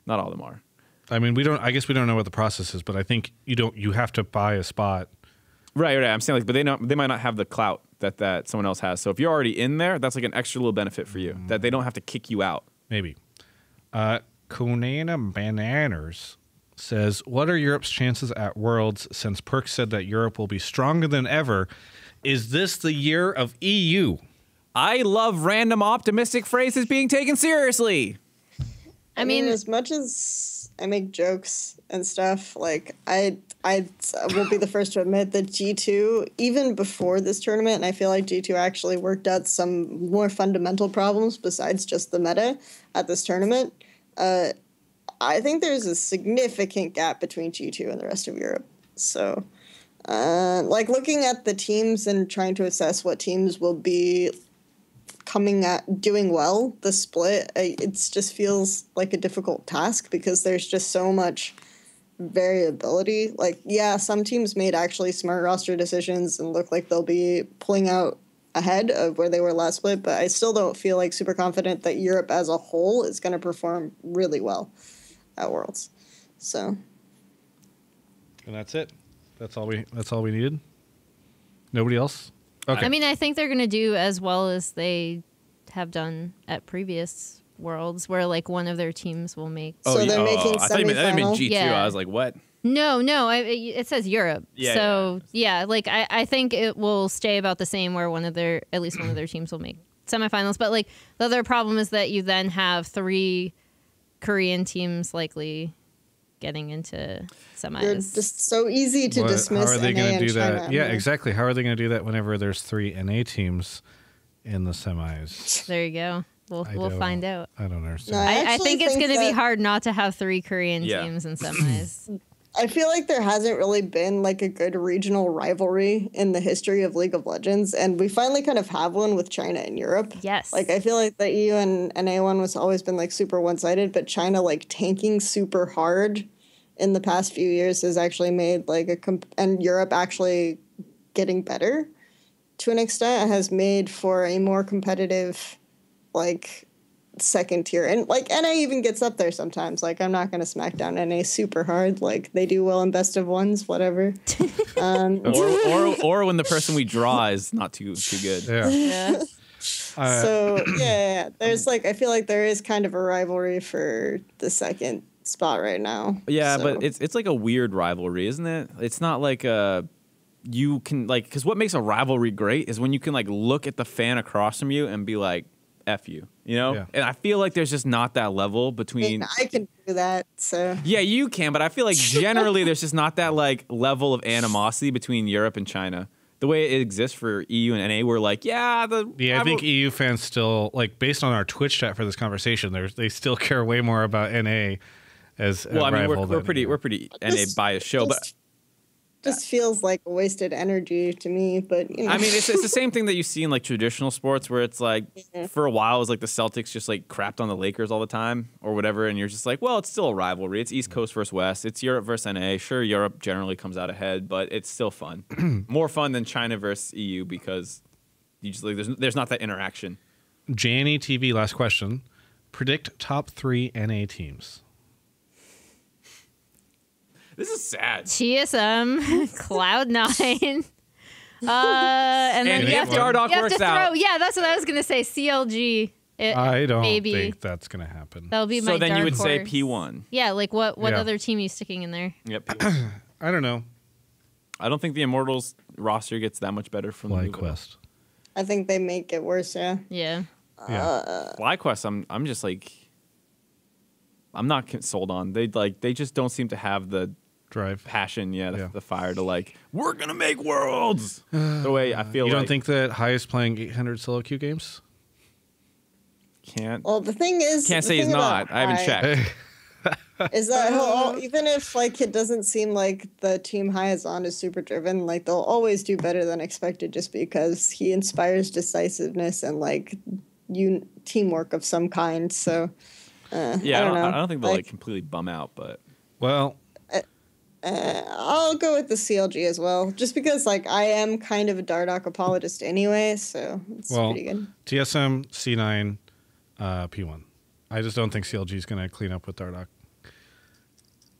Not all of them are. I mean, I guess we don't know what the process is, but I think you have to buy a spot. Right. I'm saying like, but they might not have the clout that someone else has. So if you're already in there, that's like an extra little benefit for you that they don't have to kick you out. Maybe. Kunana Bananas says, what are Europe's chances at Worlds since PerkZ said that Europe will be stronger than ever? Is this the year of EU? I love random optimistic phrases being taken seriously. I mean, as much as I make jokes and stuff, like I will be the first to admit that G2, even before this tournament, and I feel like G2 actually worked out some more fundamental problems besides just the meta at this tournament. I think there's a significant gap between G2 and the rest of Europe. So, like looking at the teams and trying to assess what teams will be doing well, the split, it just feels like a difficult task because there's just so much variability. Like, yeah, some teams made actually smart roster decisions and look like they'll be pulling out ahead of where they were last split, but I still don't feel like super confident that Europe as a whole is going to perform really well at Worlds. So, and that's it. That's all we needed. Nobody else. Okay. I mean, I think they're going to do as well as they have done at previous Worlds, where like one of their teams will make. So they're making I thought you meant G2. Yeah. I was like, what? No, it says Europe. Yeah, so yeah, like I think it will stay about the same, where at least one of their teams will make semifinals. But like the other problem is that you then have 3 Korean teams likely getting into semis. You're just so easy to dismiss. How are they going to do that? Yeah, exactly. How are they going to do that whenever there's 3 NA teams in the semis? There you go. We'll find out. I don't understand. No, I think it's going to be hard not to have 3 Korean teams in semis. I feel like there hasn't really been like a good regional rivalry in the history of League of Legends, and we finally kind of have one with China and Europe. Yes. Like I feel like the EU and NA one was always been like super one-sided, but China like tanking super hard in the past few years has actually made like and Europe actually getting better to an extent has made for a more competitive like second tier, and like NA even gets up there sometimes. Like I'm not gonna smack down NA super hard. Like they do well in best of ones, whatever. Or when the person we draw is not too good. Yeah. So yeah, there's like I feel like there is kind of a rivalry for the second spot right now. Yeah, so. but it's like a weird rivalry, isn't it? It's not like you can like because what makes a rivalry great is when you can like look at the fan across from you and be like, F you, you know? Yeah. And I feel like there's just not that level between... I can do that, so... Yeah, you can, but I feel like generally there's just not that, like, level of animosity between Europe and China. The way it exists for EU and NA, we're like, I think EU fans still, like, based on our Twitch chat for this conversation, they still care way more about NA as well, I mean, we're pretty NA biased show, but... just feels like wasted energy to me. But you know. I mean, it's the same thing that you see in like traditional sports where it's like for a while it was like the Celtics just like crapped on the Lakers all the time or whatever, and you're just like, well, it's still a rivalry. It's East Coast versus West. It's Europe versus NA. Sure, Europe generally comes out ahead, but it's still fun. More fun than China versus EU because you just like there's not that interaction. Janny TV, last question. Predict top 3 NA teams. This is sad. TSM, Cloud9. And then And you have if Dardoch to works throw. out. Yeah, that's what I was gonna say. CLG. I don't maybe. think that's going to happen. That'll be my So then dark you would say horse. P1. Yeah, like what Yeah. other team are you sticking in there? Yep. P1. I don't know. I don't think the Immortals roster gets that much better from the move at all. FlyQuest. I think they make it worse. Yeah. Yeah. Yeah. FlyQuest, I'm just like, I'm not sold on. They just don't seem to have the Drive. passion, Yeah. the fire to like, we're gonna make worlds. The way I feel. You don't like think that High is playing 800 solo queue games? can't Well, the thing is, can't the say he's thing not. about I haven't High checked. Is that he'll, even if like it doesn't seem like the team High is on is super driven, like they'll always do better than expected just because he inspires decisiveness and like teamwork of some kind. So Yeah, I don't know. I don't think they'll like completely bum out, but Well, I'll go with the CLG as well, just because like I am kind of a Dardoch apologist anyway, so it's pretty good. TSM, C9, P1. I just don't think CLG is going to clean up with Dardoch.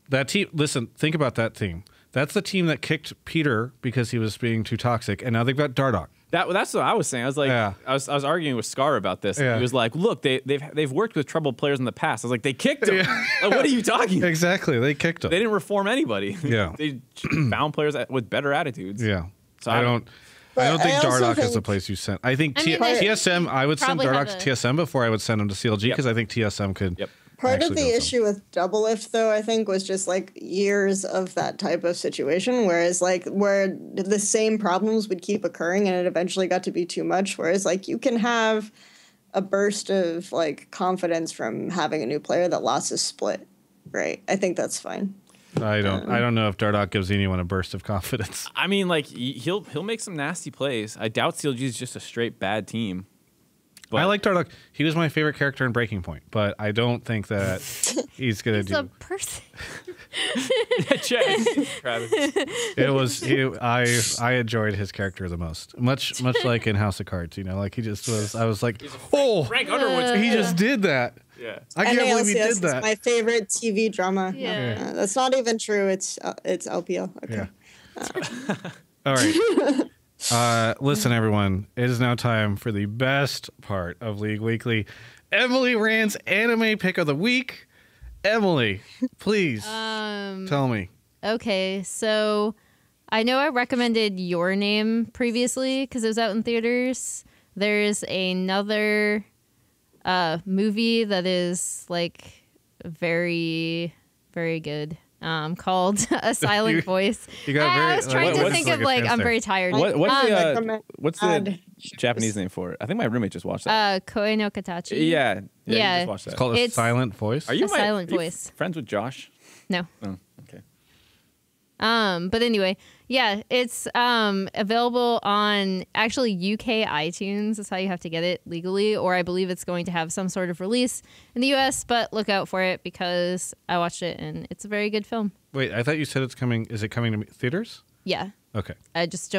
That team, listen, think about that team. That's the team that kicked Peter because he was being too toxic, and now they've got Dardoch. that's what I was saying. I was like, Yeah. I was arguing with Scar about this. Yeah. He was like, look, they've worked with troubled players in the past. I was like, they kicked him. Like, what are you talking about? Exactly, they kicked him. They didn't reform anybody. Yeah. They found players with better attitudes. Yeah. So I don't But think I also Dardoch is the think- place you send. I think I mean, they TSM, I would send probably Dardoch have to TSM before I would send him to CLG Yep. because I think TSM could. Yep. Part of actually the go issue with Doublelift, though, I think, was just like years of that type of situation, whereas like where the same problems would keep occurring and it eventually got to be too much. Whereas like you can have a burst of like confidence from having a new player that lost a split, right? I think that's fine. I don't know if Dardoch gives anyone a burst of confidence. I mean, like he'll make some nasty plays. I doubt CLG is just a straight bad team. But I like Dardoch. He was my favorite character in Breaking Point, but I don't think that he's gonna It's a do. person. Travis. It was I enjoyed his character the most, much like in House of Cards. You know, like he just was. I was like, oh, Frank Underwood's he just did that. Yeah. I can't believe he NALCS did is that. my favorite TV drama. Yeah. That's not even true. It's LPL. Okay. Yeah. All right. Listen, everyone. It is now time for the best part of League Weekly, Emily Rand's anime pick of the week. Emily, please tell me. Okay, so I know I recommended Your Name previously because it was out in theaters. There's another movie that is like very, very good. Called A Silent Voice. You got I was trying to what's think like of a like I'm chance very tired. What's recommend the ad Japanese name for it? I think my roommate just watched that. Koe no Katachi. Yeah. You Yeah. just watched that. It's called A It's- Silent Voice. Are you A Silent are you Voice. friends with Josh? No. Oh, okay. But anyway, yeah, it's available on actually UK iTunes. That's how you have to get it legally, or I believe it's going to have some sort of release in the US, but look out for it because I watched it and it's a very good film. Wait, I thought you said it's coming. Is it coming to theaters? Yeah. Okay. I just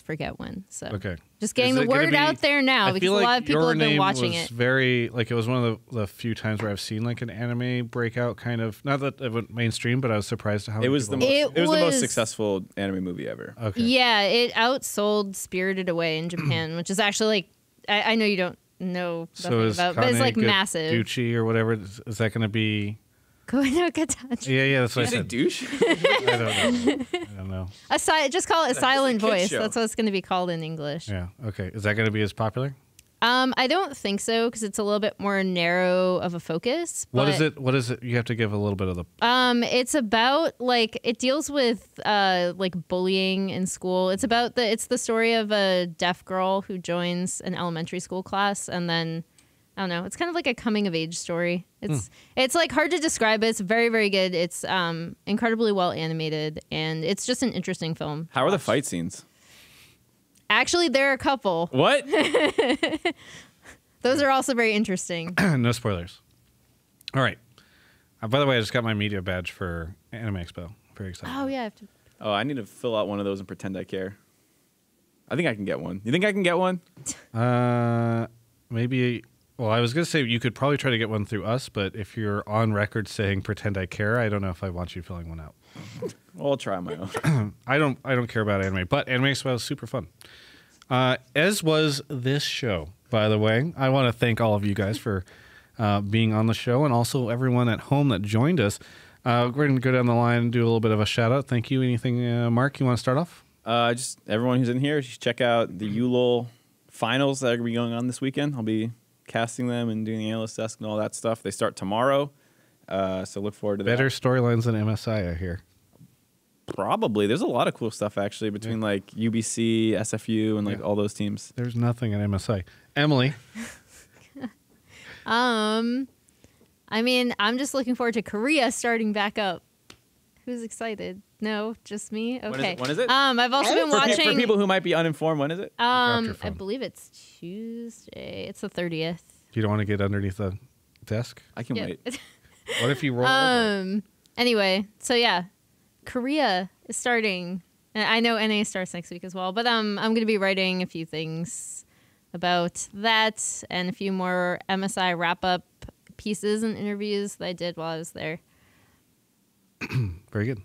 forget when. So Okay. just getting Is the it gonna word be- out there now I because feel a like lot of people Your have been Name watching was it. Very like it was one of the few times where I've seen like an anime breakout kind of. Not that it went mainstream, but I was surprised at how It many was the people- most, it was the most was- successful anime movie ever. Okay. Yeah, it outsold Spirited Away in Japan, which is actually like I know you don't know So nothing is about, but it's like massive. Gucci or whatever. Is that going to be? Koe no Katachi. Yeah, that's what Is I it said. douche? I don't know. Just call it a silent kid voice. show. That's what it's going to be called in English. Yeah. Okay. Is that going to be as popular? I don't think so because it's a little bit more narrow of a focus. What is but, it? What is it? You have to give a little bit of the. It's about like it deals with like bullying in school. It's the story of a deaf girl who joins an elementary school class and then I don't know. It's kind of like a coming of age story. It's like hard to describe. It's very, very good. It's incredibly well animated, and it's just an interesting film. How are the fight scenes? Actually, there are a couple. What? Those are also very interesting. No spoilers. All right. By the way, I just got my media badge for Anime Expo. Very excited. Oh yeah. I have to... Oh, I need to fill out one of those and pretend I care. I think I can get one. You think I can get one? Maybe. Well, I was going to say you could probably try to get one through us, but if you're on record saying pretend I care, I don't know if I want you filling one out. Well, I'll try on my own. I don't care about anime, but Anime Expo was super fun. As was this show, by the way. I want to thank all of you guys for being on the show, and also everyone at home that joined us. We're going to go down the line and do a little bit of a shout out. Thank you. Anything, Mark, you want to start off? Just everyone who's in here, just check out the ULOL finals that are going to be going on this weekend. I'll be casting them and doing the analyst desk and all that stuff. They start tomorrow, so look forward to that. Better storylines than MSI, I hear. Probably. There's a lot of cool stuff, actually, between like UBC, SFU, and like all those teams. There's nothing at MSI. Emily? I mean, I'm just looking forward to Korea starting back up. Who's excited? No, just me? Okay. When is it? I've also been watching... For people who might be uninformed, when is it? I believe it's Tuesday. It's the 30th. You don't want to get underneath the desk? I can wait. What if you roll over? Anyway, so yeah, Korea is starting. And I know NA starts next week as well, but I'm going to be writing a few things about that and a few more MSI wrap-up pieces and interviews that I did while I was there. Very good.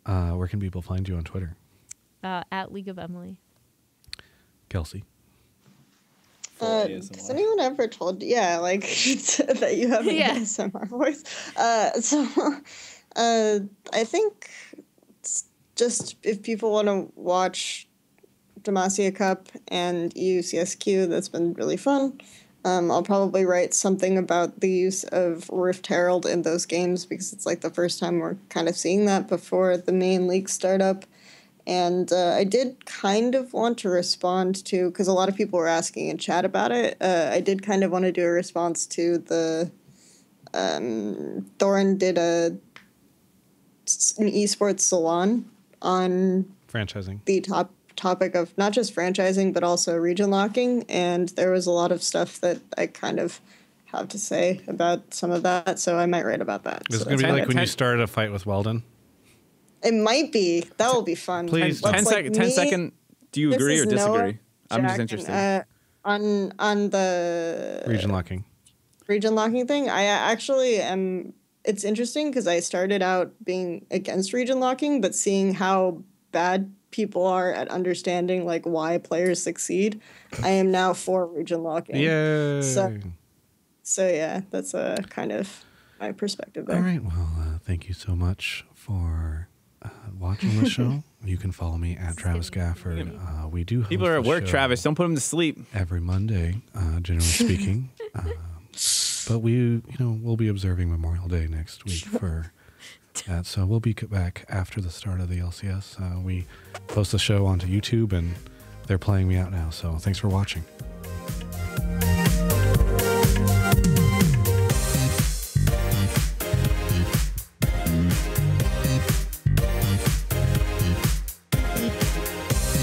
Where can people find you on Twitter? At League of Emily. Kelsey. Has anyone ever told you, like, that you have an ASMR voice? I think just if people want to watch Demacia Cup and EU CSQ, that's been really fun. I'll probably write something about the use of Rift Herald in those games because it's like the first time we're kind of seeing that before the main league startup. And I did kind of want to respond to, because a lot of people were asking in chat about it, I did kind of want to do a response to the, Thorin did an esports salon on franchising, the topic of not just franchising, but also region locking. And there was a lot of stuff that I kind of have to say about some of that. So I might write about that. It's going to be like when you started a fight with Weldon. It might be. That will be fun. Please. 10 second. Do you agree or disagree? I'm just interested. On the region locking thing, I actually am. It's interesting because I started out being against region locking, but seeing how bad people are at understanding like why players succeed, I am now for region locking. Yay! So yeah, that's a kind of my perspective there. All right. Well, thank you so much for watching the show. You can follow me at Travis Gafford. We do host people are at work, Travis. Don't put them to sleep. Every Monday, generally speaking. But we'll be observing Memorial Day next week for that. So we'll be back after the start of the LCS. We post the show onto YouTube, and they're playing me out now. So thanks for watching.